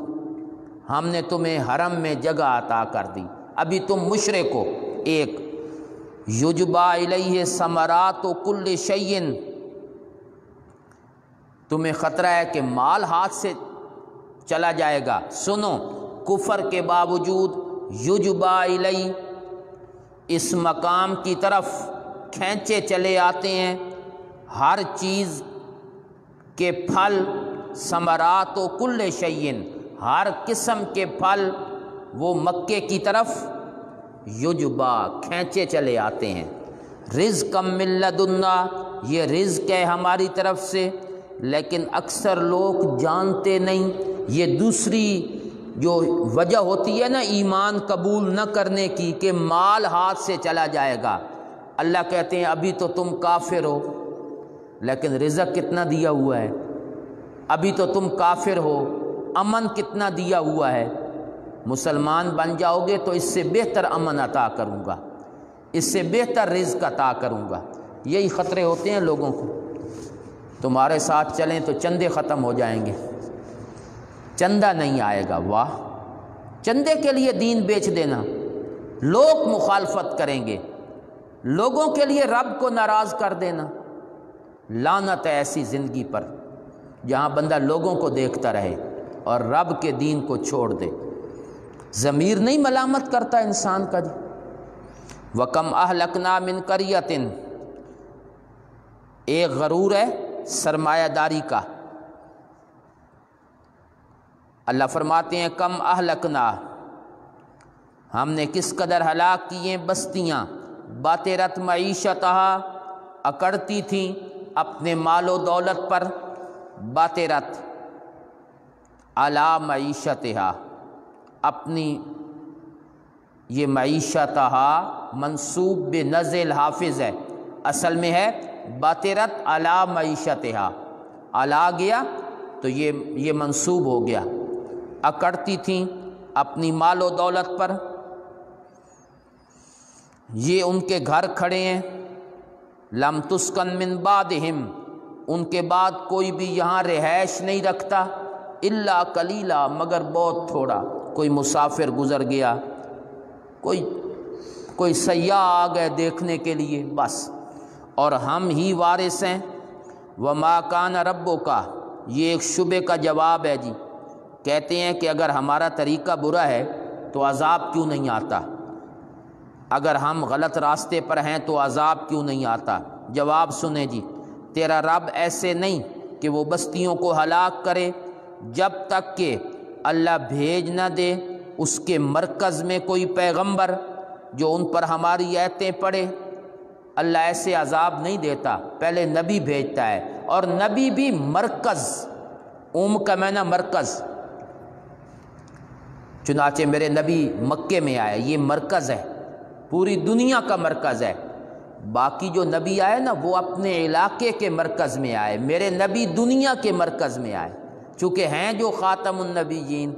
A: ہم نے تمہیں حرم میں جگہ عطا کر دی، ابھی تم مشرک ہو۔ ایک، یجبا الیہ ثمرات کل شیء، تمہیں خطرہ ہے کہ مال ہاتھ سے چلا جائے گا۔ سنو، کفر کے باوجود یجبا الیہ، اس مقام کی طرف کھینچے چلے آتے ہیں ہر چیز کے پھل، ثمرات و کل شیء، ہر قسم کے پھل وہ مکے کی طرف یجبا، کھینچے چلے آتے ہیں۔ رزقا من لدنا، یہ رزق ہے ہماری طرف سے، لیکن اکثر لوگ جانتے نہیں۔ یہ دوسری جو وجہ ہوتی ہے نا ایمان قبول نہ کرنے کی، کہ مال ہاتھ سے چلا جائے گا۔ اللہ کہتے ہیں ابھی تو تم کافر ہو، لیکن رزق کتنا دیا ہوا ہے، ابھی تو تم کافر ہو، امن کتنا دیا ہوا ہے، مسلمان بن جاؤ گے تو اس سے بہتر امن عطا کروں گا، اس سے بہتر رزق عطا کروں گا۔ یہی خطرے ہوتے ہیں لوگوں کو، تمہارے ساتھ چلیں تو چندے ختم ہو جائیں گے، چندہ نہیں آئے گا، واہ، چندے کے لیے دین بیچ دینا، لوگ مخالفت کریں گے، لوگوں کے لیے رب کو ناراض کر دینا، لعنت ہے ایسی زندگی پر جہاں بندہ لوگوں کو دیکھتا رہے اور رب کے دین کو چھوڑ دے۔ ضمیر نہیں ملامت کرتا انسان کا جی۔ وَكَمْ أَهْلَكْنَا مِنْ قَرْيَةٍ، ایک غرور ہے سرمایہ داری کا۔ اللہ فرماتے ہیں کم اہلکنا، ہم نے کس قدر ہلاک کیے بستیاں، باترت معیشتہا، اکڑتی تھیں اپنے مال و دولت پر، باترت علی معیشتہا، اپنی یہ معیشتہا منصوب بنزل حافظ ہے، اصل میں ہے بطرت علی معیشتہا، علا گیا تو یہ منصوب ہو گیا، اکڑتی تھیں اپنی مال و دولت پر۔ یہ ان کے گھر کھڑے ہیں، لم تسکن من بعدہم، ان کے بعد کوئی بھی یہاں رہائش نہیں رکھتا، الا قلیلا، مگر بہت تھوڑا، کوئی مسافر گزر گیا، کوئی سیاح آ گئے دیکھنے کے لیے، بس، اور ہم ہی وارث ہیں۔ وما کان ربک، یہ ایک شبے کا جواب ہے جی، کہتے ہیں کہ اگر ہمارا طریقہ برا ہے تو عذاب کیوں نہیں آتا، اگر ہم غلط راستے پر ہیں تو عذاب کیوں نہیں آتا؟ جواب سنیں جی، تیرا رب ایسے نہیں کہ وہ بستیوں کو ہلاک کرے جب تک کہ اللہ بھیج نہ دے اس کے مرکز میں کوئی پیغمبر جو ان پر ہماری آیتیں پڑھے۔ اللہ ایسے عذاب نہیں دیتا، پہلے نبی بھیجتا ہے، اور نبی بھی مرکز، کا معنی مرکز، چنانچہ میرے نبی مکے میں آئے، یہ مرکز ہے، پوری دنیا کا مرکز ہے۔ باقی جو نبی آئے نا وہ اپنے علاقے کے مرکز میں آئے، میرے نبی دنیا کے مرکز میں آئے، چونکہ ہیں جو خاتم النبیین،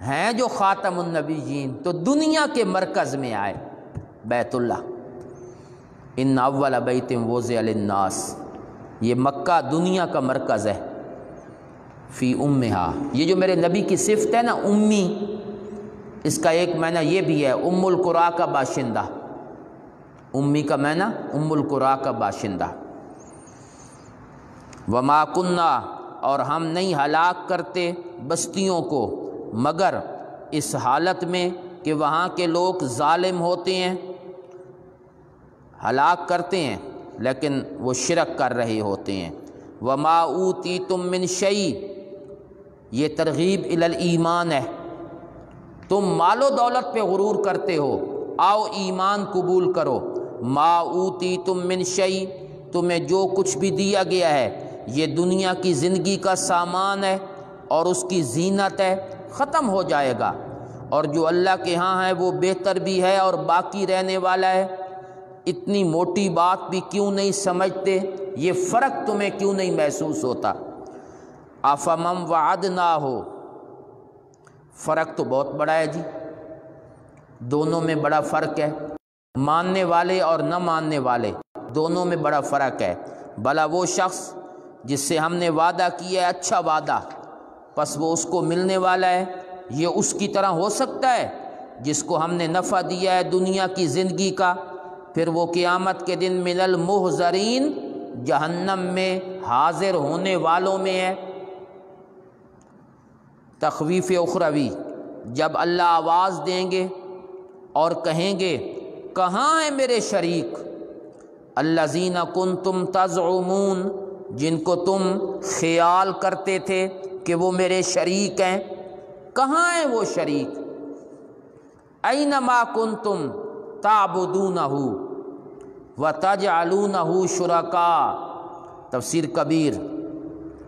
A: ہیں جو خاتم النبیین، تو دنیا کے مرکز میں آئے، بیت اللہ۔ ان اول بیت وضع للناس، یہ مکہ دنیا کا مرکز ہے، فی امہا، یہ جو میرے نبی کی صفت ہے نا امی، اس کا ایک معنی یہ بھی ہے ام القریٰ کا باشندہ، امی کا معنی ام القریٰ کا باشندہ۔ وما کننا، اور ہم نہیں ہلاک کرتے بستیوں کو مگر اس حالت میں کہ وہاں کے لوگ ظالم ہوتے ہیں، ہلاک کرتے ہیں لیکن وہ شرک کر رہے ہوتے ہیں۔ وما اوتیتم من شیء، یہ ترغیب الی الایمان ہے، تم مال و دولت پہ غرور کرتے ہو، آؤ ایمان قبول کرو۔ ما اوتیتم من شیء، تمہیں جو کچھ بھی دیا گیا ہے یہ دنیا کی زندگی کا سامان ہے اور اس کی زینت ہے، ختم ہو جائے گا، اور جو اللہ کے ہاں ہے وہ بہتر بھی ہے اور باقی رہنے والا ہے۔ اتنی موٹی بات بھی کیوں نہیں سمجھتے؟ یہ فرق تمہیں کیوں نہیں محسوس ہوتا؟ افمن وعدناہ، فرق تو بہت بڑا ہے جی، دونوں میں بڑا فرق ہے، ماننے والے اور نہ ماننے والے دونوں میں بڑا فرق ہے۔ بھلا وہ شخص جس سے ہم نے وعدہ کیا ہے اچھا وعدہ، پس وہ اس کو ملنے والا ہے، یہ اس کی طرح ہو سکتا ہے جس کو ہم نے نفع دیا ہے دنیا کی زندگی کا، پھر وہ قیامت کے دن من المحضرین، جہنم میں حاضر ہونے والوں میں ہے۔ تخویف اخروی، جب اللہ آواز دیں گے اور کہیں گے کہاں ہیں میرے شریک، الذین کنتم تزعمون، جن کو تم خیال کرتے تھے کہ وہ میرے شریک ہیں، کہاں ہیں وہ شریک؟ اینما کنتم تعبدونہ وتجعلونہ شرکاء، تفسیر کبیر،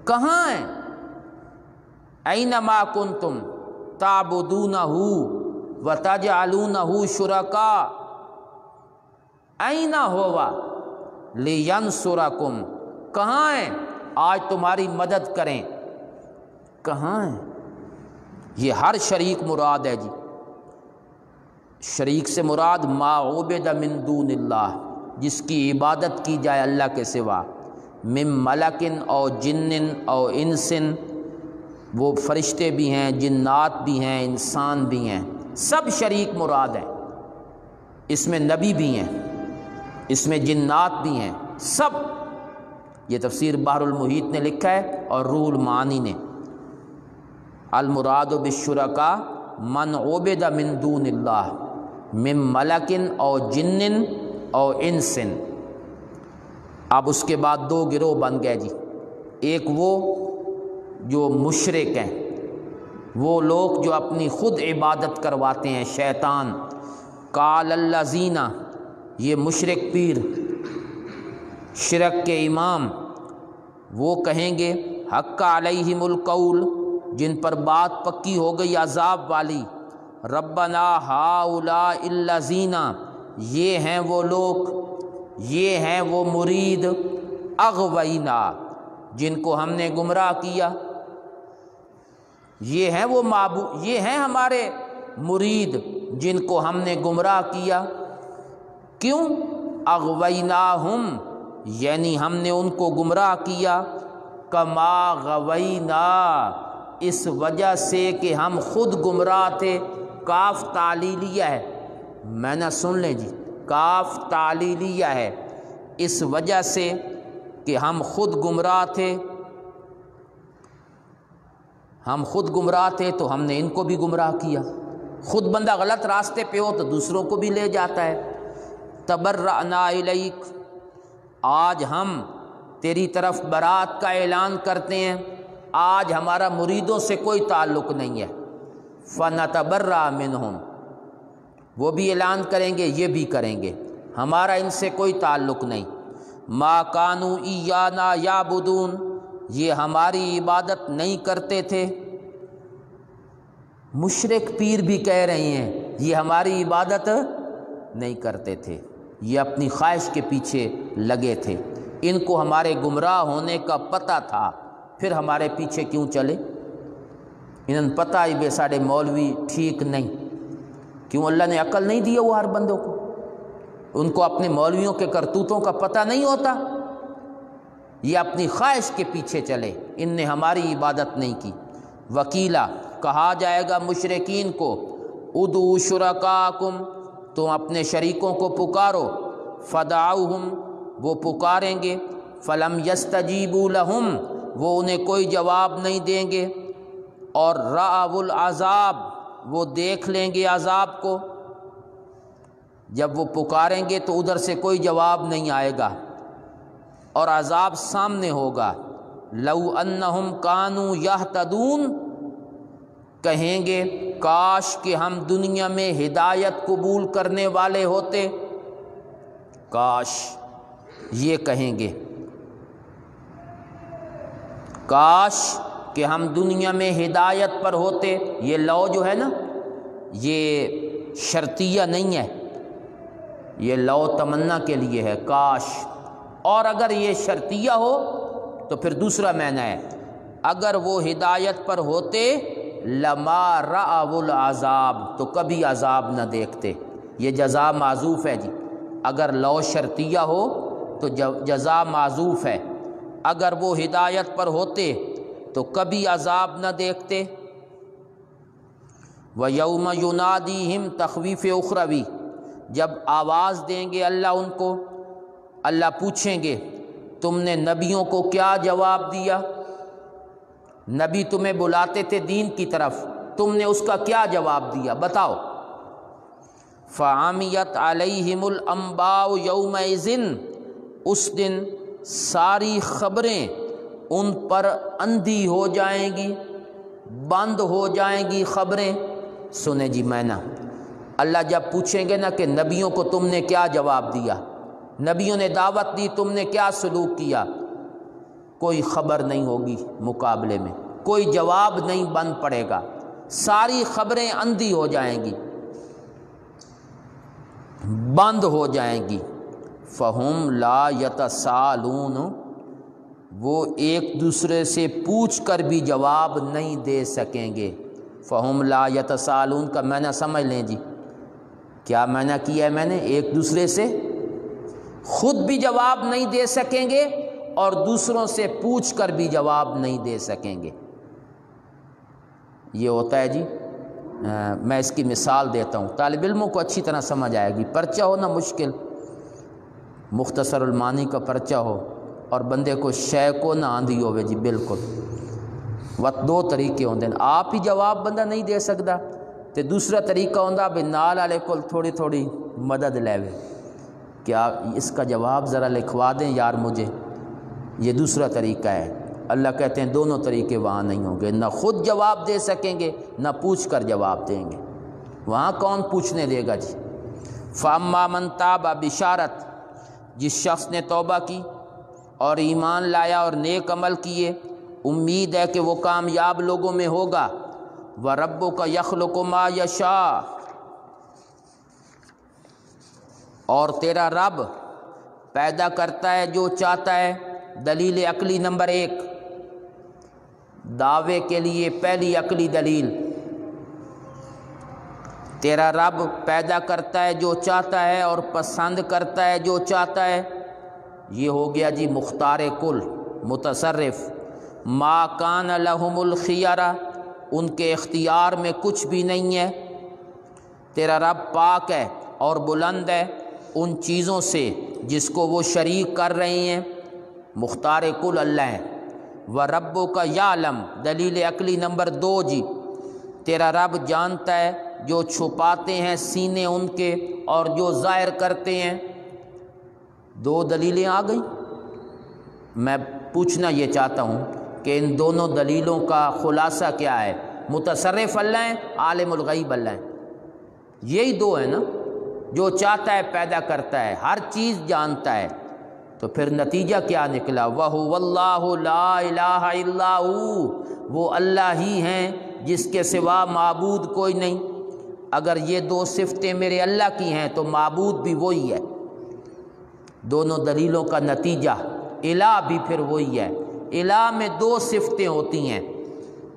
A: کہاں ہیں؟ اینما کنتم تعبدونہ وتجعلونہ شرکاء، این ہوا لینصرکم، کہاں ہیں آج تمہاری مدد کریں، کہاں ہیں؟ یہ ہر شریک مراد ہے جی، شریک سے مراد ما عبد من دون اللہ، جس کی عبادت کی جائے اللہ کے سوا، من ملک او جن او انس، وہ فرشتے بھی ہیں، جنات بھی ہیں، انسان بھی ہیں، سب شریک مراد ہیں، اس میں نبی بھی ہیں، اس میں جنات بھی ہیں، سب۔ یہ تفسیر بحر المحیط نے لکھا ہے اور روح المعانی نے۔ المراد بالشرکاء من عبد من دون اللہ من ملک او جن او انس۔ اب اس کے بعد دو گروہ بن گئے جی، ایک وہ جو مشرک ہیں، وہ لوگ جو اپنی خود عبادت کرواتے ہیں، شیطان۔ قال الذین، یہ مشرک پیر، شرک کے امام، وہ کہیں گے حق علیہم القول، جن پر بات پکی ہو گئی عذاب والی، ربنا ہؤلاء الذین، یہ ہیں وہ لوگ، یہ ہیں وہ مرید، اغوینا، جن کو ہم نے گمراہ کیا، یہ ہیں وہ معبود، یہ ہیں ہمارے مرید جن کو ہم نے گمراہ کیا۔ کیوں؟ اغویناہم، یعنی ہم نے ان کو گمراہ کیا، کما غوینا، اس وجہ سے کہ ہم خود گمراہ تھے۔ کاف تعلیلیہ ہے، میں نہ سن لیں جی، کاف تعلیلیہ ہے، اس وجہ سے کہ ہم خود گمراہ تھے، ہم خود گمراہ تھے تو ہم نے ان کو بھی گمراہ کیا۔ خود بندہ غلط راستے پہ ہو تو دوسروں کو بھی لے جاتا ہے۔ تبرأنا الیک، آج ہم تیری طرف برات کا اعلان کرتے ہیں، آج ہمارا مریدوں سے کوئی تعلق نہیں ہے۔ فنتبرأ منہم، وہ بھی اعلان کریں گے، یہ بھی کریں گے، ہمارا ان سے کوئی تعلق نہیں۔ ما کانوا ایانا یعبدون، یہ ہماری عبادت نہیں کرتے تھے۔ مشرک پیر بھی کہہ رہے ہیں یہ ہماری عبادت نہیں کرتے تھے، یہ اپنی خواہش کے پیچھے لگے تھے، ان کو ہمارے گمراہ ہونے کا پتہ تھا، پھر ہمارے پیچھے کیوں چلے؟ انہوں نے پتہ ہی بے ساڑے مولوی ٹھیک نہیں، کیوں اللہ نے عقل نہیں دی وہ ہر بندوں کو؟ ان کو اپنے مولویوں کے کرتوتوں کا پتہ نہیں ہوتا؟ یہ اپنی خواہش کے پیچھے چلے، ان نے ہماری عبادت نہیں کی۔ وکیلا، کہا جائے گا مشرکین کو، ادعوا شرکاءکم، تم اپنے شریکوں کو پکارو، فدعوہم، وہ پکاریں گے، فلم یستجیبوا لہم، وہ انہیں کوئی جواب نہیں دیں گے، اور رأوا العذاب، وہ دیکھ لیں گے عذاب کو، جب وہ پکاریں گے تو ادھر سے کوئی جواب نہیں آئے گا اور عذاب سامنے ہوگا۔ لو انہم کانوا یہتدون، کہیں گے کاش کہ ہم دنیا میں ہدایت قبول کرنے والے ہوتے، کاش، یہ کہیں گے، کاش کہ ہم دنیا میں ہدایت پر ہوتے۔ یہ لو جو ہے نا، یہ شرطیہ نہیں ہے، یہ لو تمنا کے لیے ہے، کاش۔ اور اگر یہ شرطیہ ہو تو پھر دوسرا معنی ہے، اگر وہ ہدایت پر ہوتے لما رأوا العذاب، تو کبھی عذاب نہ دیکھتے۔ یہ جزا معذوف ہے جی، اگر لو شرطیہ ہو تو جزا معذوف ہے، اگر وہ ہدایت پر ہوتے تو کبھی عذاب نہ دیکھتے۔ وَيَوْمَ يُنَادِيهِمْ، تخویف اخروی، جب آواز دیں گے اللہ ان کو، اللہ پوچھیں گے تم نے نبیوں کو کیا جواب دیا؟ نبی تمہیں بلاتے تھے دین کی طرف، تم نے اس کا کیا جواب دیا بتاؤ؟ فَعَمِيَتْ عَلَيْهِمُ الْأَنْبَاءُ يَوْمَئِذٍ، اس دن ساری خبریں ان پر اندھی ہو جائیں گی، بند ہو جائیں گی خبریں۔ سنیں جی مینا، اللہ جب پوچھیں گے نا کہ نبیوں کو تم نے کیا جواب دیا، نبیوں نے دعوت دی، تم نے کیا سلوک کیا، کوئی خبر نہیں ہوگی مقابلے میں، کوئی جواب نہیں بن پڑے گا، ساری خبریں اندھی ہو جائیں گی، بند ہو جائیں گی۔ فَهُمْ لَا يَتَسَالُونَ، وہ ایک دوسرے سے پوچھ کر بھی جواب نہیں دے سکیں گے۔ فَهُمْ لَا يَتَسَالُونَ کا معنی سمجھ لیں جی، کیا معنی کیا ہے میں نے؟ ایک دوسرے سے خود بھی جواب نہیں دے سکیں گے اور دوسروں سے پوچھ کر بھی جواب نہیں دے سکیں گے۔ یہ ہوتا ہے جی، میں اس کی مثال دیتا ہوں، طالب علموں کو اچھی طرح سمجھ آئے گی۔ پرچہ ہو نا مشکل، مختصر المعانی کا پرچہ ہو اور بندے کو شے کو نہ آندھی ہوئے جی، بالکل دو طریقے ہوندے ہیں، آپ ہی جواب بندہ نہیں دے سکتا تو دوسرا طریقہ ہوندہ بھی نال والے کو تھوڑی تھوڑی مدد لے وے، کیا اس کا جواب ذرا لکھوا دیں یار مجھے، یہ دوسرا طریقہ ہے۔ اللہ کہتے ہیں دونوں طریقے وہاں نہیں ہوں گے، نہ خود جواب دے سکیں گے نہ پوچھ کر جواب دیں گے، وہاں کون پوچھنے دے گا جی۔ فَأَمَّا مَن تَابَ، بشارت جس شخص نے توبہ کی اور ایمان لایا اور نیک عمل کیے، امید ہے کہ وہ کامیاب لوگوں میں ہوگا۔ وَرَبُّكَ يَخْلُقُ مَا يَشَاءُ، اور تیرا رب پیدا کرتا ہے جو چاہتا ہے۔ دلیل عقلی نمبر 1، دعوے کے لیے پہلی عقلی دلیل، تیرا رب پیدا کرتا ہے جو چاہتا ہے اور پسند کرتا ہے جو چاہتا ہے۔ یہ ہو گیا جی مختار کل، متصرف۔ ما کان لہم الخیرہ، ان کے اختیار میں کچھ بھی نہیں ہے۔ تیرا رب پاک ہے اور بلند ہے ان چیزوں سے جس کو وہ شریک کر رہے ہیں۔ مختار کل اللہ ہے۔ وَرَبُّكَ يَعْلَمُ، دلیل عقلی نمبر 2 جی، تیرا رب جانتا ہے جو چھپاتے ہیں سینے ان کے اور جو ظاہر کرتے ہیں۔ 2 دلیلیں آ گئیں۔ میں پوچھنا یہ چاہتا ہوں کہ ان دونوں دلیلوں کا خلاصہ کیا ہے؟ متصرف اللہ ہیں، عالم الغیب اللہ ہیں، یہی 2 ہیں نا۔ جو چاہتا ہے پیدا کرتا ہے، ہر چیز جانتا ہے، تو پھر نتیجہ کیا نکلا؟ وَهُوَ اللَّهُ لَا إِلَٰهَ إِلَّا هُوَ، وہ اللہ ہی ہیں جس کے سوا معبود کوئی نہیں۔ اگر یہ 2 صفتیں میرے اللہ کی ہیں تو معبود بھی وہی ہے۔ دونوں دلیلوں کا نتیجہ الہ بھی پھر وہی ہے۔ الہ میں 2 صفتیں ہوتی ہیں،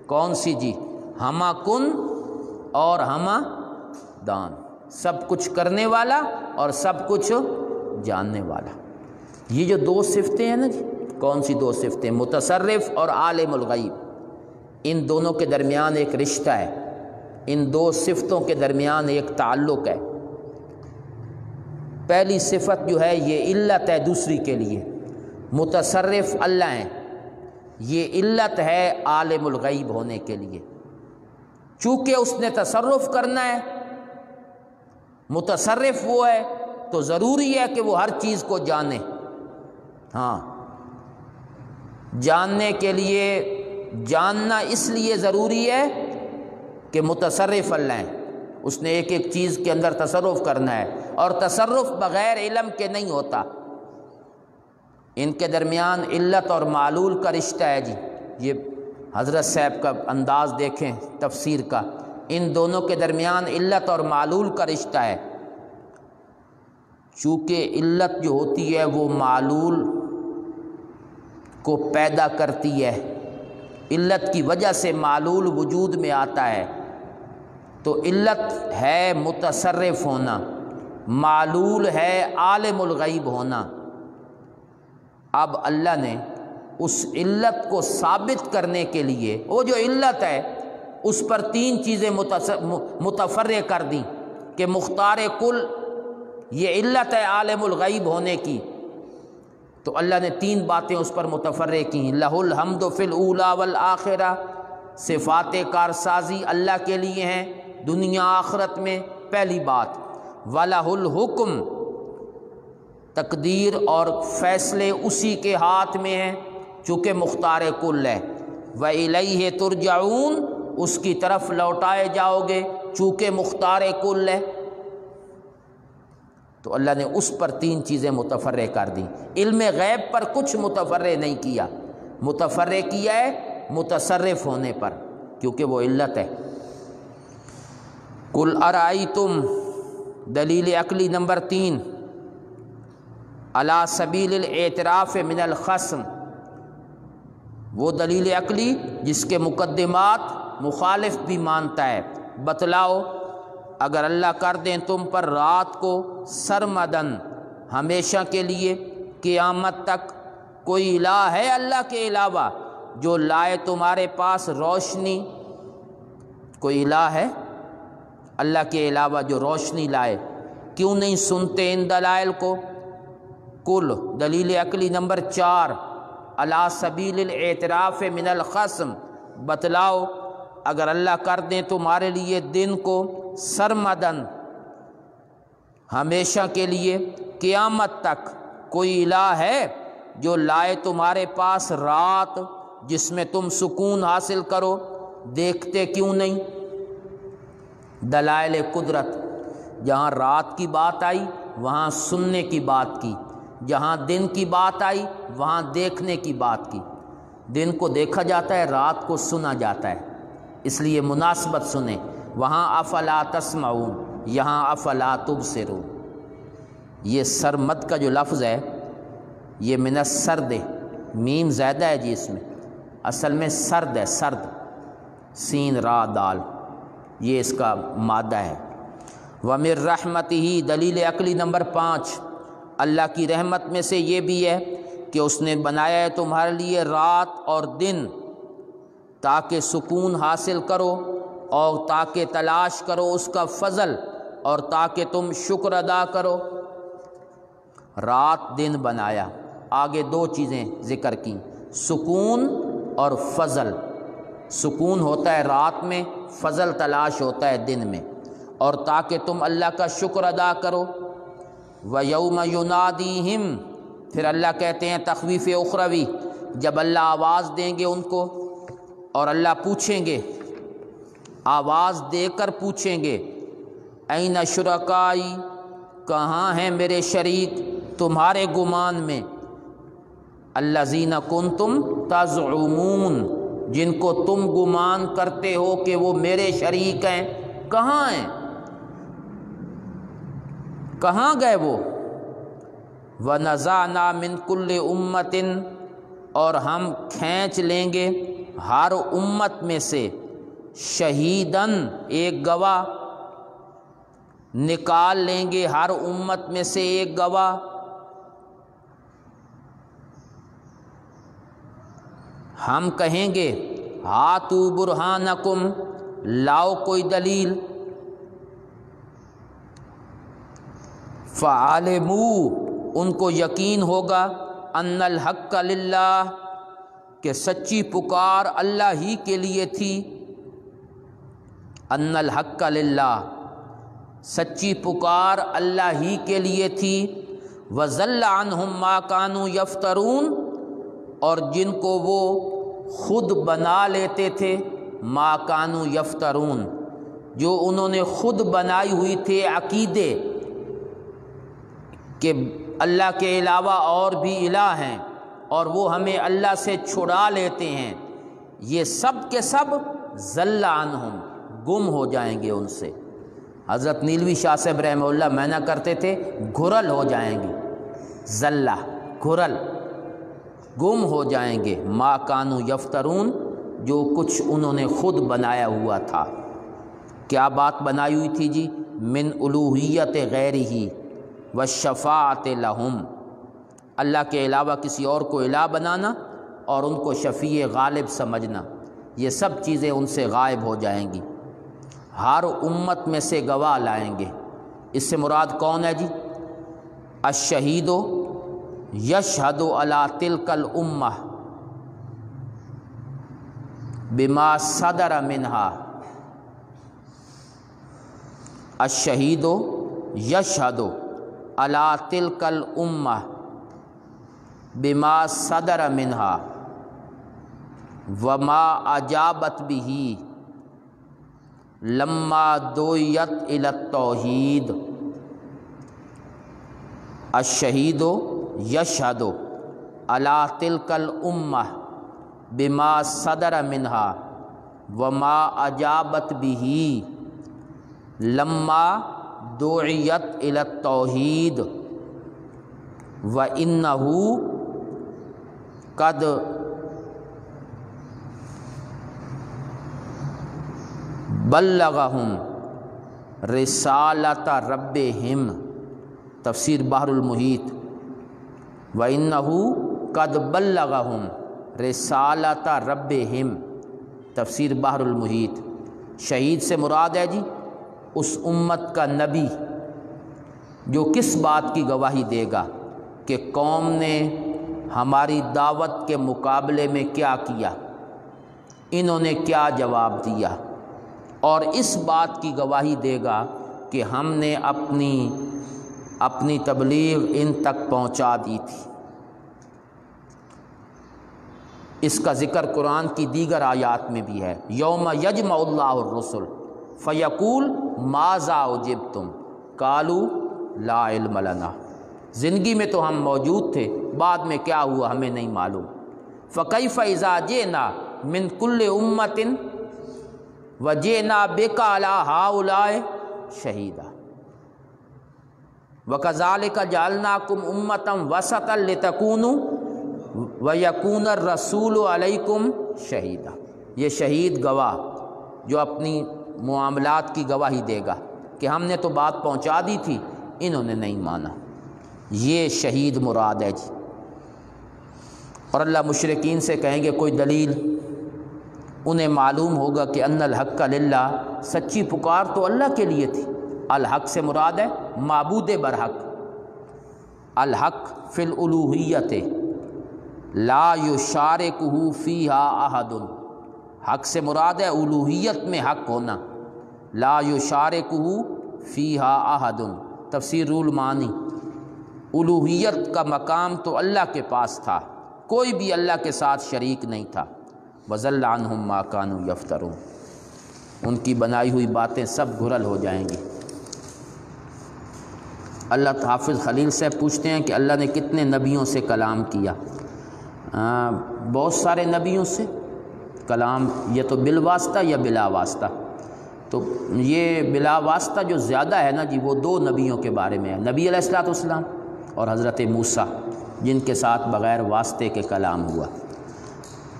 A: کون سی جی؟ ہمہ کن اور ہمہ دان، سب کچھ کرنے والا اور سب کچھ جاننے والا۔ یہ جو 2 صفتیں ہیں نا جی، کون سی 2 صفتیں؟ متصرف اور عالم الغیب۔ ان دونوں کے درمیان ایک رشتہ ہے، ان 2 صفتوں کے درمیان ایک تعلق ہے۔ پہلی صفت جو ہے یہ علت ہے دوسری کے لیے۔ متصرف اللہ ہیں، یہ علت ہے عالم الغیب ہونے کے لیے، چونکہ اس نے تصرف کرنا ہے، متصرف وہ ہے تو ضروری ہے کہ وہ ہر چیز کو جانے۔ ہاں، جاننے کے لیے، جاننا اس لیے ضروری ہے کہ متصرف اللہ ہیں، اس نے ایک ایک چیز کے اندر تصرف کرنا ہے، اور تصرف بغیر علم کے نہیں ہوتا۔ ان کے درمیان علت اور معلول کا رشتہ ہے جی۔ یہ حضرت صاحب کا انداز دیکھیں تفسیر کا، ان دونوں کے درمیان علت اور معلول کا رشتہ ہے۔ چونکہ علت جو ہوتی ہے وہ معلول کو پیدا کرتی ہے، علت کی وجہ سے معلول وجود میں آتا ہے، تو علت ہے متصرف ہونا، معلول ہے عالم الغیب ہونا۔ اب اللہ نے اس علت کو ثابت کرنے کے لیے وہ جو علت ہے اس پر 3 چیزیں متفرع کر دیں کہ مختار کل یہ علت ہے عالم الغیب ہونے کی، تو اللہ نے 3 باتیں اس پر متفرع کی۔ لہ الحمد فی الاولی والآخرہ، صفات کارسازی اللہ کے لیے ہیں دنیا آخرت میں، پہلی بات۔ وَلَهُ الْحُكْمُ، تقدیر اور فیصلے اسی کے ہاتھ میں ہیں چونکہ مختار کل ہے۔ وَإِلَيْهِ تُرْجَعُونَ، اس کی طرف لوٹائے جاؤ گے چونکہ مختار کل ہے۔ تو اللہ نے اس پر 3 چیزیں متفرع کر دیں، علم غیب پر کچھ متفرع نہیں کیا، متفرع کیا ہے متصرف ہونے پر، کیونکہ وہ علت ہے۔ قُلْ أَرَأَيْتُمْ، دلیل عقلی نمبر 3، علی سبیل الاعتراف من الخصم، وہ دلیل عقلی جس کے مقدمات مخالف بھی مانتا ہے۔ بتلاؤ اگر اللہ کر دیں تم پر رات کو سرمدن، ہمیشہ کے لیے، قیامت تک، کوئی الہ ہے اللہ کے علاوہ جو لائے تمہارے پاس روشنی؟ کوئی الہ ہے اللہ کے علاوہ جو روشنی لائے؟ کیوں نہیں سنتے ان دلائل کو؟ کل دلیل عقلی نمبر 4، علی سبیل الاعتراف من الخصم، بتلاؤ اگر اللہ کر دیں تمہارے لیے دن کو سرمدن، ہمیشہ کے لیے، قیامت تک، کوئی الہ ہے جو لائے تمہارے پاس رات جس میں تم سکون حاصل کرو؟ دیکھتے کیوں نہیں؟ دلائل قدرت، جہاں رات کی بات آئی وہاں سننے کی بات کی، جہاں دن کی بات آئی وہاں دیکھنے کی بات کی۔ دن کو دیکھا جاتا ہے، رات کو سنا جاتا ہے، اس لیے مناسبت سنیں، وہاں افلا تسمعون، یہاں افلا تبصرون۔ یہ سرمد کا جو لفظ ہے یہ من السرد ہے، میم زیادہ ہے جی اس میں، اصل میں سرد ہے، سرد، سین را دال، یہ اس کا مادہ ہے۔ وَمِن رَحْمَتِهِ، دلیل عقلی نمبر 5، اللہ کی رحمت میں سے یہ بھی ہے کہ اس نے بنایا ہے تمہارے لیے رات اور دن تاکہ سکون حاصل کرو اور تاکہ تلاش کرو اس کا فضل اور تاکہ تم شکر ادا کرو۔ رات دن بنایا، آگے دو چیزیں ذکر کی، سکون اور فضل۔ سکون ہوتا ہے رات میں، فضل تلاش ہوتا ہے دن میں، اور تاکہ تم اللہ کا شکر ادا کرو۔ وَيَوْمَ يُنَادِيهِمْ، پھر اللہ کہتے ہیں تخویف اخروی، جب اللہ آواز دیں گے ان کو اور اللہ پوچھیں گے، آواز دے کر پوچھیں گے، اَيْنَ شُرَكَائِي، کہاں ہیں میرے شریک تمہارے گمان میں، الَّذِينَ كُنْتُمْ تَزْعُمُونَ، جن کو تم گمان کرتے ہو کہ وہ میرے شریک ہیں، کہاں ہیں، کہاں گئے وہ؟ وَنَزَعْنَا مِن كُلِّ أُمَّةٍ، اور ہم کھینچ لیں گے ہر امت میں سے شہیداً، ایک گواہ، نکال لیں گے ہر امت میں سے ایک گواہ۔ ہم کہیں گے ہاتوا برہانکم، لاؤ کوئی دلیل، فعلموا، ان کو یقین ہوگا، ان الحق للہ، کہ سچی پکار اللہ ہی کے لیے تھی، ان الحق للہ، سچی پکار اللہ ہی کے لیے تھی، وضل عنہم ما کانوا یفترون، اور جن کو وہ خود بنا لیتے تھے، ما کانوا یفترون، جو انہوں نے خود بنائی ہوئی تھے عقیدے کہ اللہ کے علاوہ اور بھی الہ ہیں اور وہ ہمیں اللہ سے چھڑا لیتے ہیں، یہ سب کے سب ضل عنہم، گم ہو جائیں گے ان سے۔ حضرت نیلوی شاہ صاحب رحمہ اللہ معنی کرتے تھے گھرل ہو جائیں گے، ضلع، گھرل، گم ہو جائیں گے، ما کانوا یفترون، جو کچھ انہوں نے خود بنایا ہوا تھا۔ کیا بات بنائی ہوئی تھی جی؟ من الوہیت غیرہ والشفاعۃ لہم، اللہ کے علاوہ کسی اور کو الہ بنانا اور ان کو شفیع غالب سمجھنا، یہ سب چیزیں ان سے غائب ہو جائیں گی۔ ہر امت میں سے گواہ لائیں گے، اس سے مراد کون ہے جی؟ الشہید یشہد علی تلک الامہ بما صدر منہا، الشہید یشہد علی تلک الامہ بما صدر منہا وما اجابت بہ لما دعیت الی التوحید۔ الشہید یشہد علی تلک الامہ بما صدر منہا وما اجابت بہ لما دعیت الی التوحید وانہ قد بلغہم رسالۃ ربہم، تفسیر بحر المحیط، وَإِنَّهُ قَدْ بَلَّغَهُمْ رِسَالَةَ رَبِّهِمْ، تفسیر بحر المحیط۔ شہید سے مراد ہے جی اس امت کا نبی جو کس بات کی گواہی دے گا کہ قوم نے ہماری دعوت کے مقابلے میں کیا کیا، انہوں نے کیا جواب دیا، اور اس بات کی گواہی دے گا کہ ہم نے اپنی تبلیغ ان تک پہنچا دی تھی۔ اس کا ذکر قرآن کی دیگر آیات میں بھی ہے، یوم یجمع اللہ الرسل فیقول ماذا اجبتم قالوا لا علم لنا، زندگی میں تو ہم موجود تھے، بعد میں کیا ہوا ہمیں نہیں معلوم۔ فکیف اذا جئنا من کل امۃ، وجئنا بک علی ہؤلاء شہیدا وکذالک جعلناکم امۃ وسطا لتکونوا ویکون الرسول علیکم شہیدا۔ یہ شہید گواہ جو اپنی معاملات کی گواہی دے گا کہ ہم نے تو بات پہنچا دی تھی، انہوں نے نہیں مانا، یہ شہید مراد ہے جی۔ اور اللہ مشرکین سے کہیں گے کوئی دلیل، انہیں معلوم ہوگا کہ ان الحق للہ، سچی پکار تو اللہ کے لیے تھی۔ الحق سے مراد ہے معبود برحق، الحق فی الالوہیت لا یشارکہ فیہا احد، حق سے مراد ہے الوہیت میں حق ہونا، لا یشارکہ فیہا احد۔ تفسیر روح المعانی، الوہیت کا مقام تو اللہ کے پاس تھا، کوئی بھی اللہ کے ساتھ شریک نہیں تھا۔ وضل عنہم ما کانوا یفترون، ان کی بنائی ہوئی باتیں سب گھرل ہو جائیں گی۔ اللہ حافظ خلیل سے پوچھتے ہیں کہ اللہ نے کتنے نبیوں سے کلام کیا؟ بہت سارے نبیوں سے کلام، یہ تو بالواسطہ یا بلا واسطہ؟ تو یہ بلا واسطہ جو زیادہ ہے نا جی، وہ دو نبیوں کے بارے میں ہے، نبی علیہ الصلوۃ والسلام اور حضرت موسیٰ، جن کے ساتھ بغیر واسطے کے کلام ہوا۔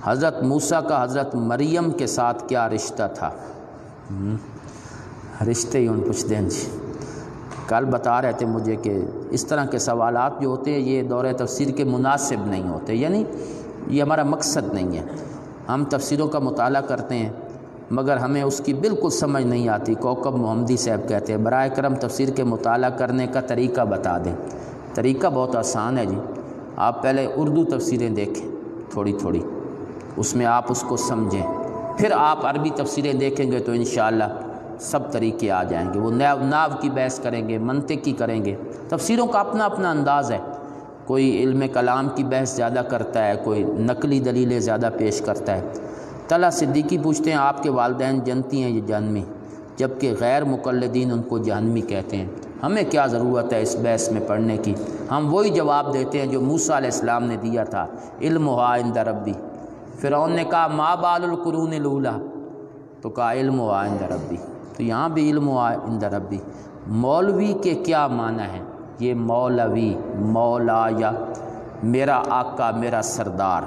A: حضرت موسیٰ کا حضرت مریم کے ساتھ کیا رشتہ تھا؟ رشتے ہی ان پوچھ دیں جی۔ کل بتا رہے تھے مجھے کہ اس طرح کے سوالات جو ہوتے ہیں یہ دور تفسیر کے مناسب نہیں ہوتے، یعنی یہ ہمارا مقصد نہیں ہے۔ ہم تفسیروں کا مطالعہ کرتے ہیں مگر ہمیں اس کی بالکل سمجھ نہیں آتی۔ کوکب محمدی صاحب کہتے ہیں برائے کرم تفسیر کے مطالعہ کرنے کا طریقہ بتا دیں۔ طریقہ بہت آسان ہے جی، آپ پہلے اردو تفسیریں دیکھیں تھوڑی تھوڑی، اس میں آپ اس کو سمجھیں، پھر آپ عربی تفسیریں دیکھیں گے تو انشاءاللہ سب طریقے آ جائیں گے۔ وہ ناو کی بحث کریں گے، منطق کی کریں گے۔ تفسیروں کا اپنا اپنا انداز ہے، کوئی علم کلام کی بحث زیادہ کرتا ہے، کوئی نقلی دلیلیں زیادہ پیش کرتا ہے۔ طلحہ صدیقی پوچھتے ہیں آپ کے والدین جنتی ہیں یا جہنمی؟ جبکہ غیر مقلدین ان کو جہنمی کہتے ہیں۔ ہمیں کیا ضرورت ہے اس بحث میں پڑھنے کی؟ ہم وہی جواب دیتے ہیں جو موسیٰ علیہ السلام نے دیا تھا، علمھا عند ربی۔ فرعون نے کہا ما بال القرون الاولیٰ، تو کہا علمھا عند ربی۔ تو یہاں بھی علمھا عند ربی۔ مولوی کے کیا معنی ہے؟ یہ مولوی، مولا یا میرا آقا، میرا سردار۔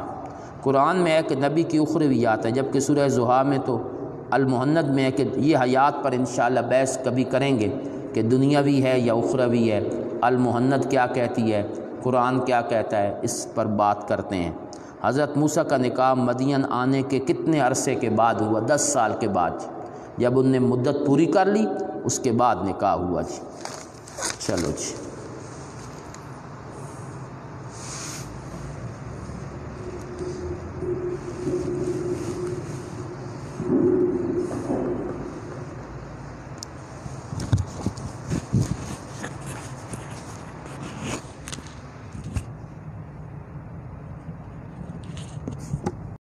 A: قرآن میں ہے کہ نبی کی اخرویات ہے، جبکہ سورہ زحا میں تو المہند میں ہے کہ یہ حیات پر انشاءاللہ بحث کبھی کریں گے کہ دنیاوی ہے یا اخروی ہے، المہند کیا کہتی ہے، قرآن کیا کہتا ہے، اس پر بات کرتے ہیں۔ حضرت موسیٰ کا نکاح مدین آنے کے کتنے عرصے کے بعد ہوا؟ 10 سال کے بعد، جب ان نے مدت پوری کر لی اس کے بعد نکاح ہوا جی۔ چلو جی۔